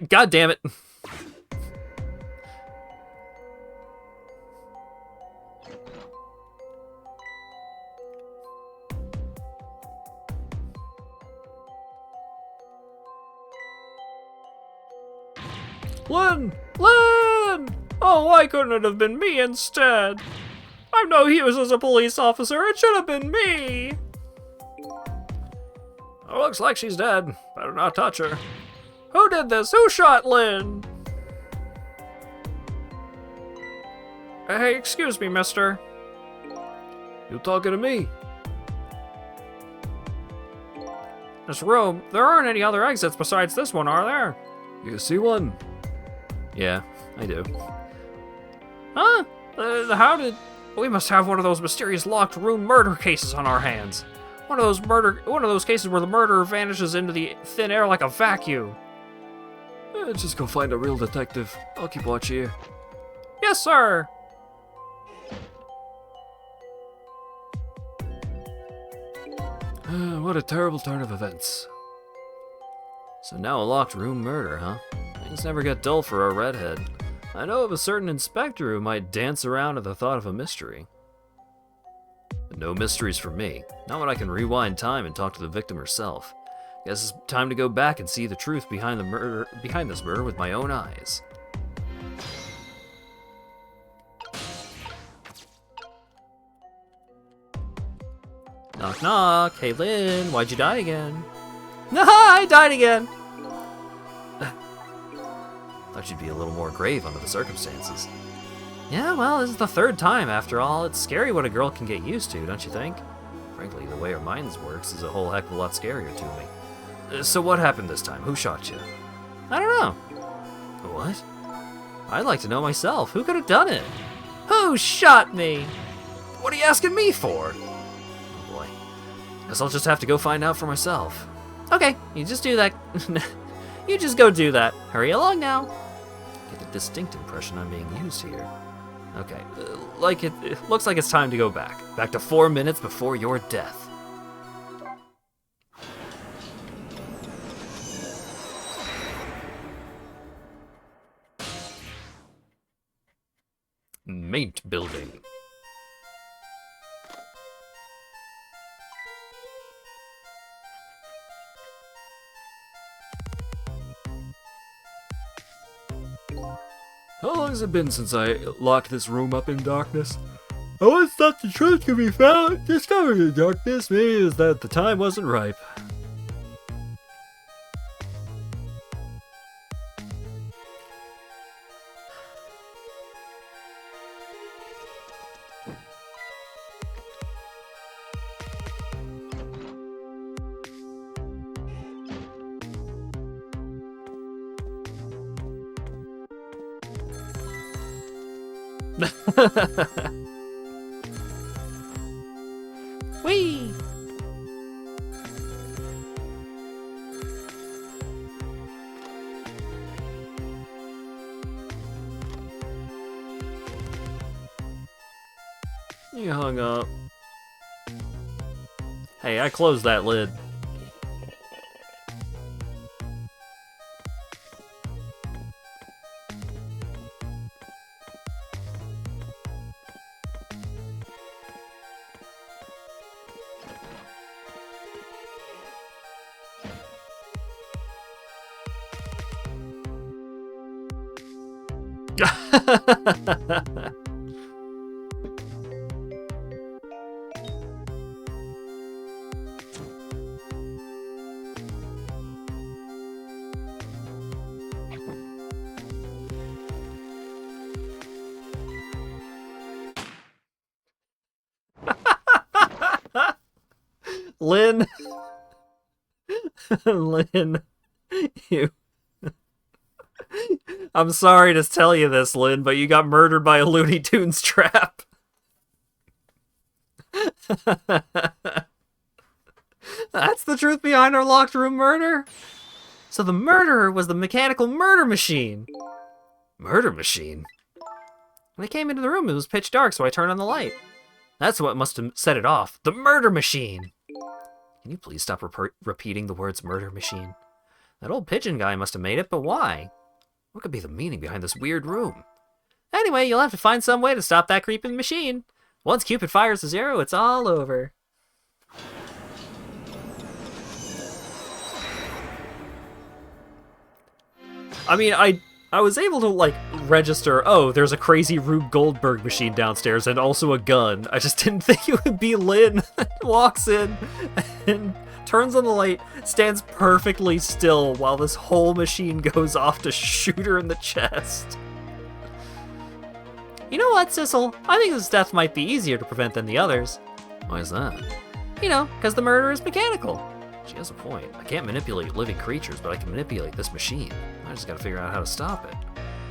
God damn it. Lynn! Lynn! Oh, why couldn't it have been me instead? I'm no use as a police officer. It should have been me. Oh, looks like she's dead. Better not touch her. Who did this? Who shot Lynn? Hey, excuse me, mister. You talking to me? This room, there aren't any other exits besides this one, are there? You see one? Yeah, I do. Huh? How did... We must have one of those mysterious locked room murder cases on our hands. One of those cases where the murderer vanishes into the thin air like a vacuum. Just go find a real detective. I'll keep watch here. Yes, sir. What a terrible turn of events. So now a locked room murder, huh? Things never get dull for a redhead. I know of a certain inspector who might dance around at the thought of a mystery. But no mysteries for me. Not when I can rewind time and talk to the victim herself. Guess it's time to go back and see the truth behind this murder with my own eyes. Knock knock. Hey Lynn, why'd you die again? I died again. Thought you'd be a little more grave under the circumstances. Yeah, well, this is the third time after all. It's scary what a girl can get used to, don't you think? Frankly, the way her mind works is a whole heck of a lot scarier to me. So what happened this time? Who shot you? I don't know. What? I'd like to know myself. Who could have done it? Who shot me? What are you asking me for? Oh boy. Guess I'll just have to go find out for myself. Okay, you just do that. You just go do that. Hurry along now. Get a distinct impression I'm being used here. Okay, it looks like it's time to go back. Back to 4 minutes before your death. Mate building. How long has it been since I locked this room up in darkness? I always thought the truth could be found, discovered in darkness. Maybe it's that the time wasn't ripe. Whee! You hung up. Hey, I closed that lid. Lynn. Lynn. You. I'm sorry to tell you this, Lynn, but you got murdered by a Looney Tunes trap. That's the truth behind our locked room murder? So the murderer was the mechanical murder machine. Murder machine? When I came into the room, it was pitch dark, so I turned on the light. That's what must have set it off. The murder machine! Can you please stop repeating the words murder machine? That old pigeon guy must have made it, but why? What could be the meaning behind this weird room? Anyway, you'll have to find some way to stop that creeping machine. Once Cupid fires his arrow, it's all over. I mean, I was able to, like, register, oh, there's a crazy Rube Goldberg machine downstairs and also a gun. I just didn't think it would be Lynn. Walks in and turns on the light, stands perfectly still while this whole machine goes off to shoot her in the chest. You know what, Sissel? I think this death might be easier to prevent than the others. Why is that? You know, because the murder is mechanical. She has a point. I can't manipulate living creatures, but I can manipulate this machine. I just gotta figure out how to stop it.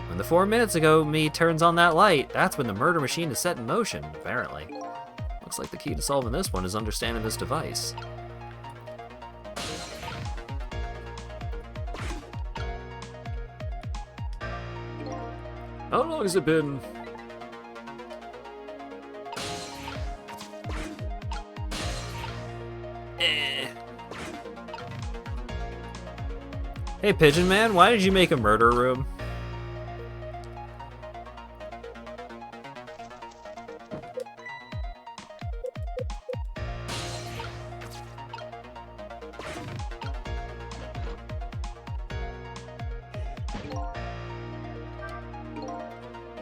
When the 4 minutes ago me turns on that light, that's when the murder machine is set in motion, apparently. Looks like the key to solving this one is understanding this device. How long has it been? Hey, Pigeon Man, why did you make a murder room?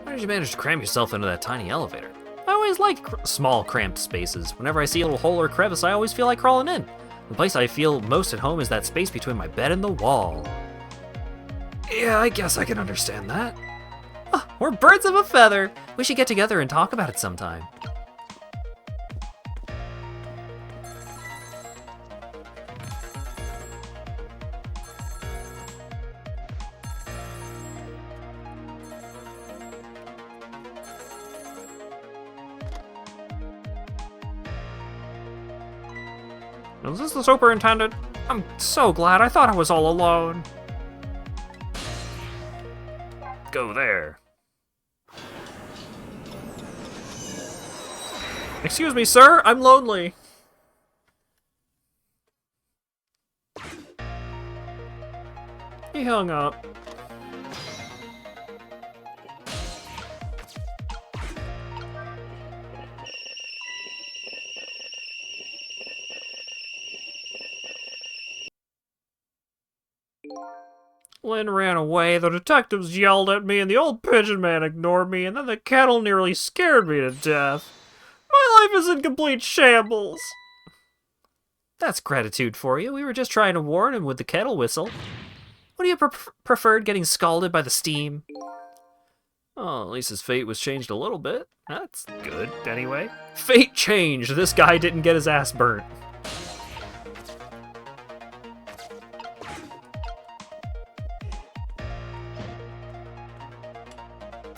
How did you manage to cram yourself into that tiny elevator? I always like small, cramped spaces. Whenever I see a little hole or crevice, I always feel like crawling in. The place I feel most at home is that space between my bed and the wall. Yeah, I guess I can understand that. Oh, we're birds of a feather. We should get together and talk about it sometime. Is this the superintendent? I'm so glad. I thought I was all alone. Go there. Excuse me, sir. I'm lonely. He hung up. Lynn ran away, the detectives yelled at me, and the old pigeon man ignored me, and then the kettle nearly scared me to death. My life is in complete shambles. That's gratitude for you. We were just trying to warn him with the kettle whistle. What do you prefer, getting scalded by the steam? Oh, at least his fate was changed a little bit. That's good, anyway. Fate changed! This guy didn't get his ass burnt.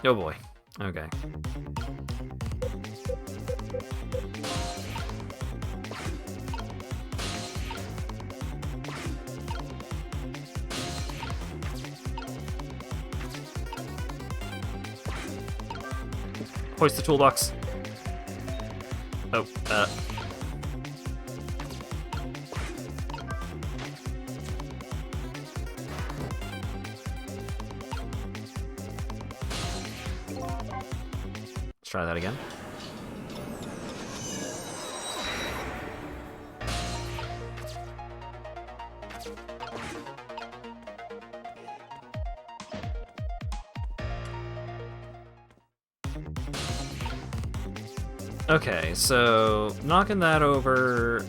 Oh boy. Okay. Hoist the toolbox. Oh, Let's try that again. Okay, so knocking that over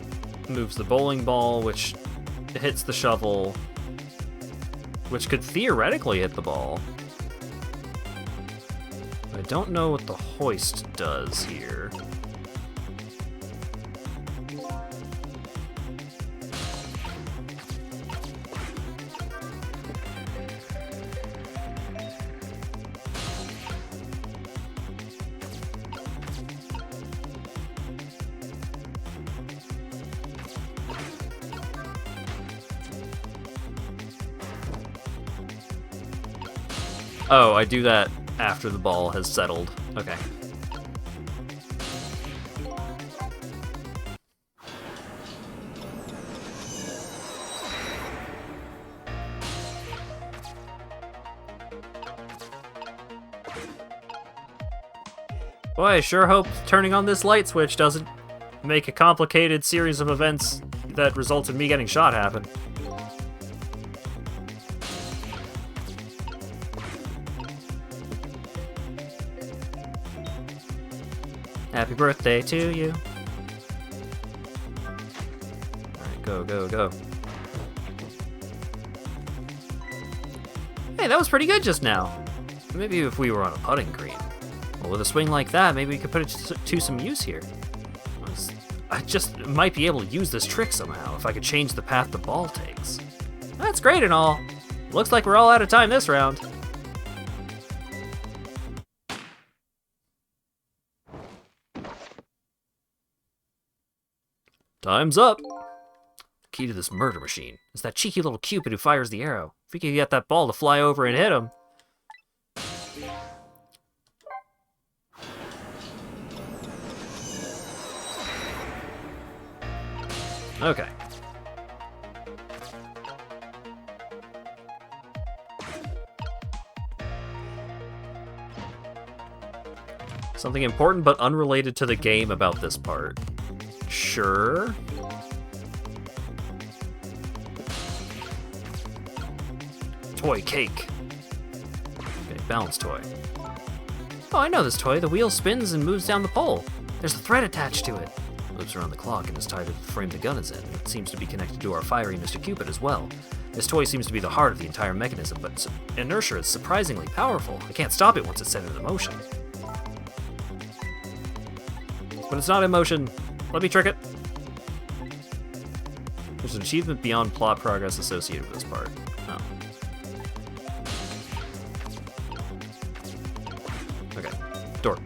moves the bowling ball, which hits the shovel, which could theoretically hit the ball. I don't know what the hoist does here. Oh, I do that after the ball has settled. Okay. Boy, I sure hope turning on this light switch doesn't make a complicated series of events that results in me getting shot happen. Happy birthday to you. Alright, go, go, go. Hey, that was pretty good just now. Maybe if we were on a putting green. Well, with a swing like that, maybe we could put it to some use here. I just might be able to use this trick somehow if I could change the path the ball takes. That's great and all. Looks like we're all out of time this round. Time's up. The key to this murder machine is that cheeky little Cupid who fires the arrow. If we could get that ball to fly over and hit him. Okay. Something important but unrelated to the game about this part. Sure. Toy cake. Okay, balance toy. Oh, I know this toy. The wheel spins and moves down the pole. There's a thread attached to it. Loops around the clock and is tied to the frame the gun is in. It seems to be connected to our fiery Mr. Cupid as well. This toy seems to be the heart of the entire mechanism, but inertia is surprisingly powerful. I can't stop it once it's set into motion. But it's not in motion. Let me trick it. There's an achievement beyond plot progress associated with this part. Oh. Okay. Door.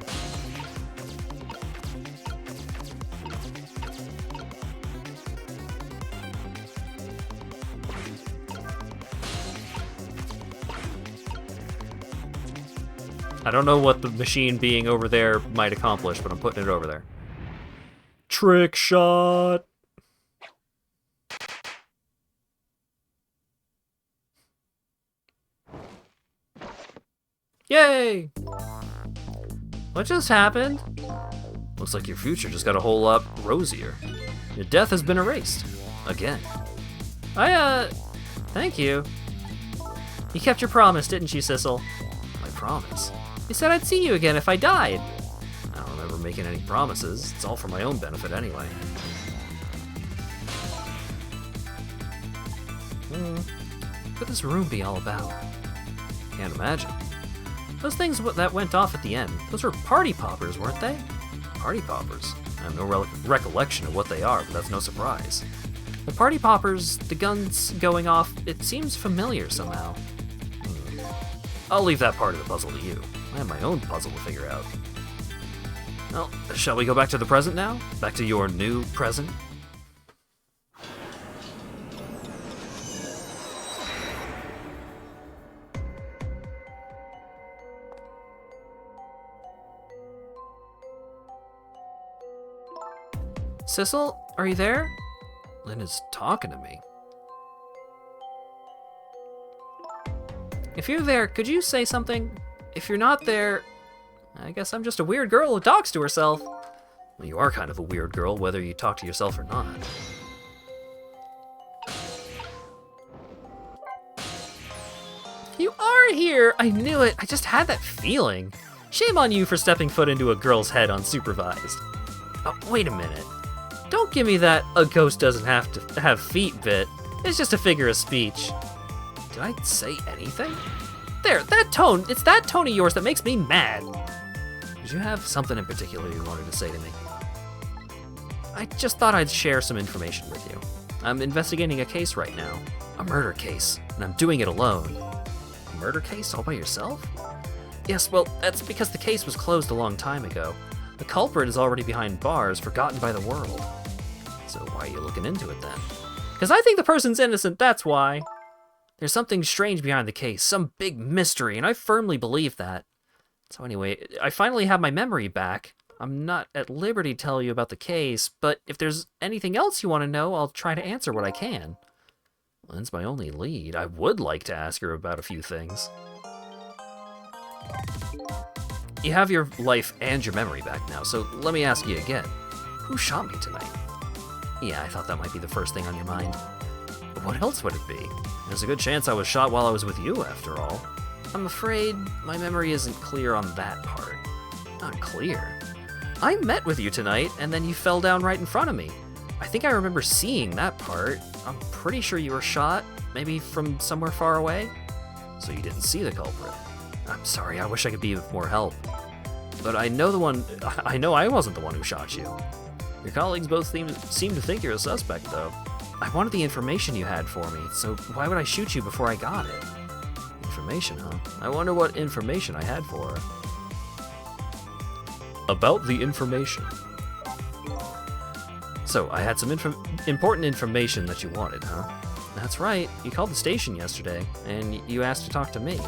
I don't know what the machine being over there might accomplish, but I'm putting it over there. Trick shot! Yay! What just happened? Looks like your future just got a whole lot rosier. Your death has been erased. Again. Thank you. You kept your promise, didn't you, Sissel? My promise? You said I'd see you again if I died. I don't remember making any promises. It's all for my own benefit anyway. What could this room be all about? Can't imagine. Those things that went off at the end, those were party poppers, weren't they? Party poppers? I have no recollection of what they are, but that's no surprise. The party poppers, the guns going off, it seems familiar somehow. I'll leave that part of the puzzle to you. I have my own puzzle to figure out. Well, shall we go back to the present now? Back to your new present? Sissel, are you there? Lynn is talking to me. If you're there, could you say something? If you're not there, I guess I'm just a weird girl who talks to herself. Well, you are kind of a weird girl, whether you talk to yourself or not. You are here! I knew it! I just had that feeling. Shame on you for stepping foot into a girl's head unsupervised. Oh, wait a minute. Don't give me that a ghost doesn't have to have feet bit. It's just a figure of speech. Did I say anything? There, that tone, it's that tone of yours that makes me mad. Did you have something in particular you wanted to say to me? I just thought I'd share some information with you. I'm investigating a case right now. A murder case, and I'm doing it alone. A murder case all by yourself? Yes, well, that's because the case was closed a long time ago. The culprit is already behind bars, forgotten by the world. So why are you looking into it then? Because I think the person's innocent, that's why. There's something strange behind the case, some big mystery, and I firmly believe that. So anyway, I finally have my memory back. I'm not at liberty to tell you about the case, but if there's anything else you want to know, I'll try to answer what I can. Lynn's my only lead. I would like to ask her about a few things. You have your life and your memory back now, so let me ask you again. Who shot me tonight? Yeah, I thought that might be the first thing on your mind. But what else would it be? There's a good chance I was shot while I was with you, after all. I'm afraid my memory isn't clear on that part. Not clear? I met with you tonight, and then you fell down right in front of me. I think I remember seeing that part. I'm pretty sure you were shot, maybe from somewhere far away. So you didn't see the culprit. I'm sorry, I wish I could be of more help. But I know I wasn't the one who shot you. Your colleagues both seem to think you're a suspect, though. I wanted the information you had for me, so why would I shoot you before I got it? Information, huh? I wonder what information I had for her. About the information. So, I had some important information that you wanted, huh? That's right, you called the station yesterday, and you asked to talk to me.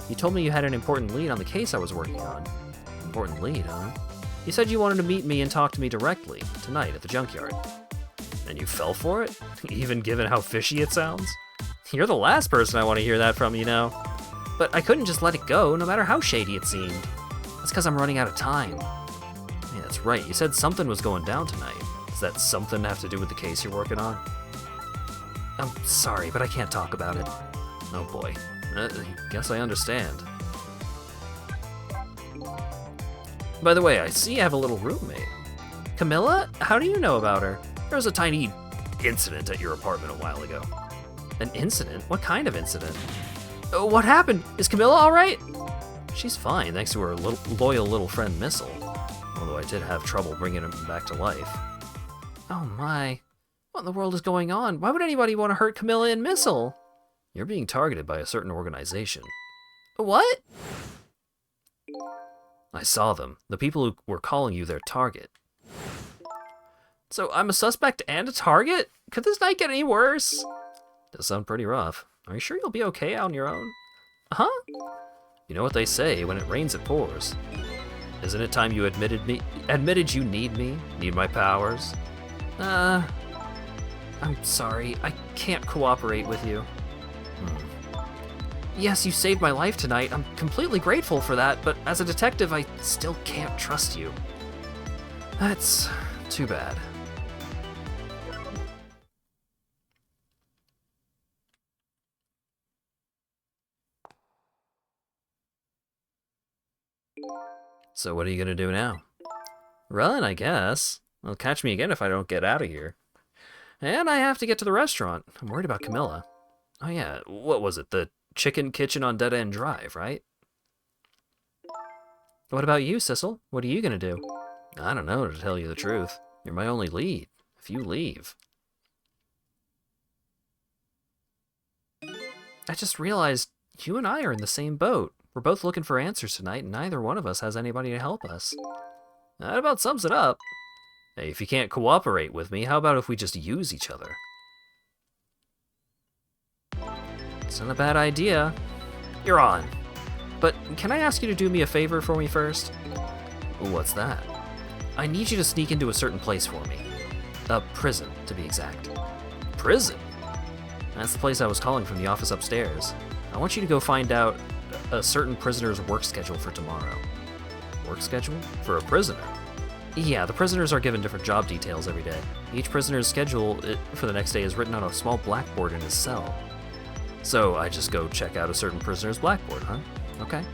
You told me you had an important lead on the case I was working on. Important lead, huh? You said you wanted to meet me and talk to me directly, tonight at the junkyard. And you fell for it? Even given how fishy it sounds? You're the last person I want to hear that from, you know. But I couldn't just let it go, no matter how shady it seemed. That's because I'm running out of time. Yeah, that's right, you said something was going down tonight. Does that something have to do with the case you're working on? I'm sorry, but I can't talk about it. Oh boy. I guess I understand. By the way, I see you have a little roommate. Camilla? How do you know about her? There was a tiny incident at your apartment a while ago. An incident? What kind of incident? What happened? Is Camilla alright? She's fine, thanks to her loyal little friend Missile. Although I did have trouble bringing him back to life. Oh my. What in the world is going on? Why would anybody want to hurt Camilla and Missile? You're being targeted by a certain organization. What? I saw them. The people who were calling you their target. So I'm a suspect and a target? Could this night get any worse? Does sound pretty rough. Are you sure you'll be okay on your own? Huh? You know what they say, when it rains it pours. Isn't it time you admitted you need me? Need my powers? I'm sorry, I can't cooperate with you. Yes, you saved my life tonight. I'm completely grateful for that, but as a detective, I still can't trust you. That's too bad. So what are you gonna do now? Run, I guess. Well, catch me again if I don't get out of here. And I have to get to the restaurant. I'm worried about Camilla. Oh yeah, what was it? The chicken kitchen on Dead End Drive, right? What about you, Sissel? What are you gonna do? I don't know, to tell you the truth. You're my only lead. If you leave. I just realized you and I are in the same boat. We're both looking for answers tonight, and neither one of us has anybody to help us. That about sums it up. Hey, if you can't cooperate with me, how about if we just use each other? It's not a bad idea. You're on. But can I ask you to do me a favor for me first? What's that? I need you to sneak into a certain place for me. A prison, to be exact. Prison? That's the place I was calling from the office upstairs. I want you to go find out a certain prisoner's work schedule for tomorrow. Work schedule? For a prisoner? Yeah, the prisoners are given different job details every day. Each prisoner's schedule for the next day is written on a small blackboard in his cell. So I just go check out a certain prisoner's blackboard, huh? Okay.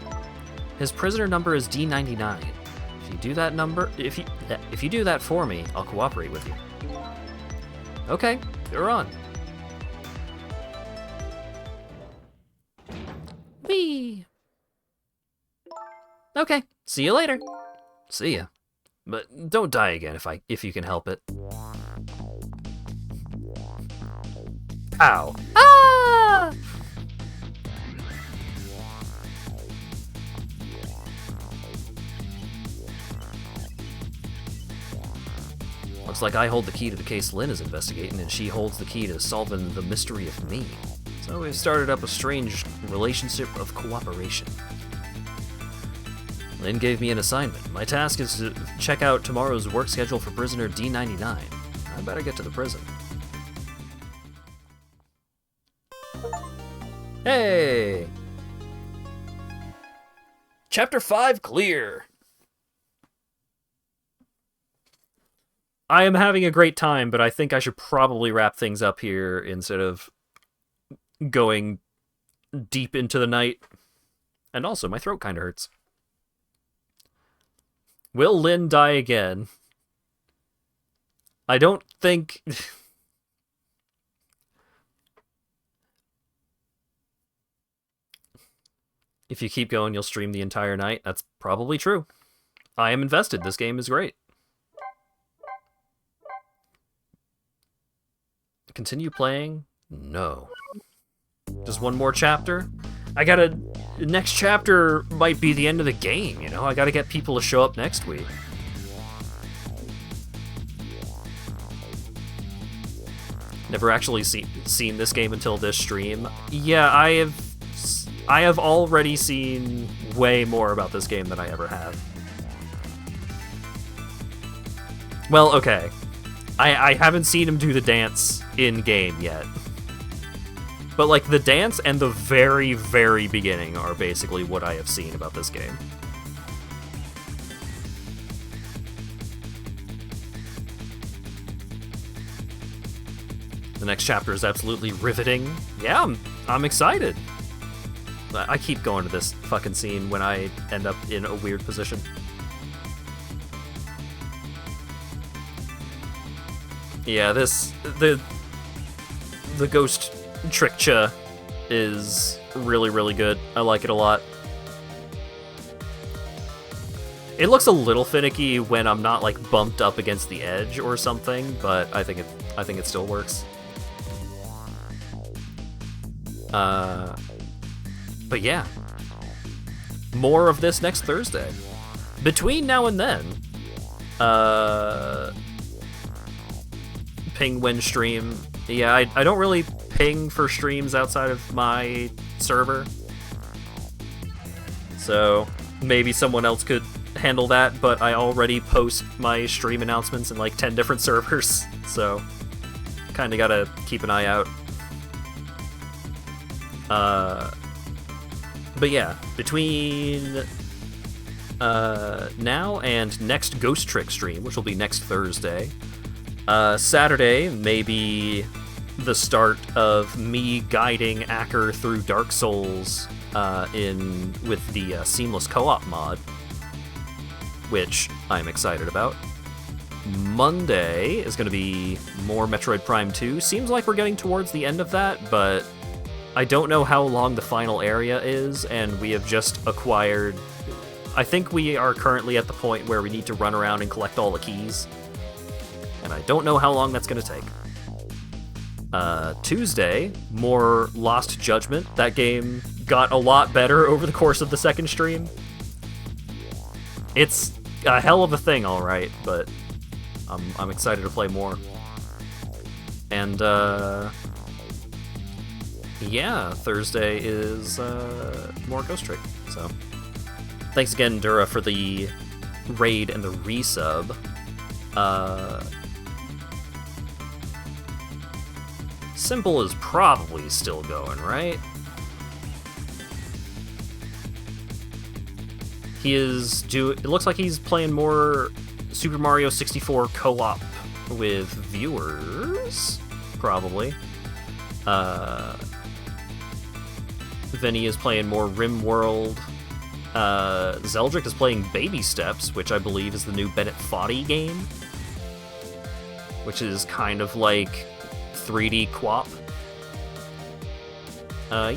His prisoner number is D99. If you do that if you do that for me, I'll cooperate with you. Okay, you're on. Whee! Okay, see you later. See ya. But don't die again if you can help it. Ow. Ah! Looks like I hold the key to the case Lynn is investigating, and she holds the key to solving the mystery of me. So we've started up a strange relationship of cooperation. Lynn gave me an assignment. My task is to check out tomorrow's work schedule for prisoner D99. I better get to the prison. Hey! Chapter 5 clear! I am having a great time, but I think I should probably wrap things up here instead of going deep into the night. And also, my throat kind of hurts. Will Lynn die again? I don't think... If you keep going, you'll stream the entire night. That's probably true. I am invested. This game is great. Continue playing? No. Just one more chapter? Next chapter might be the end of the game, you know? I gotta get people to show up next week. Never actually seen this game until this stream. Yeah, I have already seen way more about this game than I ever have. Well, okay. I haven't seen him do the dance in-game yet. But, like, the dance and the very, very beginning are basically what I have seen about this game. The next chapter is absolutely riveting. Yeah, I'm excited. I keep going to this fucking scene when I end up in a weird position. Yeah, the ghost trickcha is really, really good. I like it a lot. It looks a little finicky when I'm not like bumped up against the edge or something, but I think it still works. But yeah, more of this next Thursday. Between now and then, ping when stream. Yeah, I don't really ping for streams outside of my server, so maybe someone else could handle that, but I already post my stream announcements in like 10 different servers, so kinda gotta keep an eye out. But yeah, between now and next Ghost Trick stream, which will be next Thursday, Saturday may be the start of me guiding Acker through Dark Souls with the Seamless Co-op mod, which I'm excited about. Monday is going to be more Metroid Prime 2. Seems like we're getting towards the end of that, but I don't know how long the final area is, and we have just acquired... I think we are currently at the point where we need to run around and collect all the keys, and I don't know how long that's going to take. Tuesday, more Lost Judgment. That game got a lot better over the course of the second stream. It's a hell of a thing, alright, but I'm excited to play more. And, yeah, Thursday is more Ghost Trick, so... Thanks again, Dura, for the raid and the resub. Simple is probably still going, right? It looks like he's playing more Super Mario 64 co-op with viewers, probably. Vinny is playing more RimWorld. Zeldrick is playing Baby Steps, which I believe is the new Bennett Foddy game, which is kind of like 3D QWOP.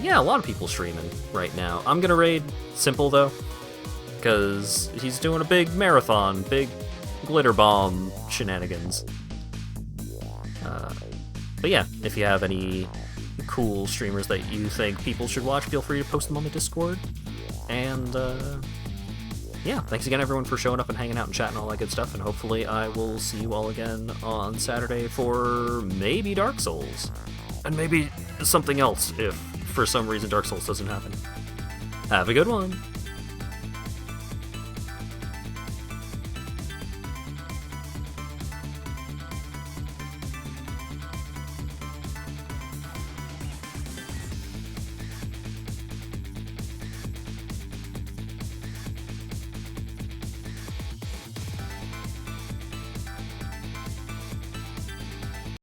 Yeah, a lot of people streaming right now. I'm gonna raid Simple, though, because he's doing a big marathon, big glitter bomb shenanigans. But yeah, if you have any cool streamers that you think people should watch, feel free to post them on the Discord. And, yeah, thanks again, everyone, for showing up and hanging out and chatting, all that good stuff, and hopefully I will see you all again on Saturday for maybe Dark Souls. And maybe something else if, for some reason, Dark Souls doesn't happen. Have a good one!